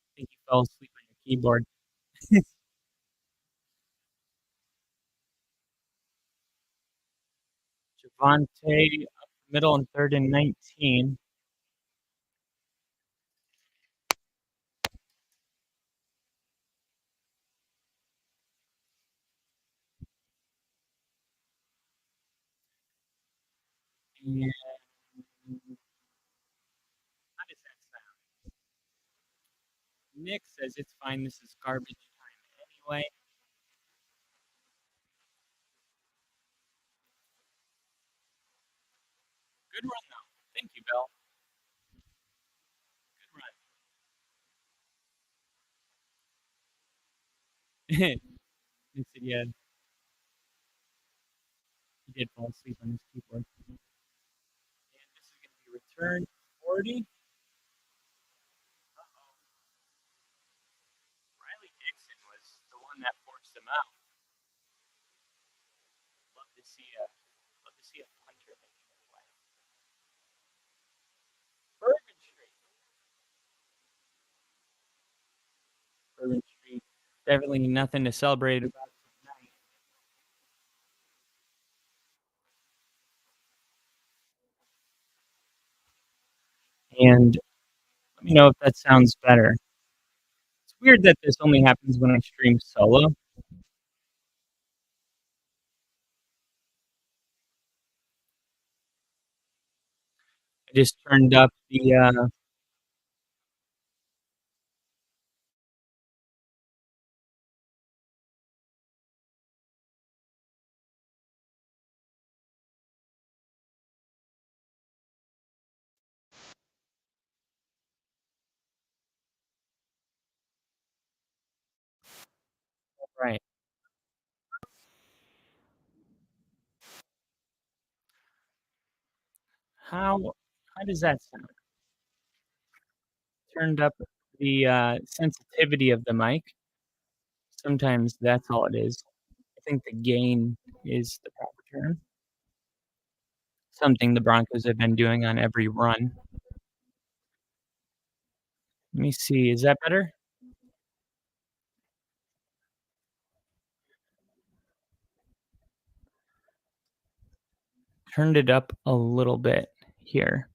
B: I think you fell asleep on your keyboard. Javonte up the middle on 3rd and 19. And how does that sound? Nick says it's fine. This is garbage time anyway. Good run, though. Thank you, Bill. Good run. Nick said, yeah, he did fall asleep on his keyboard. And this is going to be return 40. Uh-oh. Riley Dixon was the one that forced him out. Love to see a punter making a play. Bourbon Street. Bourbon Street. Definitely nothing to celebrate about tonight. And let me know if that sounds better. It's weird that this only happens when I stream solo. I just turned up the right. How does that sound? Turned up the sensitivity of the mic. Sometimes that's all it is. I think the gain is the proper term. Something the Broncos have been doing on every run. Let me see. Is that better? Turned it up a little bit here.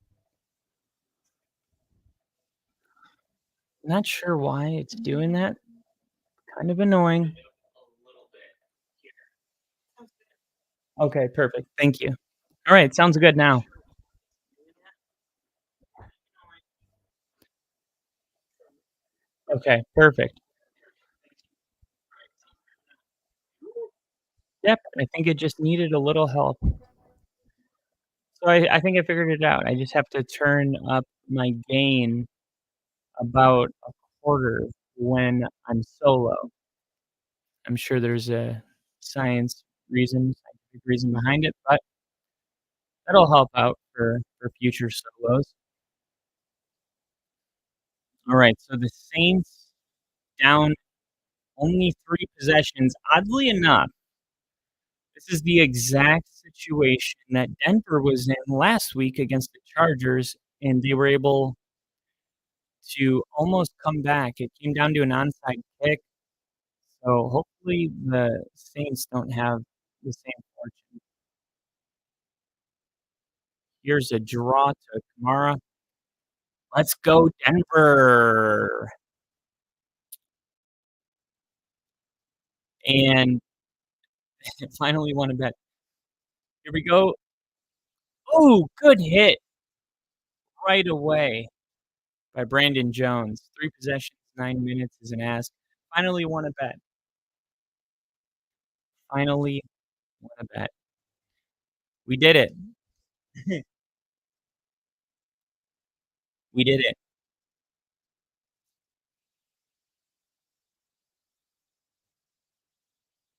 B: Not sure why it's doing that. Kind of annoying. Okay, perfect. Thank you. All right, sounds good now. Okay, perfect. Yep, I think it just needed a little help. So I think I figured it out. I just have to turn up my gain about a quarter when I'm solo. I'm sure there's a scientific reason behind it, but that'll help out for future solos. All right, so the Saints down only 3 possessions. Oddly enough, this is the exact situation that Denver was in last week against the Chargers, and they were able to almost come back. It came down to an onside kick, so hopefully the Saints don't have the same fortune. Here's a draw to Kamara. Let's go Denver. And finally won a bet. Here we go. Oh, good hit right away by Brandon Jones. 3 possessions, 9 minutes is an ask. Finally won a bet. Finally won a bet. We did it. We did it.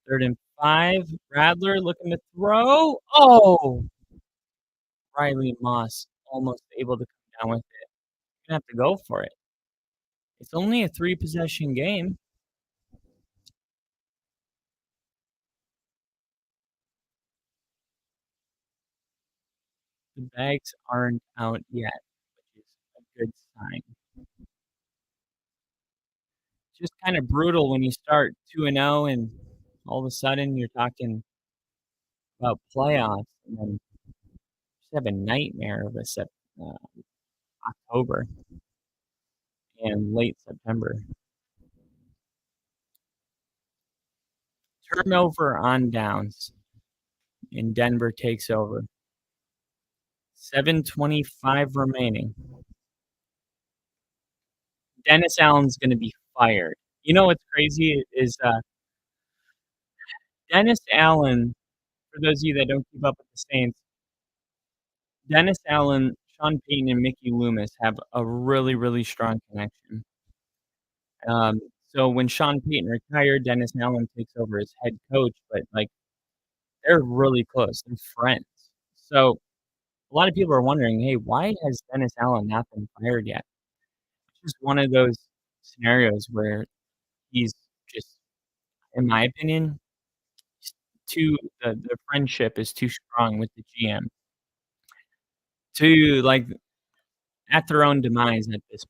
B: 3rd and 5. Radler looking to throw. Oh! Riley Moss almost able to come down with it. Gonna have to go for it. It's only a 3 possession game. The bags aren't out yet, which is a good sign. It's just kind of brutal when you start 2-0 and all of a sudden you're talking about playoffs and then just have a nightmare of October and late September. Turnover on downs, and Denver takes over. 7:25 remaining. Dennis Allen's going to be fired. You know what's crazy is Dennis Allen, for those of you that don't keep up with the Saints, Dennis Allen, Sean Payton, and Mickey Loomis have a really, really strong connection. So when Sean Payton retired, Dennis Allen takes over as head coach, but like they're really close. They're friends. So a lot of people are wondering, hey, why has Dennis Allen not been fired yet? It's just one of those scenarios where he's just, in my opinion, the friendship is too strong with the GM to like at their own demise at this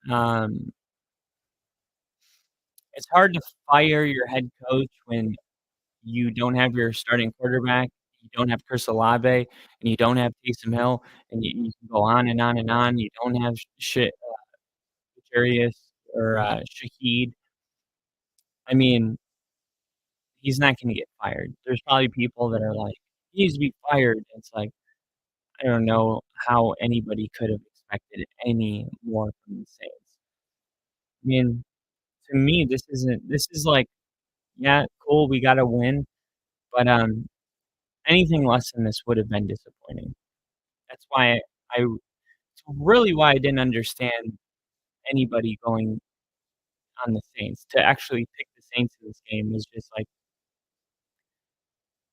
B: point. It's hard to fire your head coach when you don't have your starting quarterback, you don't have Chris Olave, and you don't have Taysom Hill, and you can go on and on and on. You don't have Jarius or Shaheed. I mean, he's not going to get fired. There's probably people that are like, he needs to be fired. It's like, I don't know how anybody could have expected any more from the Saints. I mean, to me, this is like, yeah, cool, we got to win, but anything less than this would have been disappointing. That's why it's really why I didn't understand anybody going on the Saints. To actually pick the Saints in this game was just like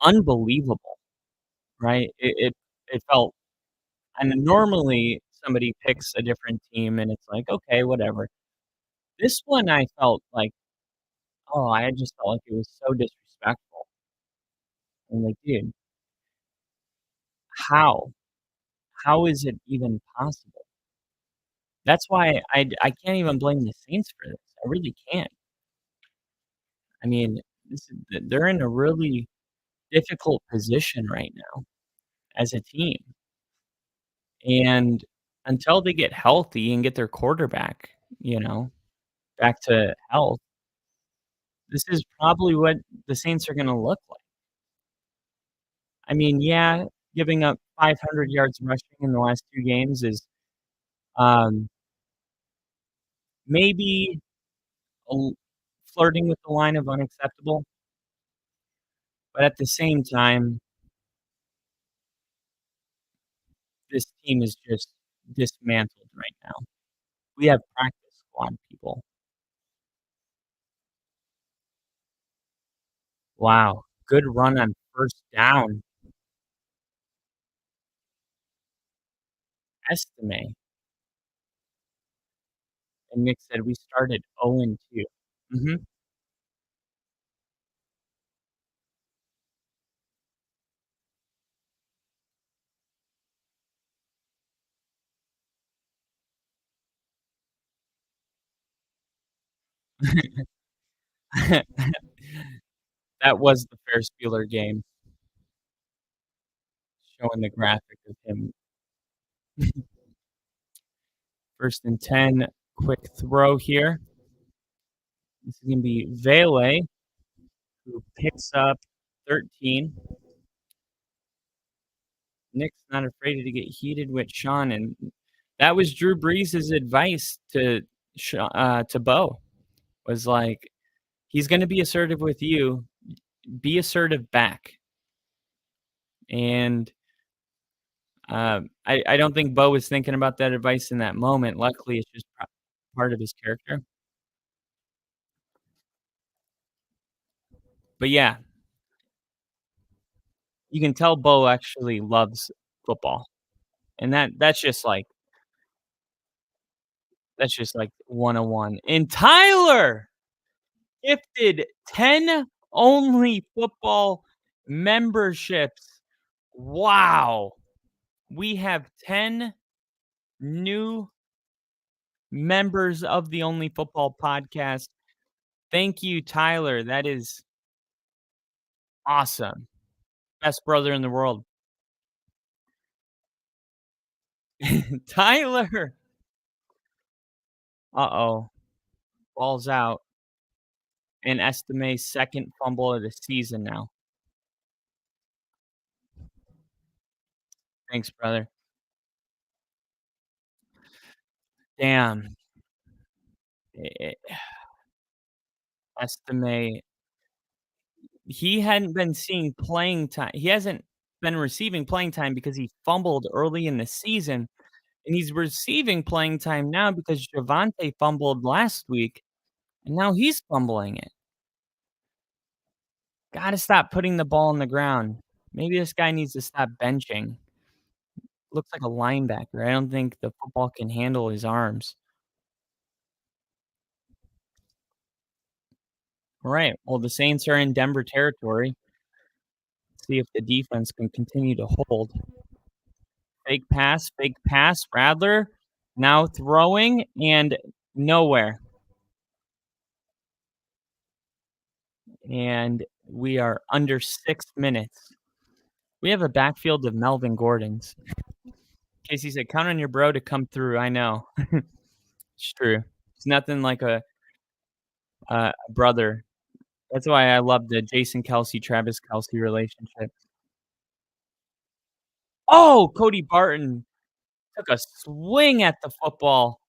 B: unbelievable, right? It felt, and normally somebody picks a different team and it's like, okay, whatever. This one I felt like, oh, I just felt like it was so disrespectful. I'm like, dude, how? How is it even possible? That's why I can't even blame the Saints for this. I really can't. I mean, they're in a really difficult position right now as a team. And until they get healthy and get their quarterback, back to health, this is probably what the Saints are going to look like. I mean, yeah, giving up 500 yards rushing in the last 2 games is um, maybe a l flirting with the line of unacceptable, but at the same time, this team is just dismantled right now. We have practice squad people. Wow, good run on first down. Estimate. And Nick said we started 0-2. Mhm. That was the Ferris Bueller game, showing the graphic of him. First and 10, quick throw here. This is gonna be Vele, who picks up 13. Nick's not afraid to get heated with Sean, and that was Drew Brees' advice to Bo, was like, "He's gonna be assertive with you, be assertive back." And I don't think Bo was thinking about that advice in that moment. Luckily, it's just part of his character. But yeah, you can tell Bo actually loves football, and that's just like 101. And Tyler gifted 10 only football memberships. Wow. We have 10 new members of the Only Football podcast. Thank you, Tyler. That is awesome. Best brother in the world. Tyler. Uh-oh. Ball's out. And Estime's second fumble of the season now. Thanks, brother. Damn. Eh, Estime, he hadn't been seeing playing time. He hasn't been receiving playing time because he fumbled early in the season, and he's receiving playing time now because Javonte fumbled last week, and now he's fumbling it. Gotta stop putting the ball on the ground. Maybe this guy needs to stop benching. Looks like a linebacker. I don't think the football can handle his arms. All right. Well, the Saints are in Denver territory. See if the defense can continue to hold. Fake pass. Radler now throwing and nowhere. And we are under 6 minutes. We have a backfield of Melvin Gordons. Casey said, count on your bro to come through. I know. It's true. It's nothing like a brother. That's why I love the Jason Kelsey, Travis Kelsey relationship. Oh, Cody Barton took a swing at the football.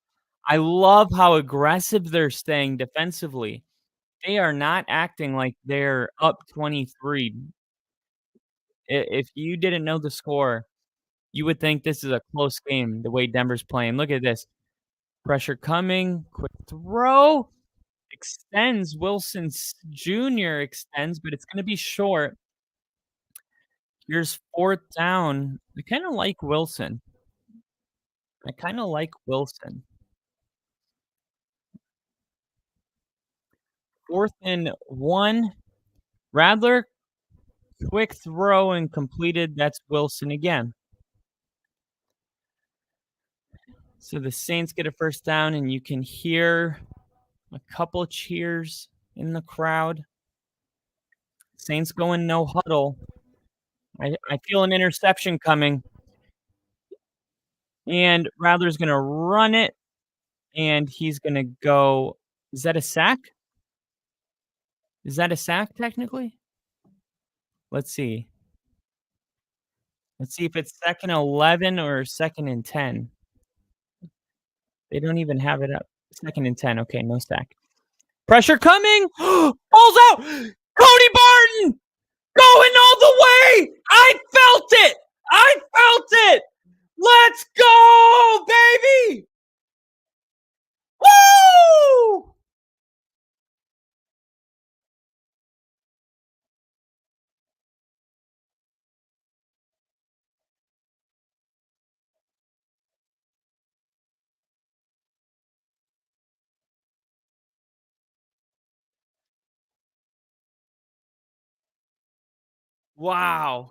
B: I love how aggressive they're staying defensively. They are not acting like they're up 23. If you didn't know the score, you would think this is a close game the way Denver's playing. Look at this. Pressure coming, quick throw, extends. Wilson's Jr. extends, but it's gonna be short. Here's 4th down. I kinda like Wilson. 4th and 1. Radler, quick throw and completed. That's Wilson again. So the Saints get a 1st down, and you can hear a couple cheers in the crowd. Saints going no huddle. I feel an interception coming. And Radler's gonna run it, and he's gonna go. Is that a sack? Is that a sack technically? Let's see. Let's see if it's 2nd 11 or 2nd and 10. They don't even have it up. 2nd and 10. Okay, no sack. Pressure coming. Ball's out. Cody Barton going all the way. I felt it. Let's go, baby. Woo! Wow.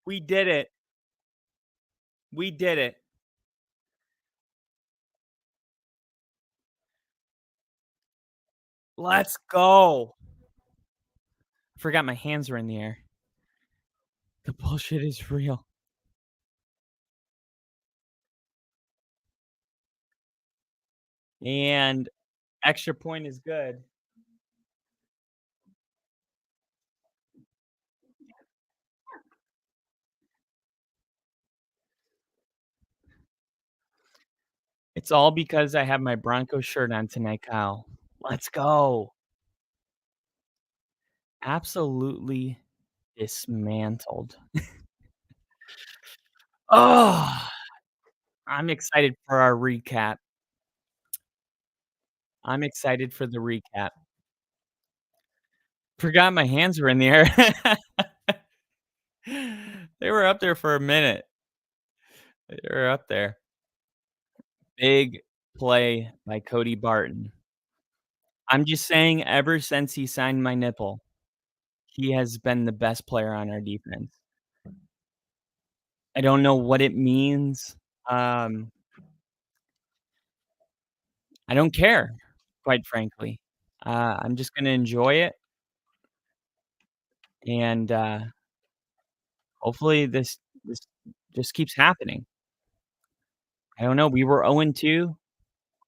B: We did it. Let's go. Forgot my hands were in the air. The bullshit is real. And extra point is good. It's all because I have my Broncos shirt on tonight, Kyle. Let's go. Absolutely dismantled. Oh, I'm excited for our recap. I'm excited for the recap. Forgot my hands were in the air. They were up there for a minute. They were up there. Big play by Cody Barton. I'm just saying, ever since he signed my nipple, he has been the best player on our defense. I don't know what it means. I don't care, quite frankly. I'm just gonna enjoy it, and hopefully this just keeps happening. I don't know. We were 0-2,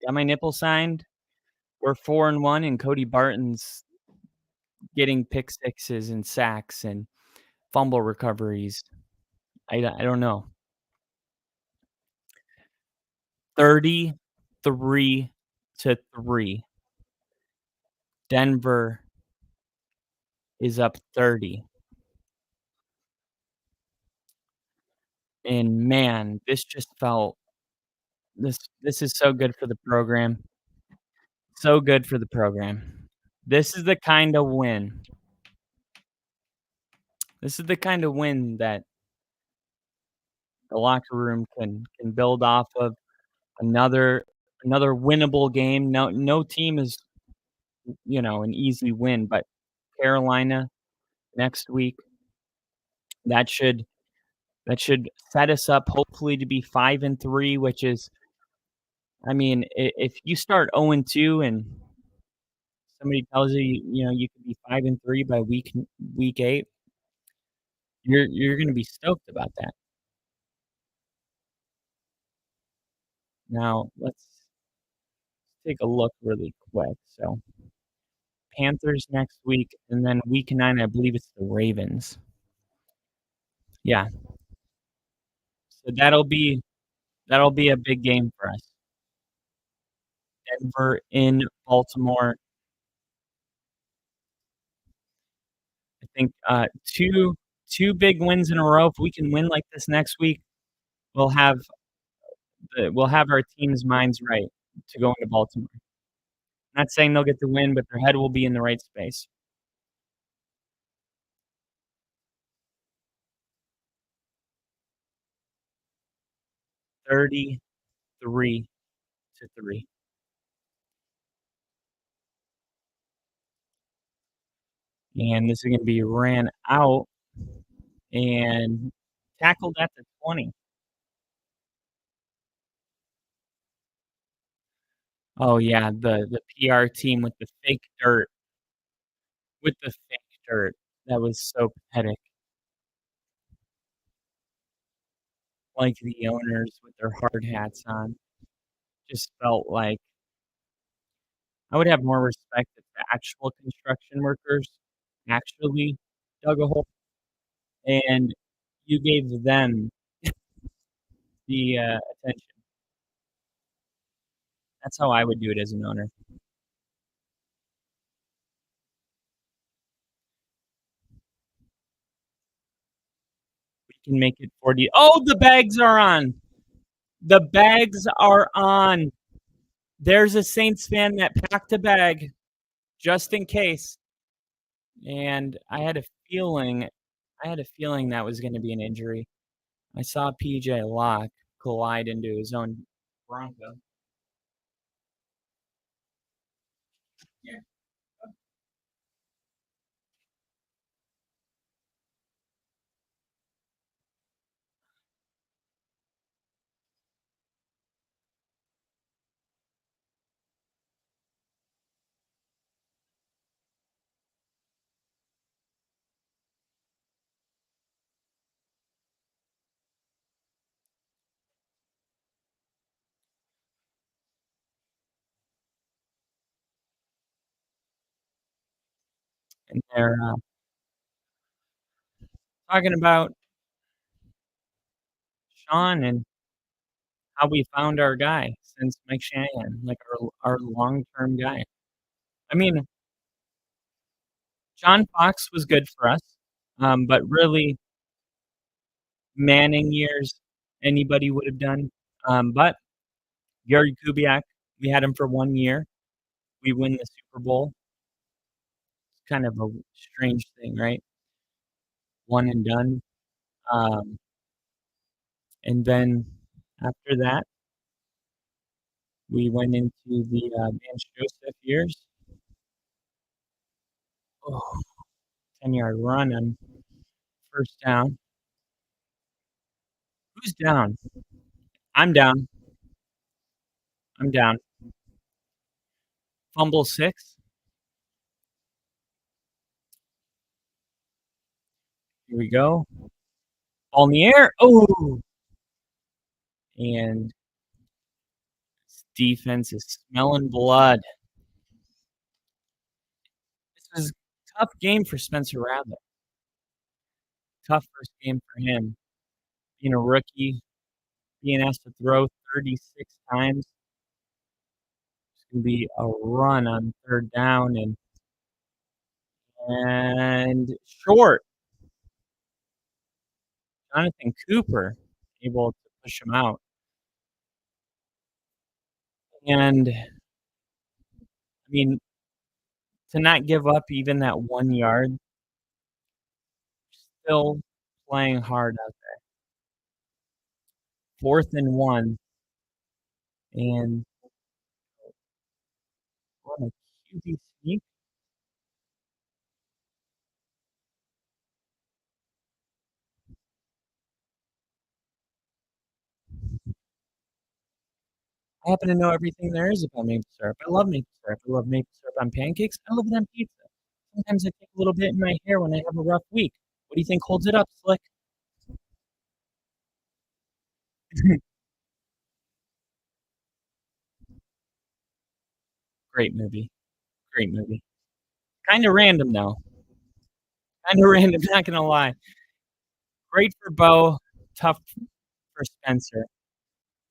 B: got my nipple signed. We're 4-1, and Cody Barton's getting pick sixes and sacks and fumble recoveries. I don't know. 33-3. Denver is up 30. And man, this just felt this is so good for the program. So good for the program. This is the kind of win. This is the kind of win that the locker room can build off of. Another winnable game. No team is, an easy win, but Carolina next week, that should set us up hopefully to be 5-3, which is, I mean, if you start 0-2 and somebody tells you, you can be 5-3 by week 8, you're gonna be stoked about that. Now, let's take a look really quick. So, Panthers next week, and then week 9, I believe it's the Ravens. Yeah. So that'll be a big game for us. Denver in Baltimore. I think two big wins in a row. If we can win like this next week, we'll have our team's minds right to go into Baltimore. Not saying they'll get the win, but their head will be in the right space. $33-3. And this is going to be ran out and tackled at the 20. Oh yeah, the PR team with the fake dirt. That was so pathetic. Like the owners with their hard hats on. Just felt like I would have more respect if the actual construction workers actually dug a hole and you gave them the attention. That's how I would do it as an owner. We can make it 40. Oh, the bags are on. The bags are on. There's a Saints fan that packed a bag just in case. And I had a feeling that was going to be an injury. I saw PJ Locke collide into his own Bronco. Yeah. And they're talking about Sean and how we found our guy since Mike Shanahan, like our long-term guy. I mean, John Fox was good for us, but really, Manning years, anybody would have done. But Gary Kubiak, we had him for 1 year. We win the Super Bowl. It's kind of a strange thing, right? One and done. And then after that, we went into the Vance Joseph years. Oh, 10-yard run on first down. Who's down? I'm down. Fumble 6. Here we go. Ball in the air. Oh! And this defense is smelling blood. This was a tough game for Spencer Rattler. Tough first game for him. Being a rookie, being asked to throw 36 times. It's going to be a run on third down and short. Jonathan Cooper able to push him out. And, I mean, to not give up even that 1 yard, still playing hard out there. 4th and 1. And what a QB sneak. I happen to know everything there is about maple syrup. I love maple syrup. I love maple syrup on pancakes. I love it on pizza. Sometimes I take a little bit in my hair when I have a rough week. What do you think holds it up, Slick? Great movie. Great movie. Kind of random, though. Kind of random, not going to lie. Great for Bo, tough for Spencer.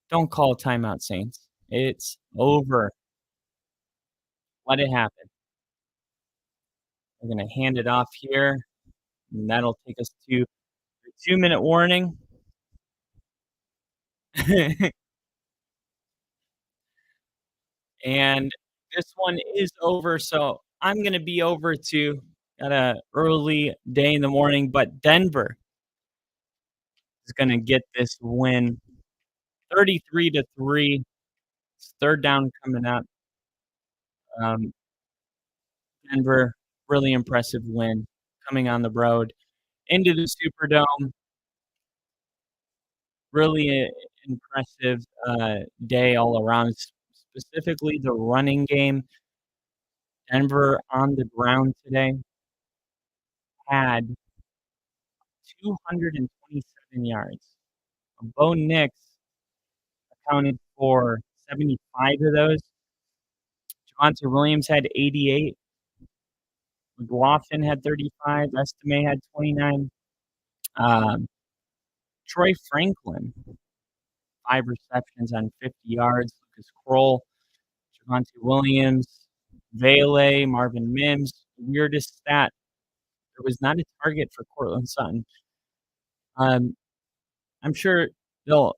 B: Don't call a timeout, Saints. It's over. Let it happen. We're going to hand it off here, and that'll take us to the 2-minute warning. And this one is over, so I'm going to be over too. Got an early day in the morning, but Denver is going to get this win, 33-3. It's third down coming up. Denver, really impressive win coming on the road into the Superdome. Really impressive day all around, specifically the running game. Denver on the ground today had 227 yards. Bo Nix accounted for 75 of those. Javonte Williams had 88. McLaughlin had 35. Estime had 29. Troy Franklin, 5 receptions on 50 yards. Lucas Kroll, Javonte Williams, Vele, Marvin Mims. The weirdest stat, there was not a target for Cortland Sutton. I'm sure they'll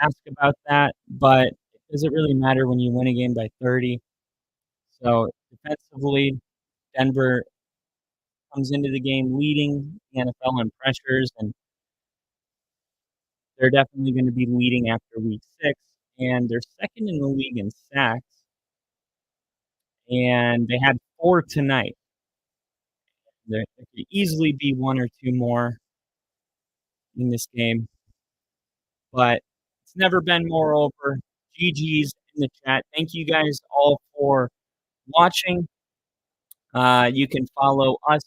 B: ask about that, but does it really matter when you win a game by 30? So defensively, Denver comes into the game leading the NFL in pressures, and they're definitely going to be leading after week 6. And they're second in the league in sacks, and they had 4 tonight. There could easily be 1 or 2 more in this game, but it's never been more over. GG's in the chat. Thank you guys all for watching. You can follow us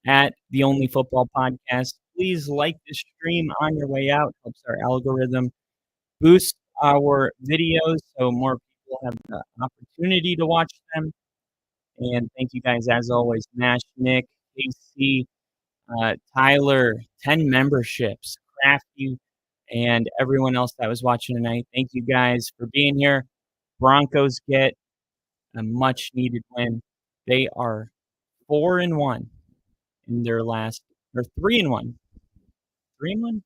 B: at The Only Football Podcast. Please like the stream on your way out. Helps our algorithm boost our videos so more people have the opportunity to watch them. And thank you guys, as always, Nash, Nick, AC, Tyler, 10 memberships, Crafty, and everyone else that was watching tonight. Thank you guys for being here. Broncos get a much-needed win. They are 4-1 in their last, or 3-1. 3-1?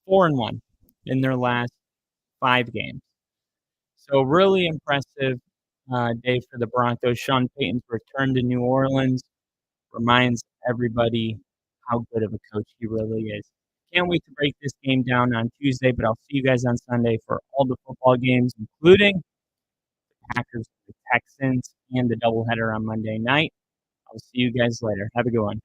B: 4-1 in their last 5 games. So really impressive day for the Broncos. Sean Paytons returned to New Orleans. Reminds everybody how good of a coach he really is. Can't wait to break this game down on Tuesday, but I'll see you guys on Sunday for all the football games, including the Packers, the Texans, and the doubleheader on Monday night. I'll see you guys later. Have a good one.